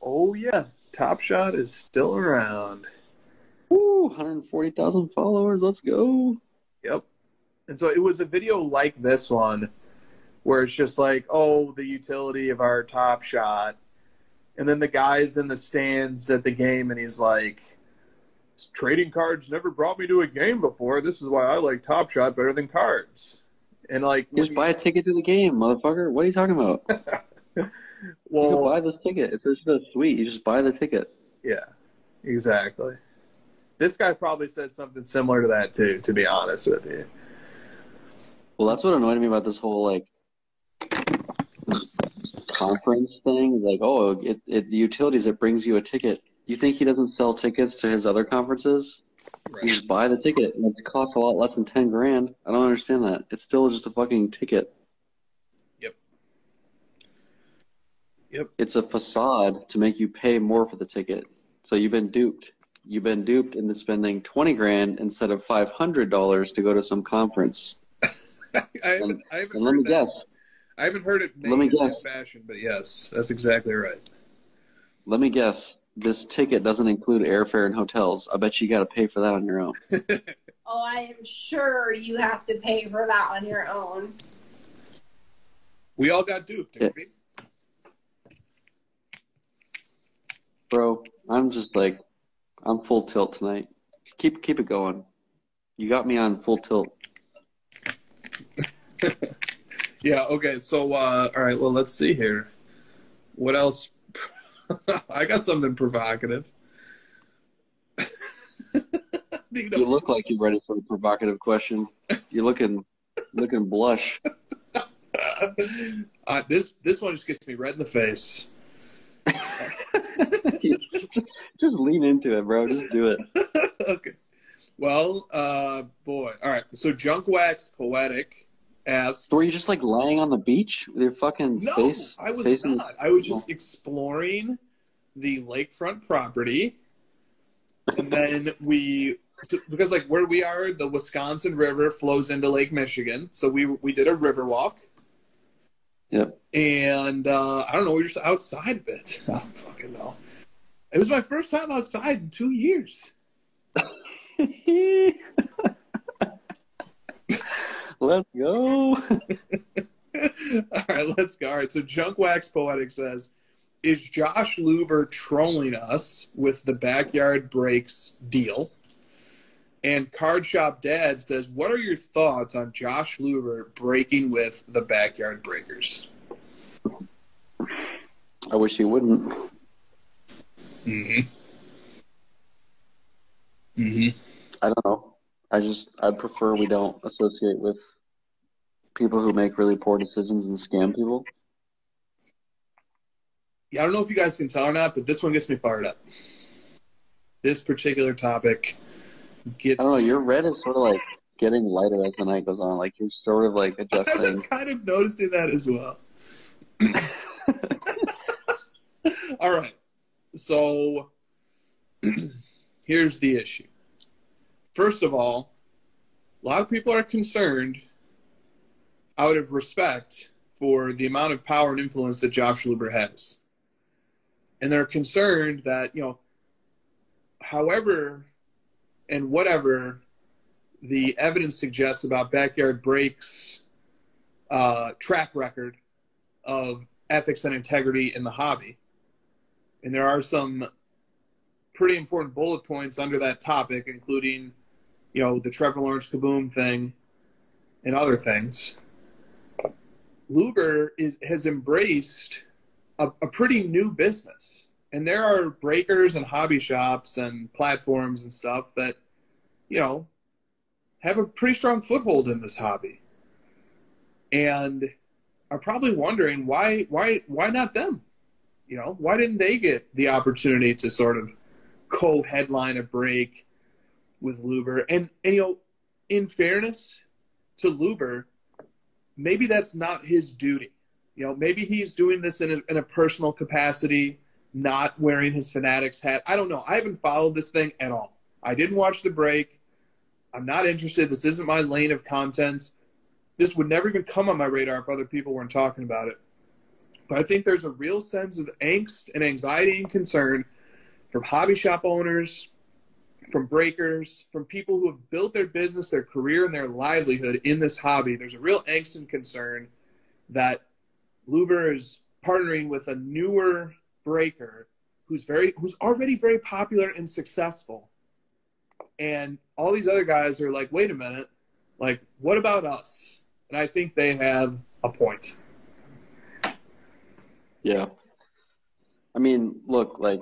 Oh, yeah. Top Shot is still around. Woo, 140,000 followers. Let's go. Yep. And so it was a video like this one where it's just like, oh, the utility of our Top Shot. And then the guy's in the stands at the game, and he's like, trading cards never brought me to a game before. This is why I like Top Shot better than cards. And like, just buy a ticket to the game, motherfucker. What are you talking about? Well, you buy the ticket. It's just a suite. You just buy the ticket. Yeah, exactly. This guy probably said something similar to that too, to be honest with you. Well, that's what annoyed me about this whole like conference thing. Like, oh, the utilities, it brings you a ticket. You think he doesn't sell tickets to his other conferences? Right. You just buy the ticket, and it costs a lot less than $10,000. I don't understand that. It's still just a fucking ticket. Yep. It's a facade to make you pay more for the ticket. So you've been duped. You've been duped into spending $20,000 instead of $500 to go to some conference. I haven't heard that. I haven't heard it named in that fashion, but yes, that's exactly right. Let me guess. This ticket doesn't include airfare and hotels. I bet you got to pay for that on your own. Oh, I am sure you have to pay for that on your own. We all got duped, didn't we? Bro, I'm just like, I'm full tilt tonight. Keep it going. You got me on full tilt. Yeah, okay. So, all right, well, let's see here. What else? I got something provocative. You look like you're ready for a provocative question. You're looking blush. This one just gets me right in the face. Just lean into it, bro. Just do it. Okay. Well, boy. All right. So Junk Wax Poetic asked... Were you just like laying on the beach with your fucking face? No, I was not. I was just exploring the lakefront property. And then because like where we are, the Wisconsin River flows into Lake Michigan. So we did a river walk. Yep. And I don't know, we were just outside a bit. I don't fucking know. It was my first time outside in 2 years. Let's go. All right, let's go. All right, so Junk Wax Poetic says, is Josh Luber trolling us with the backyard breaks deal? And Card Shop Dad says, what are your thoughts on Josh Luber breaking with the Backyard Breakers? I wish he wouldn't. Mm-hmm. Mm-hmm. I don't know. I'd prefer we don't associate with people who make really poor decisions and scam people. Yeah, I don't know if you guys can tell or not, but this one gets me fired up. This particular topic gets... I don't know, your red is sort of like getting lighter as the night goes on. Like you're sort of like adjusting. I was kind of noticing that as well. All right. So here's the issue. First of all, a lot of people are concerned out of respect for the amount of power and influence that Josh Luber has. And they're concerned that, however and whatever the evidence suggests about Backyard Breaks' track record of ethics and integrity in the hobby, and there are some pretty important bullet points under that topic, including, the Trevor Lawrence Kaboom thing and other things. Luber has embraced a pretty new business. And there are breakers and hobby shops and platforms and stuff that, have a pretty strong foothold in this hobby. And are probably wondering why not them? Why didn't they get the opportunity to sort of co-headline a break with Luber? And in fairness to Luber, maybe that's not his duty. Maybe he's doing this in a personal capacity, not wearing his Fanatics hat. I don't know. I haven't followed this thing at all. I didn't watch the break. I'm not interested. This isn't my lane of content. This would never even come on my radar if other people weren't talking about it. But I think there's a real sense of angst and anxiety and concern from hobby shop owners, from breakers, from people who have built their business, their career, and their livelihood in this hobby. There's a real angst and concern that Luber is partnering with a newer breaker who's already very popular and successful. And all these other guys are like, wait a minute, like, what about us? And I think they have a point. Yeah. I mean, look, like,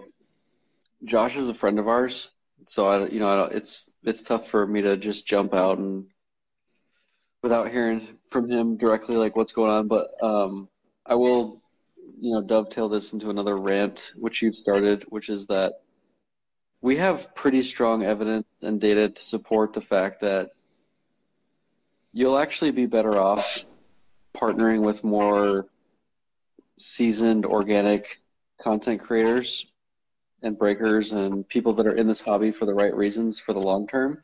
Josh is a friend of ours, so it's tough for me to just jump out and without hearing from him directly, like, what's going on. But I will, dovetail this into another rant, which you've started, which is that we have pretty strong evidence and data to support the fact that you'll actually be better off partnering with more seasoned organic content creators and breakers and people that are in this hobby for the right reasons for the long term.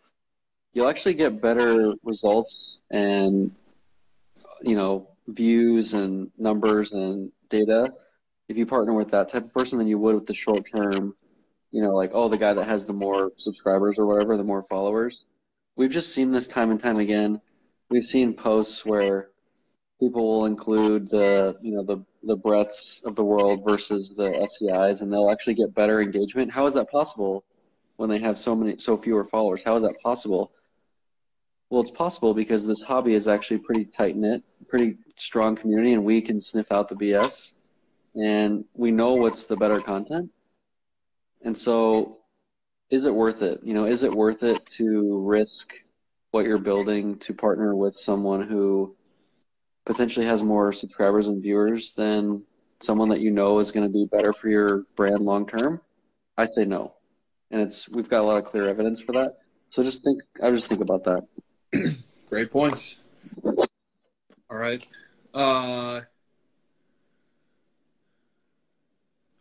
You'll actually get better results and, views and numbers and data if you partner with that type of person than you would with the short term, like, oh, the guy that has the more subscribers or whatever, the more followers. We've just seen this time and time again. We've seen posts where people will include the breadths of the world versus the SCIs, and they'll actually get better engagement. How is that possible when they have so fewer followers? How is that possible? Well, it's possible because this hobby is actually pretty tight-knit, pretty strong community, and we can sniff out the BS, and we know what's the better content. And so is it worth it? Is it worth it to risk what you're building to partner with someone who potentially has more subscribers and viewers than someone that is going to be better for your brand long term? I'd say no. And we've got a lot of clear evidence for that. So I just think about that. Great points. All right.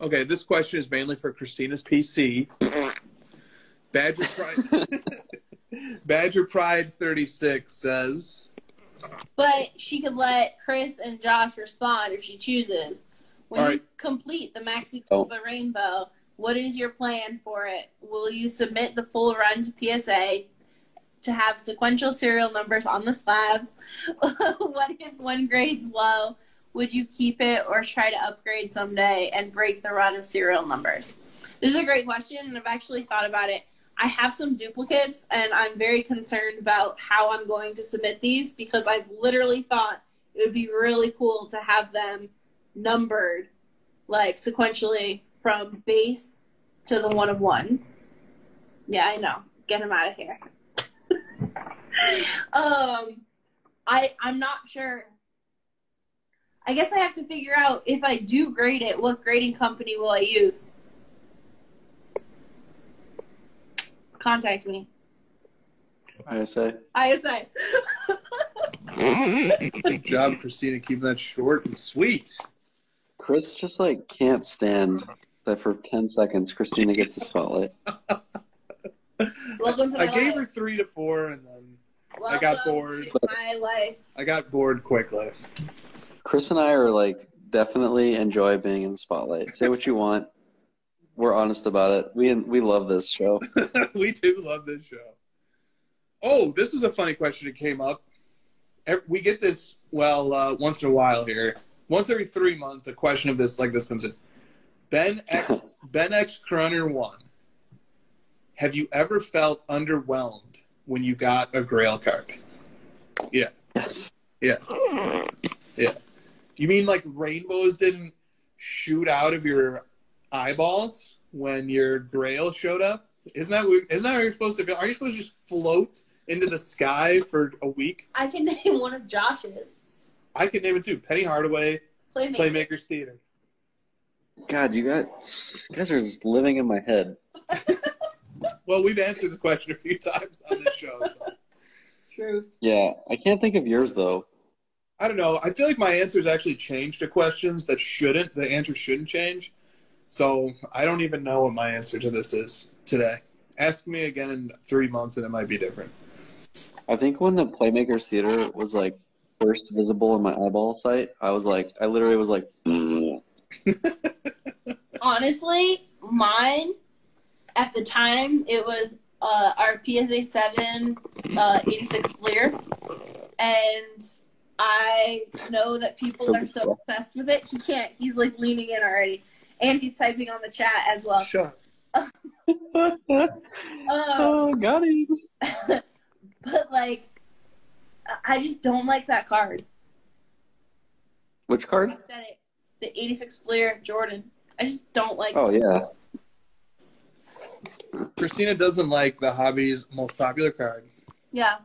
Okay, this question is mainly for Christina's PC. Badger Pride 36 says, but she could let Chris and Josh respond if she chooses. When you complete the Maxi Copa Rainbow, what is your plan for it? Will you submit the full run to PSA to have sequential serial numbers on the slabs? What if one grade's low? Would you keep it or try to upgrade someday and break the run of serial numbers? This is a great question, and I've actually thought about it. I have some duplicates, and I'm very concerned about how I'm going to submit these because I've literally thought it would be really cool to have them numbered, like, sequentially from base to the one of ones. Yeah, I know. Get them out of here. I'm not sure. I guess I have to figure out if I do grade it, what grading company will I use? Contact me. ISA. Good job, Christina, keeping that short and sweet. Chris just can't stand that for 10 seconds Christina gets the spotlight. Welcome to my I gave life. her 3 to 4, and then Welcome I got bored. To my life. I got bored quickly. Chris and I are definitely enjoy being in the spotlight. Say what you want. We're honest about it. We love this show. We do love this show. Oh, this is a funny question that came up. We get this, once in a while here. Once every 3 months, a question of this comes in. Ben X Crunner 1. Have you ever felt underwhelmed when you got a Grail card? Yeah. Yes. Yeah. Yeah. You mean rainbows didn't shoot out of your eyeballs when your Grail showed up? Isn't that how you're supposed to feel? Aren't you supposed to just float into the sky for a week? I can name one of Josh's. I can name it too. Penny Hardaway, Playmakers Theater. God, you guys are just living in my head. Well, we've answered this question a few times on this show. So. Truth. Yeah, I can't think of yours though. I don't know. I feel like my answers actually change to questions that the answer shouldn't change. So I don't even know what my answer to this is today. Ask me again in 3 months and it might be different. I think when the Playmakers Theater was like first visible in my eyeball sight, I literally was like, honestly, mine at the time, it was our PSA 7 86 Flier, and I know that people are so obsessed with it. He can't. He's like leaning in already, and he's typing on the chat as well. Shut up. oh, got him. But like, I just don't like that card. Which card? I said it. The 86 Flier Jordan. I just don't like. Oh yeah. Christina doesn't like the hobby's most popular card. Yeah,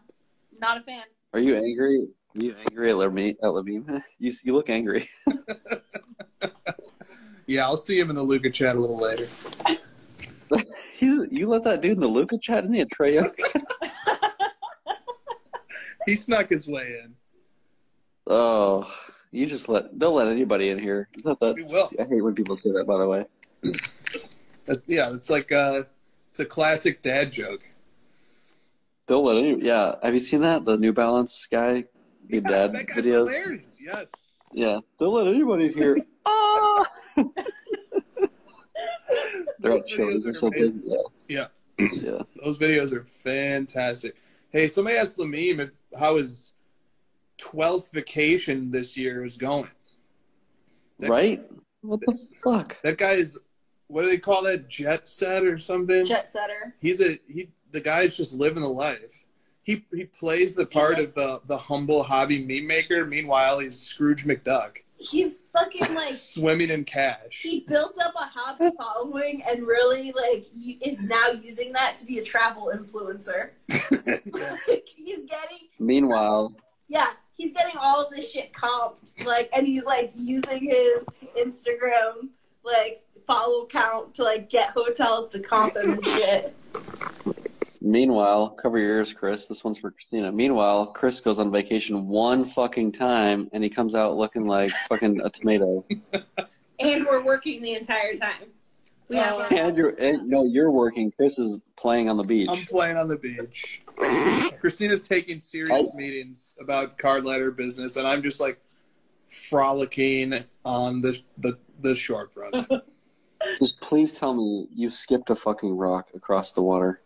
not a fan. Are you angry? Are you angry at Lamine? You look angry. Yeah, I'll see him in the Luca chat a little later. You let that dude in the Luca chat, didn't he? Trey? He snuck his way in. Oh, they'll let anybody in here. We will. I hate when people say that, by the way. Yeah, it's like it's a classic dad joke. They'll let any. Yeah, have you seen that? The New Balance guy, the dad that guy's videos. Hilarious. Yes. Yeah, they'll let anybody in here. Oh. They're all chilling. They're so busy. Yeah. Yeah. Those videos are fantastic. Hey, somebody asked Lamine how his 12th vacation this year is going. Right? What the fuck? That guy is, what do they call that? Jet set or something? Jet setter. The guy's just living the life. He plays the part of the humble hobby meme maker. Meanwhile, he's Scrooge McDuck. He's fucking like swimming in cash. He built up a hobby following and really like is now using that to be a travel influencer. Like, he's getting. Meanwhile. Yeah, he's getting all of this shit comped, like, and he's like using his Instagram like follow count to like get hotels to comp him and shit. Meanwhile, cover your ears, Chris. This one's for Christina. Meanwhile, Chris goes on vacation one fucking time, and he comes out looking like fucking a tomato. And we're working the entire time. You're working. Chris is playing on the beach. I'm playing on the beach. Christina's taking serious meetings about card letter business, and I'm just like frolicking on the shore front. Just please tell me you skipped a fucking rock across the water.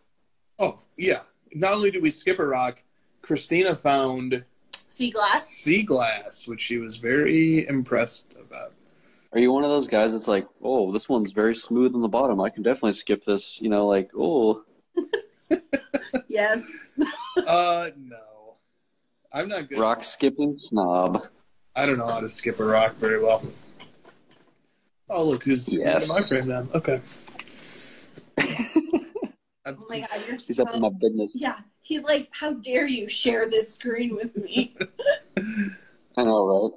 Oh, yeah. Not only did we skip a rock, Christina found sea glass, which she was very impressed about. Are you one of those guys that's like, oh, this one's very smooth on the bottom. I can definitely skip this, like, oh. Yes. No. I'm not good. Rock skipping snob. I don't know how to skip a rock very well. Oh, look, who's in my frame now. Okay. Oh my God, he's up in my business. Yeah, he's like, how dare you share this screen with me? I know,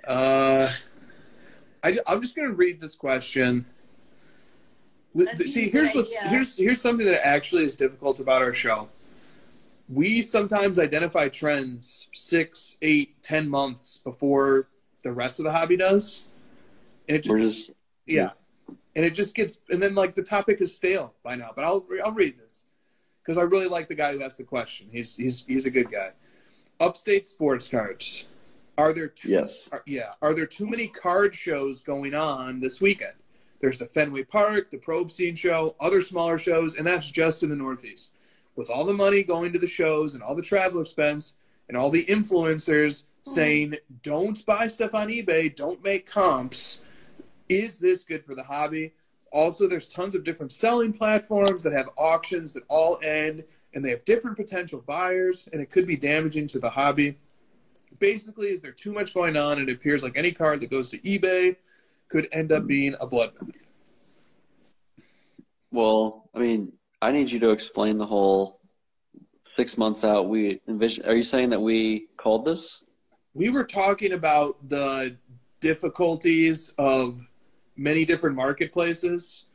right? I'm just gonna read this question. See, here's something that actually is difficult about our show. We sometimes identify trends 6, 8, 10 months before the rest of the hobby does. And and it just gets, and then like the topic is stale by now. But I'll read this because I really like the guy who asked the question. He's a good guy. Upstate Sports Cards. Are there too many card shows going on this weekend? There's the Fenway Park, the Probe Scene Show, other smaller shows, and that's just in the Northeast. With all the money going to the shows and all the travel expense and all the influencers saying, don't buy stuff on eBay, don't make comps, is this good for the hobby? Also, there's tons of different selling platforms that have auctions that all end, and they have different potential buyers, and it could be damaging to the hobby. Basically, is there too much going on, and it appears like any card that goes to eBay could end up being a bloodbath? Well, I mean, I need you to explain the whole 6 months out. Are you saying that we called this? We were talking about the difficulties of many different marketplaces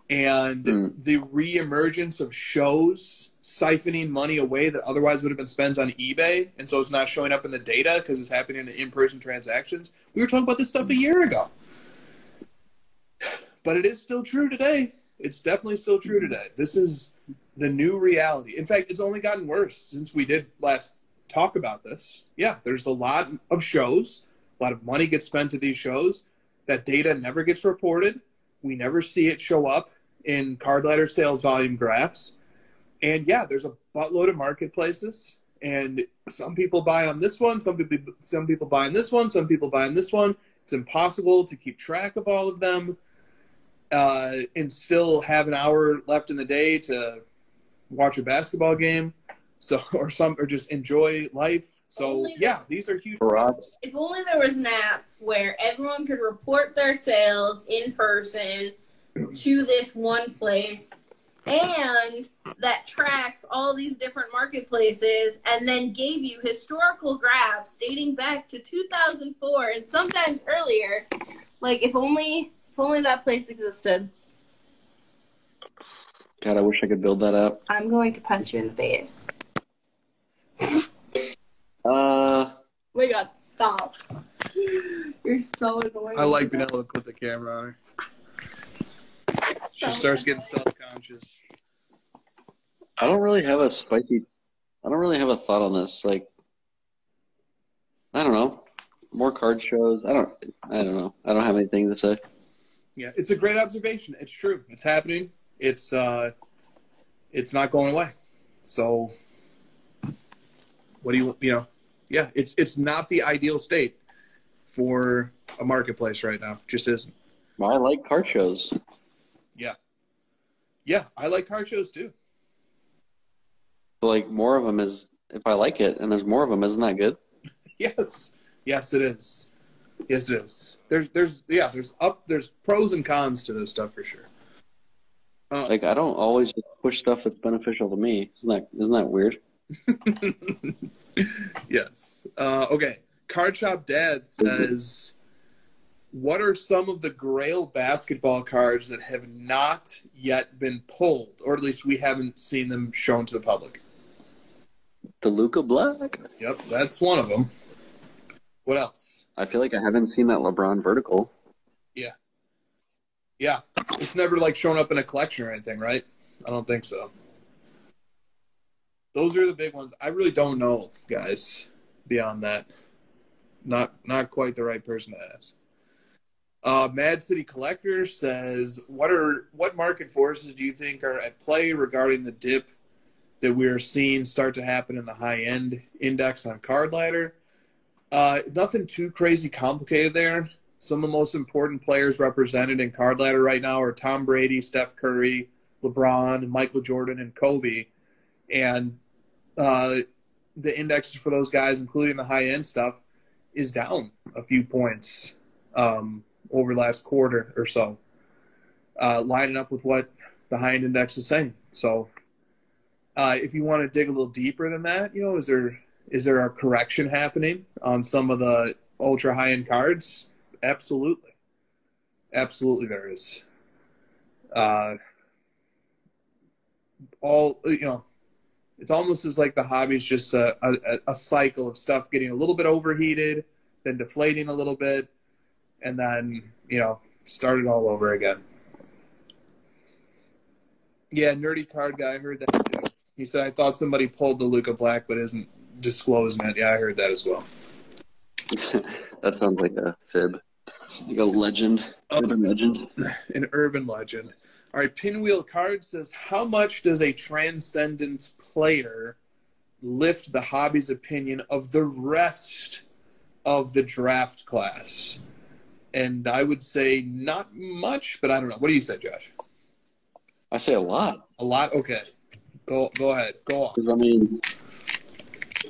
and the reemergence of shows siphoning money away that otherwise would have been spent on eBay, and so it's not showing up in the data because it's happening in in-person transactions. We were talking about this stuff a year ago. But it is still true today. It's definitely still true today. This is the new reality. In fact, it's only gotten worse since we did last talk about this. Yeah, there's a lot of shows. A lot of money gets spent to these shows. That data never gets reported. We never see it show up in card ladder sales volume graphs. And yeah, there's a buttload of marketplaces. And some people buy on this one, some people buy on this one, some people buy on this one. It's impossible to keep track of all of them and still have an hour left in the day to watch a basketball game. So, or just enjoy life. So, these are huge problems. If only there was an app where everyone could report their sales in person to this one place, and that tracks all these different marketplaces and then gave you historical graphs dating back to 2004 and sometimes earlier. Like, if only that place existed. God, I wish I could build that up. I'm going to punch you in the face. We got stop. You're so annoying. I like being able to put the camera on her. She starts getting self-conscious. I don't really have a thought on this. Like, I don't know. More card shows. I don't know. I don't have anything to say. Yeah, it's a great observation. It's true. It's happening. It's not going away. So, what do you know? Yeah, it's not the ideal state for a marketplace right now. Just isn't. I like card shows. Yeah, I like card shows too. But like more of them is, if I like it and there's more of them, isn't that good? Yes, it is. Yes, it is. There's pros and cons to this stuff for sure. Like I don't always just push stuff that's beneficial to me. Isn't that weird? Yes. Okay. Card Shop Dad says, what are some of the Grail basketball cards that have not yet been pulled, or at least we haven't seen them shown to the public? The Luka Black. Yep, that's one of them. What else? I feel like I haven't seen that LeBron vertical. Yeah. It's never like shown up in a collection or anything, right? I don't think so. Those are the big ones. I really don't know, guys, beyond that. Not quite the right person to ask. Mad City Collector says, what market forces do you think are at play regarding the dip that we are seeing start to happen in the high-end index on Card Ladder? Nothing too crazy complicated there. Some of the most important players represented in Card Ladder right now are Tom Brady, Steph Curry, LeBron, Michael Jordan, and Kobe. And the indexes for those guys, including the high-end stuff, is down a few points over last quarter or so, lining up with what the high-end index is saying. So if you want to dig a little deeper than that, is there a correction happening on some of the ultra high-end cards? Absolutely. Absolutely there is. It's almost as like the hobby's just a cycle of stuff getting a little bit overheated, then deflating a little bit, and then, start it all over again. Yeah, Nerdy Card Guy, I heard that too. He said, I thought somebody pulled the Luka Black but isn't disclosing it. Yeah, I heard that as well. That sounds like a fib. Like a legend. Urban legend. An urban legend. All right, Pinwheel Card says, how much does a Transcendence player lift the hobby's opinion of the rest of the draft class? And I would say not much, but I don't know. What do you say, Josh? I say a lot. A lot? Okay. Go ahead. Go on. Because, I mean,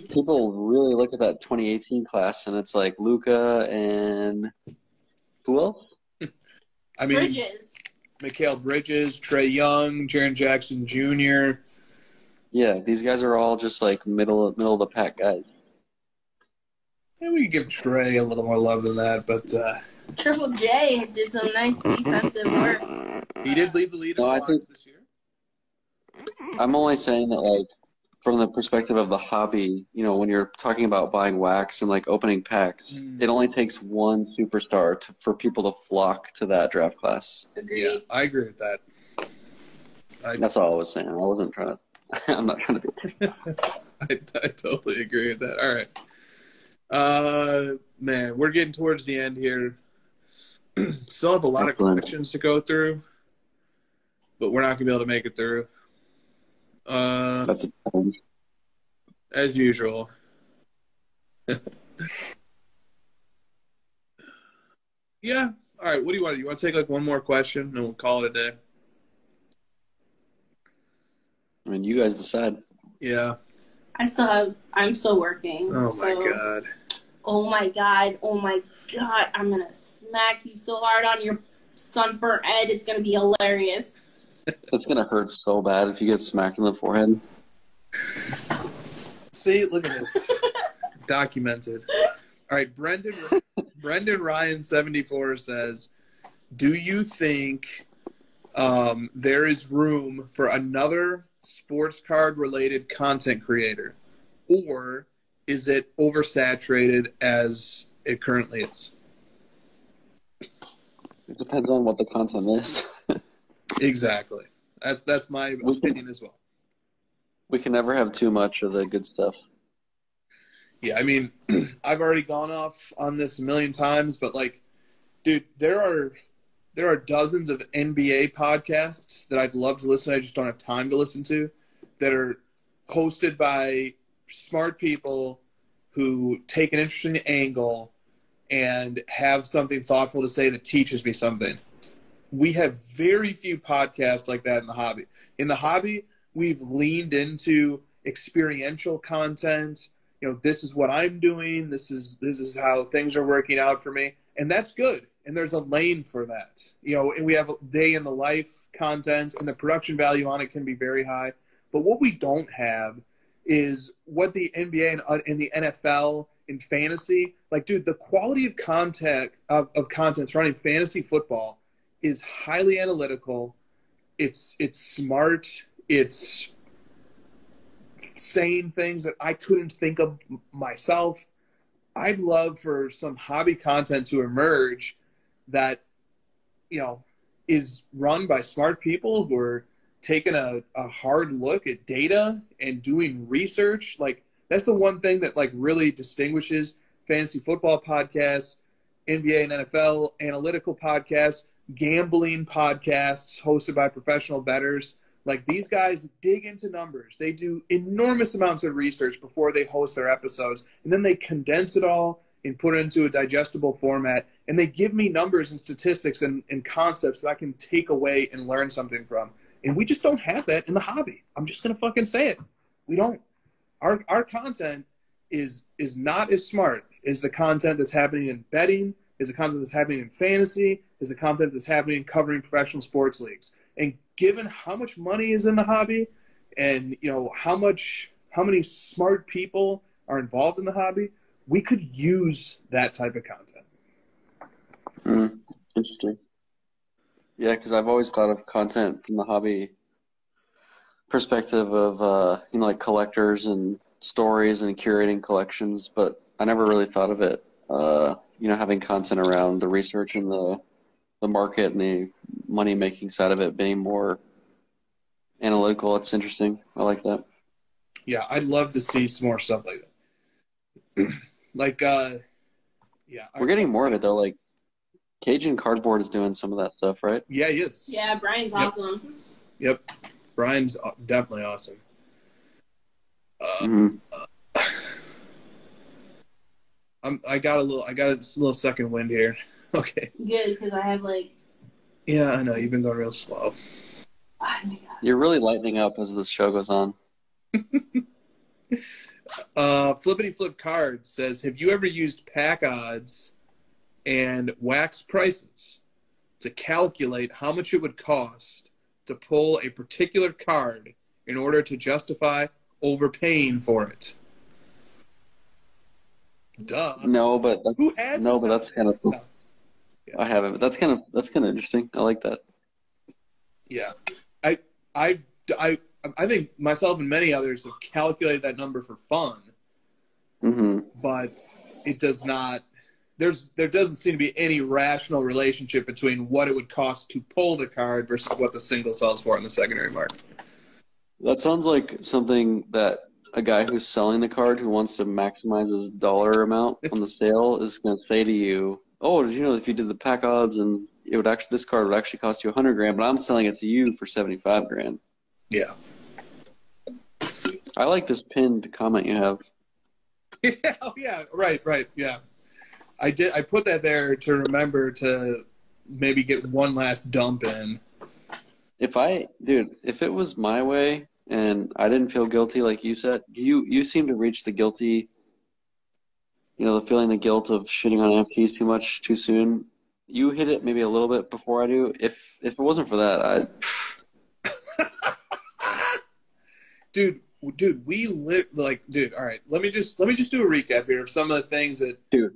people really look at that 2018 class, and it's like Luka and who else? I mean, Bridges. Mikal Bridges, Trae Young, Jaren Jackson Jr. Yeah, these guys are all just like middle of the pack guys. Yeah, we could give Trae a little more love than that, but Triple J did some nice defensive work. He did lead the lead in blocks this year. I'm only saying that, like, from the perspective of the hobby, when you're talking about buying wax and like opening packs, it only takes one superstar for people to flock to that draft class. Agreed. Yeah, I agree with that. That's all I was saying. I wasn't trying to. I'm not trying to be. I totally agree with that. All right. Man, we're getting towards the end here. Still have a lot of questions to go through, but we're not going to be able to make it through. That's a challenge. As usual. Yeah. All right. What do you want? You want to take like one more question and we'll call it a day? I mean, you guys decide. Yeah. I'm still working. Oh my God. Oh my God. Oh my God. I'm going to smack you so hard on your sunburnt head. It's going to be hilarious. It's going to hurt so bad if you get smacked in the forehead. See, look at this. Documented. All right. Brendan Ryan 74 says, do you think there is room for another sports card related content creator, or is it oversaturated as it currently is? It depends on what the content is. Exactly. That's my opinion as well. We can never have too much of the good stuff. Yeah, I mean, I've already gone off on this a million times, but like, dude, there are dozens of NBA podcasts that I'd love to listen to. I just don't have time to listen to, that are hosted by smart people who take an interesting angle and have something thoughtful to say that teaches me something. We have very few podcasts like that in the hobby. In the hobby, we've leaned into experiential content. You know, this is what I'm doing. This is how things are working out for me. And that's good. And there's a lane for that. You know, and we have day in the life content, and the production value on it can be very high. But what we don't have is what the NBA and the NFL and fantasy, like, dude, the quality of content surrounding fantasy football is highly analytical. It's smart. It's saying things that I couldn't think of myself. I'd love for some hobby content to emerge that, you know, is run by smart people who are taking a hard look at data and doing research. Like, that's the one thing that like really distinguishes fantasy football podcasts, NBA and NFL analytical podcasts, gambling podcasts hosted by professional bettors. Like, these guys dig into numbers. They do enormous amounts of research before they host their episodes, and then they condense it all and put it into a digestible format, and they give me numbers and statistics and concepts that I can take away and learn something from. And we just don't have that in the hobby. I'm just going to fucking say it. We don't. Our content is not as smart as the content that's happening in betting, is the content that's happening in fantasy, is the content that's happening covering professional sports leagues. And given how much money is in the hobby, and you know how many smart people are involved in the hobby, we could use that type of content. Interesting. Yeah, because I've always thought of content from the hobby perspective of like collectors and stories and curating collections, but I never really thought of it having content around the research and the market and the money making side of it being more analytical. It's interesting. I like that. Yeah, I'd love to see some more stuff like that. Like, yeah. We're getting more of it, though. Like, Cajun Cardboard is doing some of that stuff, right? Yeah, he is. Yeah, Brian's awesome. Yep. Brian's definitely awesome. I got a little second wind here. Okay. Good, because I have Yeah, I know. You've been going real slow. Oh my God. You're really lightening up as this show goes on. Flippity Flip Card says, have you ever used pack odds and wax prices to calculate how much it would cost to pull a particular card in order to justify overpaying for it? Duh. No, but who has? No, but that's kind of cool. Yeah. I haven't. But that's kind of interesting. I like that. Yeah, I think myself and many others have calculated that number for fun, Mm-hmm. but it does not. there doesn't seem to be any rational relationship between what it would cost to pull the card versus what the single sells for in the secondary market. That sounds like something that a guy who's selling the card who wants to maximize his dollar amount on the sale is going to say to you, "Oh, did you know if you did the pack odds and this card would actually cost you $100,000, but I'm selling it to you for $75,000." Yeah. I like this pinned comment you have. Yeah, oh, yeah, right, yeah. I put that there to remember to maybe get one last dump in. If it was my way and I didn't feel guilty like you said, you seem to reach the guilty, the feeling the guilt of shitting on NFTs too much too soon. You hit it maybe a little bit before I do. If it wasn't for that, Dude, we live dude. All right, let me just do a recap here of some of the things that. Dude.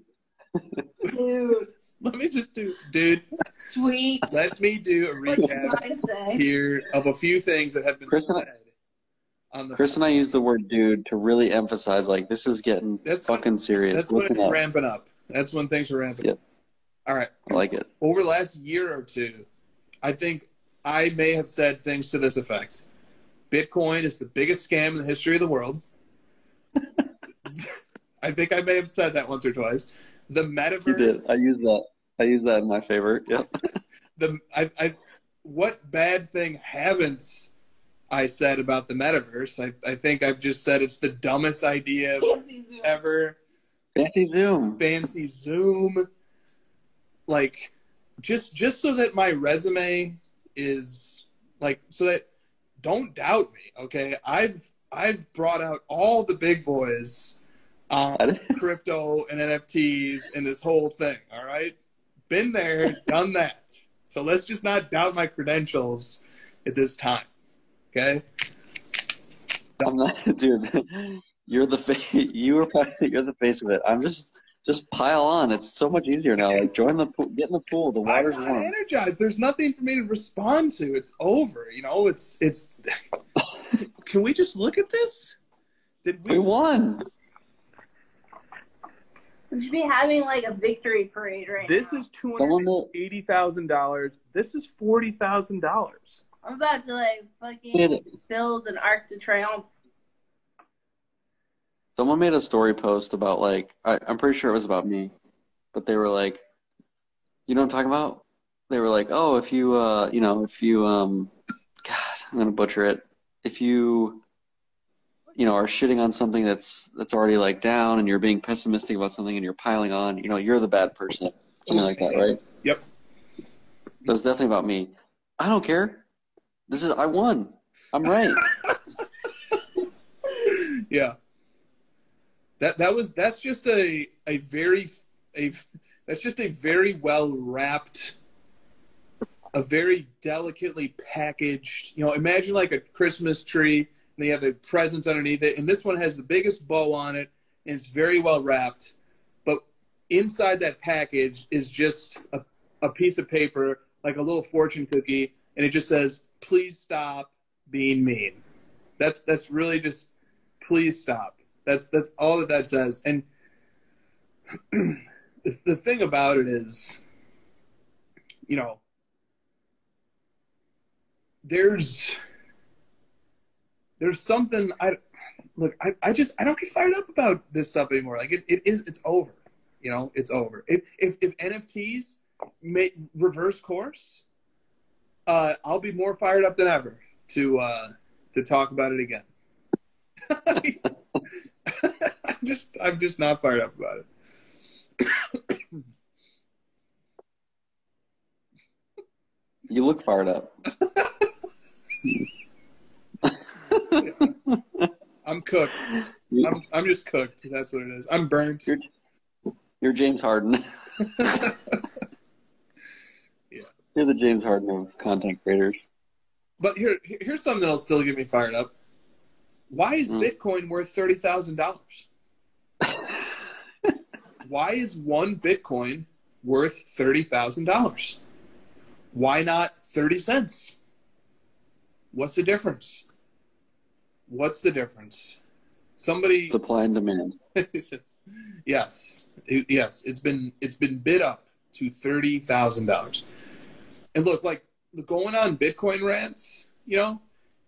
Let me just do, dude. Sweet. Let me do a recap here of a few things that have been said. Chris and I use the word "dude" to really emphasize, this is getting fucking serious. That's when it's ramping up. That's when things are ramping up. All right. I like it. Over the last year or two, I think I may have said things to this effect. Bitcoin is the biggest scam in the history of the world. I think I may have said that once or twice. The metaverse. You did. I use that in my favor. Yep. What bad thing haven't I said about the metaverse? I think I've just said it's the dumbest idea ever. Fancy Zoom. Just so that my resume is so that don't doubt me, okay? I've brought out all the big boys on crypto and NFTs and this whole thing, all right? Been there, done that. So let's just not doubt my credentials at this time, okay? I'm not, dude. You're the face. You're the face of it. I'm just pile on. It's so much easier now. Join the pool, get in the pool. The water's warm. I'm energized. There's nothing for me to respond to. It's over. It's. Can we just look at this? We won. We should be having a victory parade right now. This is $280,000. This is $40,000. I'm about to fucking build an Arc de Triomphe. Someone made a story post about I'm pretty sure it was about me, but they were you know what I'm talking about? They were oh, if you God, I'm gonna butcher it. If you are shitting on something that's already down, and you're being pessimistic about something, and you're piling on, you're the bad person, something like that, right? Yep. That's definitely about me. I don't care. I won. I'm right. Yeah. That's just a very well wrapped, a very delicately packaged. Imagine a Christmas tree, and they have the presents underneath it, and this one has the biggest bow on it, and it's very well wrapped. But inside that package is just a piece of paper, like a little fortune cookie, and it just says, "Please stop being mean." That's really just, please stop. That's all that says. And the thing about it is, there's something I don't get fired up about this stuff anymore. It's over. It's over. If NFTs reverse course, I'll be more fired up than ever to talk about it again. I'm just not fired up about it. You look fired up. Yeah. I'm cooked. I'm just cooked. That's what it is. I'm burnt. You're James Harden. Yeah. You're the James Harden of content creators. But here's something that'll still get me fired up. Why is Bitcoin worth $30,000? Why is one Bitcoin worth $30,000? Why not 30 cents? What's the difference? Somebody... Supply and demand. Yes. Yes, it's been bid up to $30,000. And look, like going on Bitcoin rants,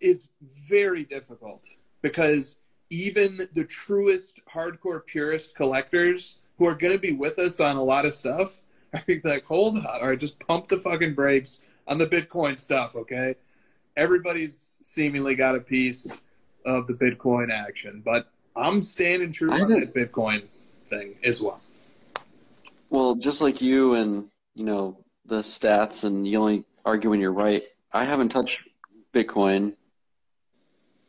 is very difficult because even the truest hardcore purist collectors who are going to be with us on a lot of stuff are going to be like, hold on, all right, just pump the fucking brakes on the Bitcoin stuff, okay? Everybody's seemingly got a piece of the Bitcoin action, but I'm standing true on that Bitcoin thing as well. Well, just like you and, the stats, and you only argue when you're right, I haven't touched Bitcoin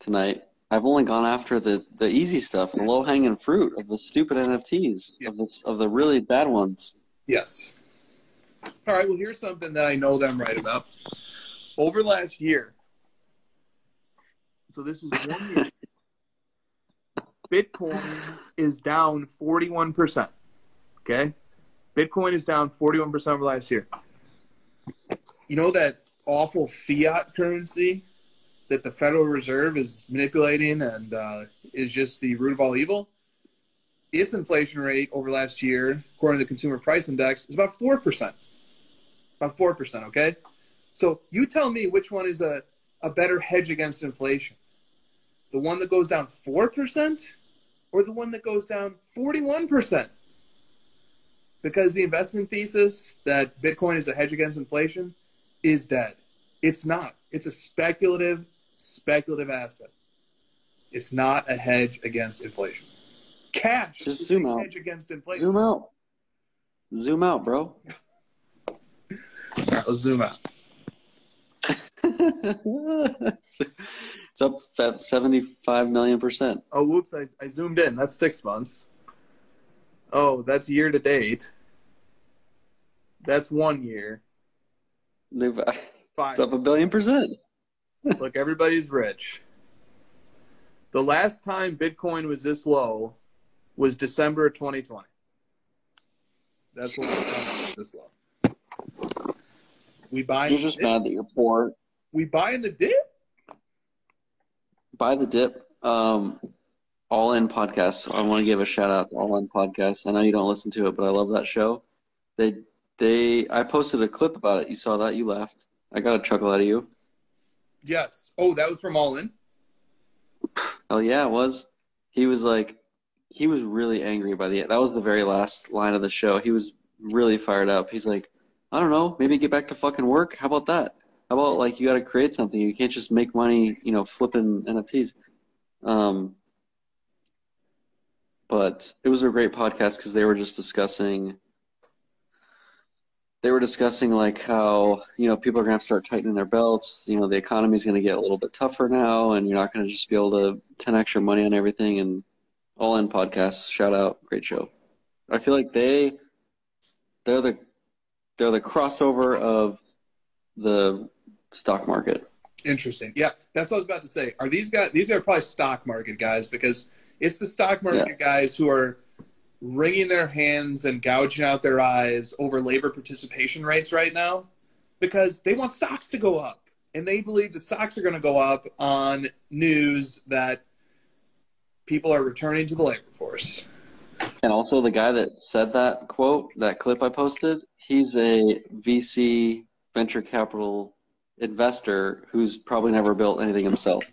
tonight. I've only gone after the easy stuff, the low-hanging fruit of the stupid NFTs, of the really bad ones. Yes. All right, well, here's something that I know that I'm right about. Over last year, so this is 1 year, Bitcoin is down 41%. Okay? Bitcoin is down 41% over last year. You know that awful fiat currency that the Federal Reserve is manipulating and is just the root of all evil? Its inflation rate over last year, according to the Consumer Price Index, is about 4%. About 4%, okay? So you tell me which one is a better hedge against inflation. The one that goes down 4% or the one that goes down 41%? Because the investment thesis that Bitcoin is a hedge against inflation is dead. It's not. It's a speculative asset. It's not a hedge against inflation. Cash Just is zoom a out. hedge against inflation. Zoom out, bro. All right, let's zoom out. It's up 75 million%. Oh, whoops, I zoomed in. That's 6 months. Oh, that's year to date. That's 1 year. It's 5. up 1 billion%. Look, everybody's rich. The last time Bitcoin was this low was December of 2020. That's when Bitcoin was this low. We buy. You're just mad that you're poor. We buy in the dip. Buy the dip. All In Podcast. I want to give a shout out to All In Podcast. I know you don't listen to it, but I love that show. I posted a clip about it. You saw that? You laughed. I got a chuckle out of you. Yes. Oh, that was from All In? Oh yeah, it was. He was really angry by the end. That was the very last line of the show. He was really fired up. He's like, I don't know, maybe get back to fucking work. How about that? How about you got to create something? You can't just make money, flipping NFTs. But it was a great podcast because they were just discussing. They were discussing how people are gonna have to start tightening their belts. The economy is gonna get a little bit tougher now, and you're not gonna just be able to 10x your money on everything. And All In Podcasts, shout out, great show. I feel like they're the crossover of the stock market. Interesting. Yeah, that's what I was about to say. Are these guys? These are probably stock market guys because it's the stock market guys who are wringing their hands and gouging out their eyes over labor participation rates right now because they want stocks to go up. And they believe that stocks are going to go up on news that people are returning to the labor force. And also the guy that said that quote, that clip I posted, he's a VC venture capital investor who's probably never built anything himself.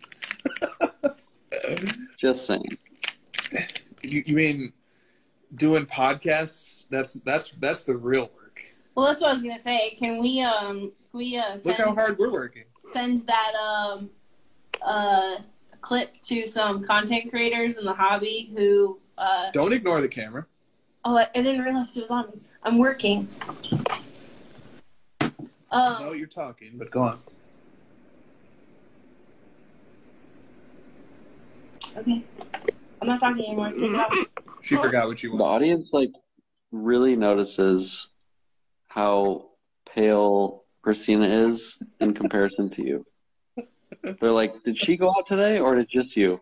Just saying. You mean doing podcasts? That's the real work. Well, that's what I was gonna say. Can we look how hard we're working. Send that clip to some content creators in the hobby who don't ignore the camera. Oh, I didn't realize it was on me. I'm working. I know you're talking, but go on. Okay. I'm not talking anymore. Take it off. She forgot what you The want. audience really notices how pale Christina is in comparison to you. They're like, did she go out today or did just you?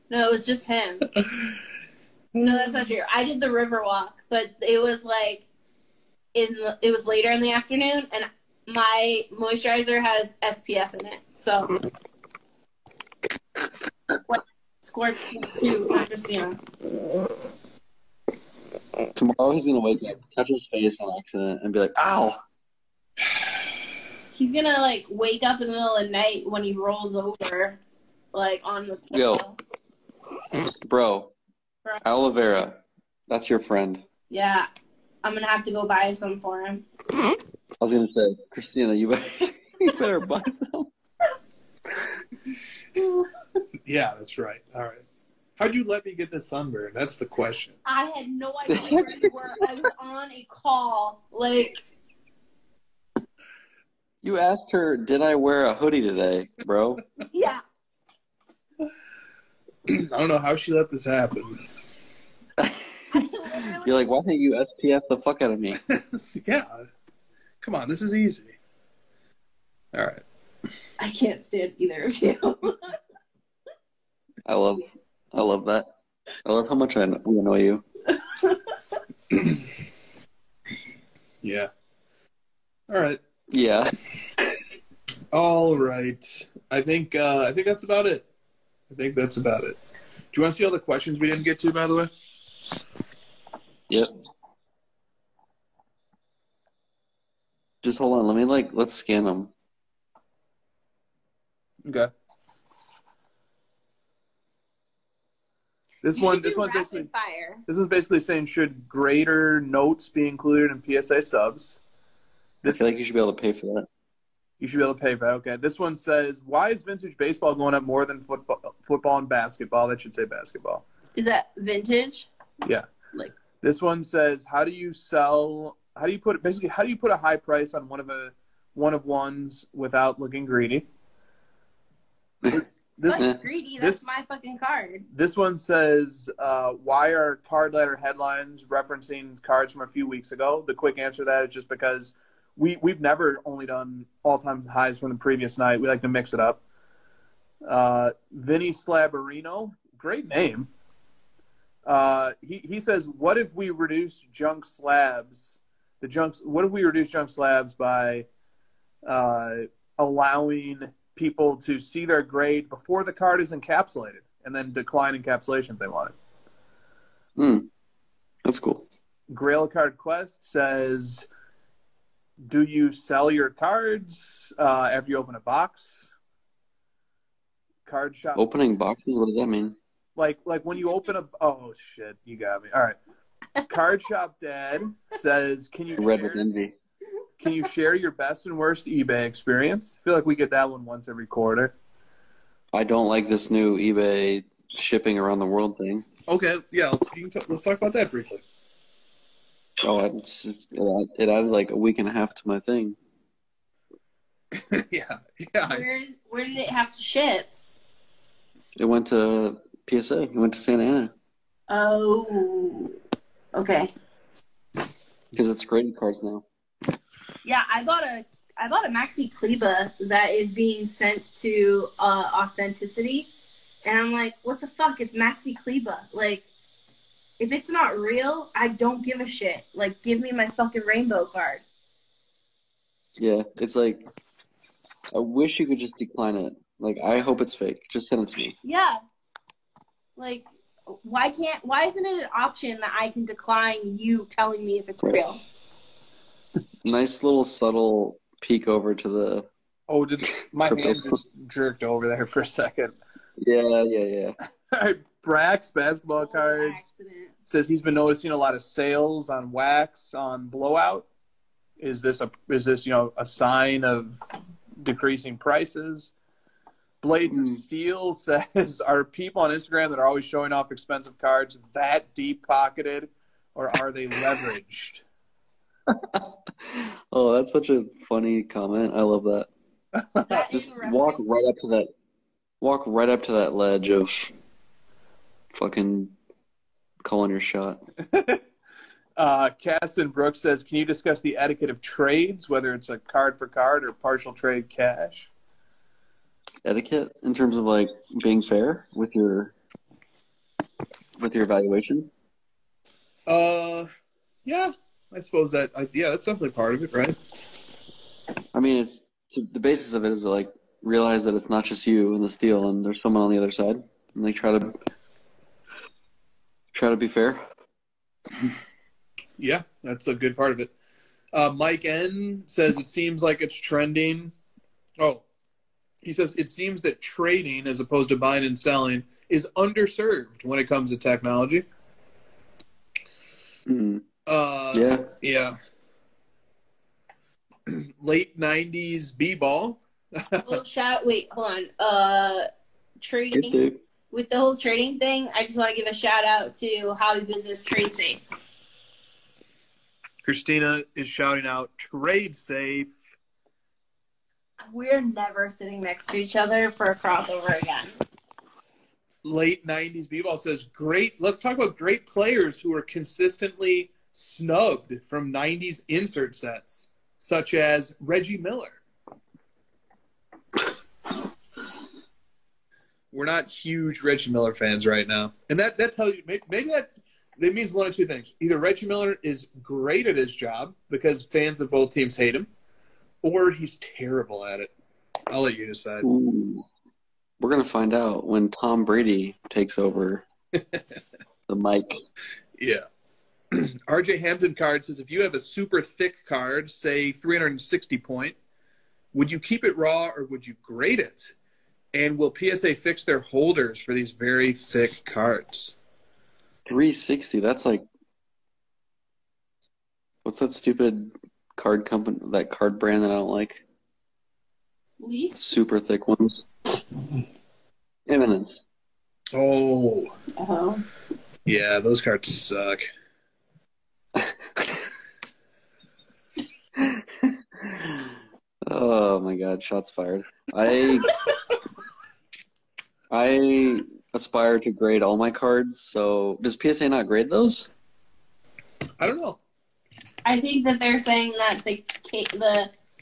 No, it was just him. No, that's not true. I did the river walk, but it was it was later in the afternoon, and my moisturizer has SPF in it, so what scored 2, not Christina. Tomorrow he's gonna wake up, touch his face on accident, and be like, "Ow!" He's gonna like wake up in the middle of the night when he rolls over, like on the pillow. Bro, aloe vera, that's your friend. Yeah, I'm gonna have to go buy some for him. I was gonna say, Christina, you better buy some. Yeah, that's right. All right. How'd you let me get this sunburn? That's the question. I had no idea where you were. I was on a call. Like, You asked her, did I wear a hoodie today, bro? yeah. I don't know how she let this happen. You're like, why don't you SPF the fuck out of me? Yeah. Come on, this is easy. All right. I can't stand either of you. I love that. I love how much we annoy you. Yeah. All right. Yeah. All right. I think that's about it. Do you want to see all the questions we didn't get to, by the way? Yep. Just hold on. Let's scan them. Okay. This one's basically saying, should greater notes be included in PSA subs? I feel like you should be able to pay for that. You should be able to pay for that. Okay. This one says, why is vintage baseball going up more than football and basketball? That should say basketball. Is that vintage? Yeah. Like, this one says, how do you put a high price on one of ones without looking greedy? Greedy? That's my fucking card. This one says, why are card letter headlines referencing cards from a few weeks ago? The quick answer to that is just because we've never only done all-time highs from the previous night. We like to mix it up. Vinny Slabarino, great name. He says, what if we reduce junk slabs? What if we reduce junk slabs by allowing people to see their grade before the card is encapsulated, and then decline encapsulation if they want it? That's cool. Grail Card Quest says, do you sell your cards after you open a box? Card shop. Opening boxes? What does that mean? Like when you open a... Oh, shit. You got me. All right. Card Shop Dad says, can you share your best and worst eBay experience? I feel like we get that one once every quarter. I don't like this new eBay shipping around the world thing. Okay, yeah, let's talk about that briefly. Oh, it added like a week and a half to my thing. Yeah. Where did it have to ship? It went to PSA. It went to Santa Ana. Oh, okay. Because it's graded cards now. Yeah, I got a Maxi Kleba that is being sent to Authenticity, and I'm like, what the fuck? It's Maxi Kleba. Like, if it's not real, I don't give a shit. Like, give me my fucking rainbow card. Yeah, it's like, I wish you could just decline it. Like, I hope it's fake. Just send it to me. Yeah. Like, why isn't it an option that I can decline you telling me if it's real? Nice little subtle peek over to the... Oh, my hand just jerked over there for a second. Yeah. All right, Brax basketball cards says he's been noticing a lot of sales on wax on blowout. Is this a sign of decreasing prices? Blades of Steel says, are people on Instagram that are always showing off expensive cards that deep pocketed, or are they leveraged? Oh, that's such a funny comment. I love that. Just walk right up to that ledge of fucking calling your shot. Caston Brooks says, can you discuss the etiquette of trades, whether it's a card for card or partial trade cash? Etiquette in terms of like being fair with your evaluation? Yeah. I suppose that's definitely part of it, right? I mean, it's the basis of it is to like realize that it's not just you in the steal, and there's someone on the other side, and they try to be fair. Yeah, that's a good part of it. Mike N says it seems like it's trending. Oh, he says it seems that trading as opposed to buying and selling is underserved when it comes to technology. Yeah. Yeah. Late 90s b-ball. Little shout. Wait, hold on. Trading. With the whole trading thing, I just want to give a shout out to Hobby Business Trade Safe. Christina is shouting out, trade safe. We're never sitting next to each other for a crossover again. Late 90s b-ball says, great. Let's talk about great players who are consistently snubbed from 90s insert sets, such as Reggie Miller. We're not huge Reggie Miller fans right now. And that tells you, maybe that means one of two things. Either Reggie Miller is great at his job because fans of both teams hate him, or he's terrible at it. I'll let you decide. Ooh. We're going to find out when Tom Brady takes over the mic. Yeah. RJ Hampton card says, if you have a super thick card, say 360 point, would you keep it raw or would you grade it? And will PSA fix their holders for these very thick cards? 360, that's like, what's that stupid card company, that card brand that I don't like? Leaf? Super thick ones. Eminence. Oh. Uh-huh. Yeah, those cards suck. Oh my god, shots fired. I aspire to grade all my cards, so does PSA not grade those? I don't know. I think that they're saying that the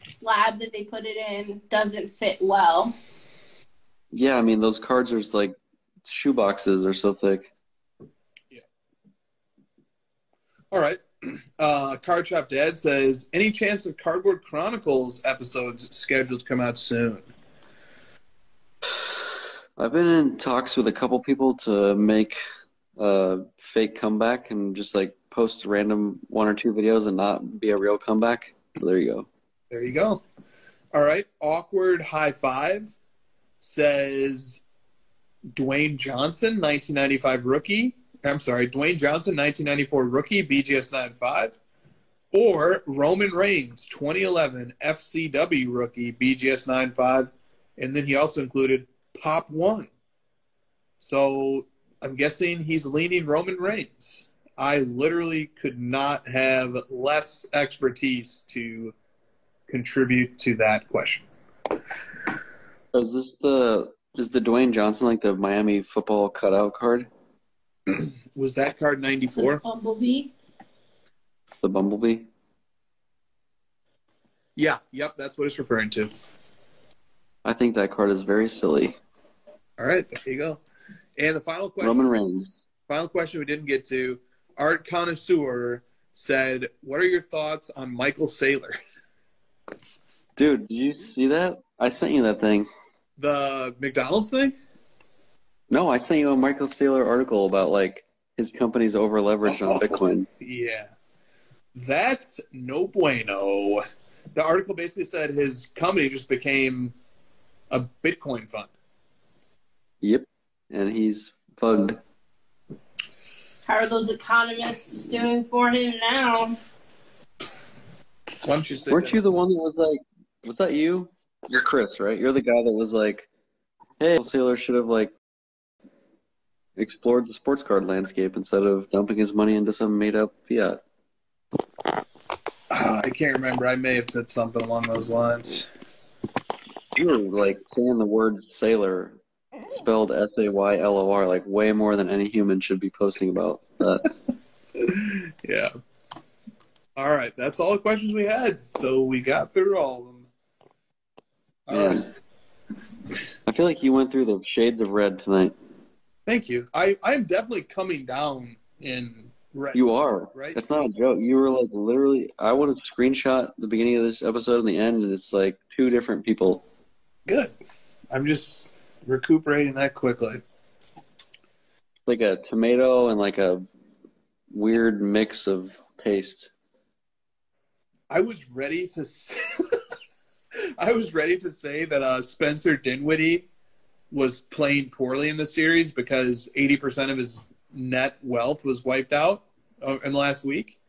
slab that they put it in doesn't fit well. Yeah, I mean, those cards are just like shoe boxes. They're so thick. Yeah. All right. Card Shop Dad says, any chance of Cardboard Chronicles episodes scheduled to come out soon? I've been in talks with a couple people to make a fake comeback and just like post random 1 or 2 videos and not be a real comeback. So there you go. There you go. All right. Awkward High Five says Dwayne Johnson, 1995 rookie. I'm sorry, Dwayne Johnson, 1994 rookie, BGS 95. Or Roman Reigns, 2011 FCW rookie, BGS 95. And then he also included Pop 1. So I'm guessing he's leaning Roman Reigns. I literally could not have less expertise to contribute to that question. Is the Dwayne Johnson like the Miami football cutout card? Was that card 94? Bumblebee? The Bumblebee? Yeah, yep, that's what it's referring to. I think that card is very silly. All right, there you go. And the final question. Roman Reigns. Final question we didn't get to. Art Connoisseur said, what are your thoughts on Michael Saylor? Dude, did you see that? I sent you that thing. The McDonald's thing? No, I sent you a Michael Saylor article about like his company's over leveraged on Bitcoin. Yeah. That's no bueno. The article basically said his company just became a Bitcoin fund. Yep. And he's fugged. How are those economists doing for him now? Why don't you say Weren't that? you the one that was like, was that you? You're Chris, right? You're the guy that was like, hey, Sailor should have like explored the sports card landscape instead of dumping his money into some made up fiat. I can't remember. I may have said something along those lines. You were like saying the word sailor spelled Saylor like way more than any human should be posting about that. Yeah. All right. That's all the questions we had. So we got through all of them. All right. I feel like you went through the shades of red tonight. Thank you. I'm definitely coming down in red. You are. Right? It's not a joke. You were like literally, I would have screenshot the beginning of this episode and the end, and it's like 2 different people. Good. I'm just recuperating that quickly. Like a tomato and like a weird mix of paste. I was ready to I was ready to say that Spencer Dinwiddie was playing poorly in the series because 80% of his net wealth was wiped out in the last week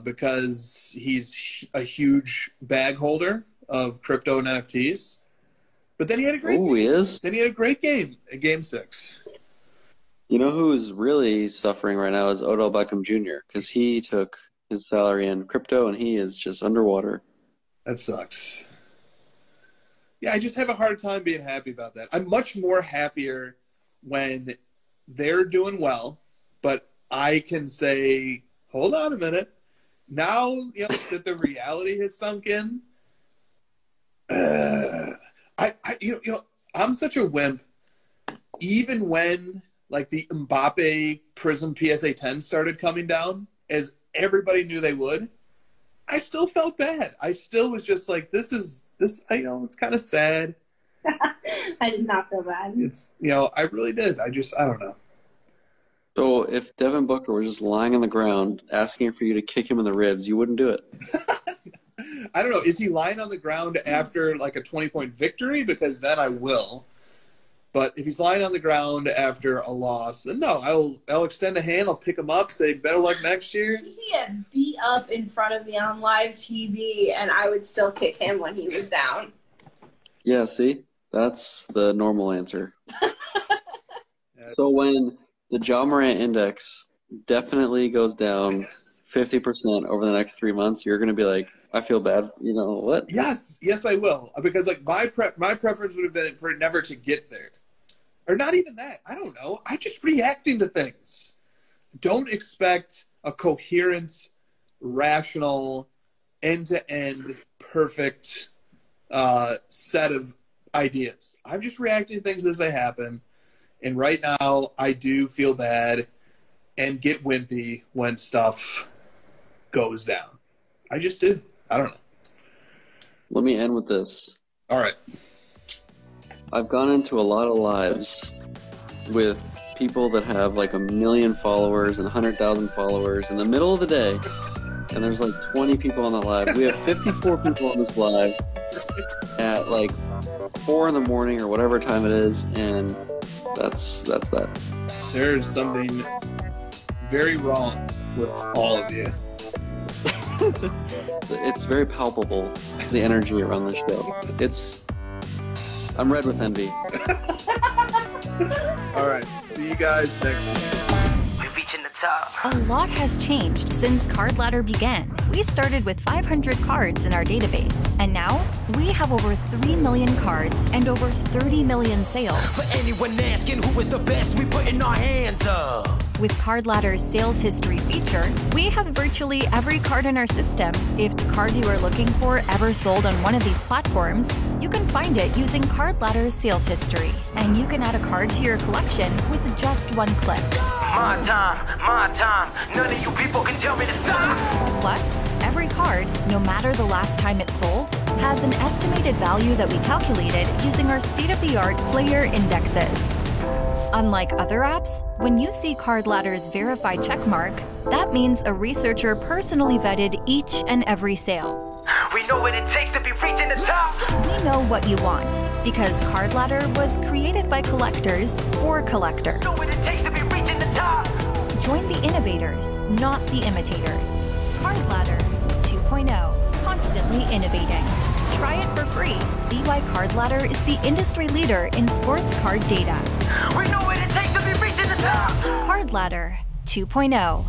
because he's a huge bag holder of crypto and NFTs. But then he had a great he is? Then he had a great game in Game 6. You know who's really suffering right now is Odell Beckham Jr. because he took his salary in crypto and he is just underwater. That sucks. Yeah, I just have a hard time being happy about that. I'm much more happier when they're doing well, but I can say, hold on a minute. Now, that the reality has sunk in, I'm such a wimp. Even when like the Mbappe Prism PSA 10 started coming down, as everybody knew they would, I still felt bad. I still was just like, this. It's kind of sad. I did not feel bad. It's I really did. I don't know. So if Devin Booker were just lying on the ground asking for you to kick him in the ribs, you wouldn't do it. I don't know. Is he lying on the ground after like a 20-point victory? Because then I will. But if he's lying on the ground after a loss, then no, I'll extend a hand. I'll pick him up, say better luck next year. He had beat up in front of me on live TV, and I would still kick him when he was down. Yeah, see? That's the normal answer. So when the Ja Morant index definitely goes down 50% over the next 3 months, you're going to be like, I feel bad. You know what? Yes, I will. Because like my preference would have been for it never to get there. Or not even that. I don't know. I'm just reacting to things. Don't expect a coherent, rational, end-to-end, perfect set of ideas. I'm just reacting to things as they happen. And right now, I do feel bad and get wimpy when stuff goes down. I just do. I don't know. Let me end with this. All right. I've gone into a lot of lives with people that have like 1 million followers and 100,000 followers in the middle of the day, and there's like 20 people on the live. We have 54 people on this live at like 4 in the morning or whatever time it is, and that's that. There's something very wrong with all of you. It's very palpable, the energy around this show. I'm red with envy. All right. See you guys next week. We're reaching the top. A lot has changed since Card Ladder began. We started with 500 cards in our database, and now we have over 3 million cards and over 30 million sales. For anyone asking who is the best, we putting our hands up. With Card Ladder's sales history feature, we have virtually every card in our system. If the card you are looking for ever sold on one of these platforms, you can find it using Card Ladder's sales history. And you can add a card to your collection with just one click. My time, none of you people can tell me to stop. Plus, every card, no matter the last time it's sold, has an estimated value that we calculated using our state-of-the-art player indexes. Unlike other apps, when you see Card Ladder's verified checkmark, that means a researcher personally vetted each and every sale. We know what it takes to be reaching the top. We know what you want, because Card Ladder was created by collectors for collectors. Know what it takes to be reaching the top. Join the innovators, not the imitators. Card Ladder 2.0, constantly innovating. Try it for free. See why Card Ladder is the industry leader in sports card data. We know what it takes to be reaching the top. Card Ladder 2.0.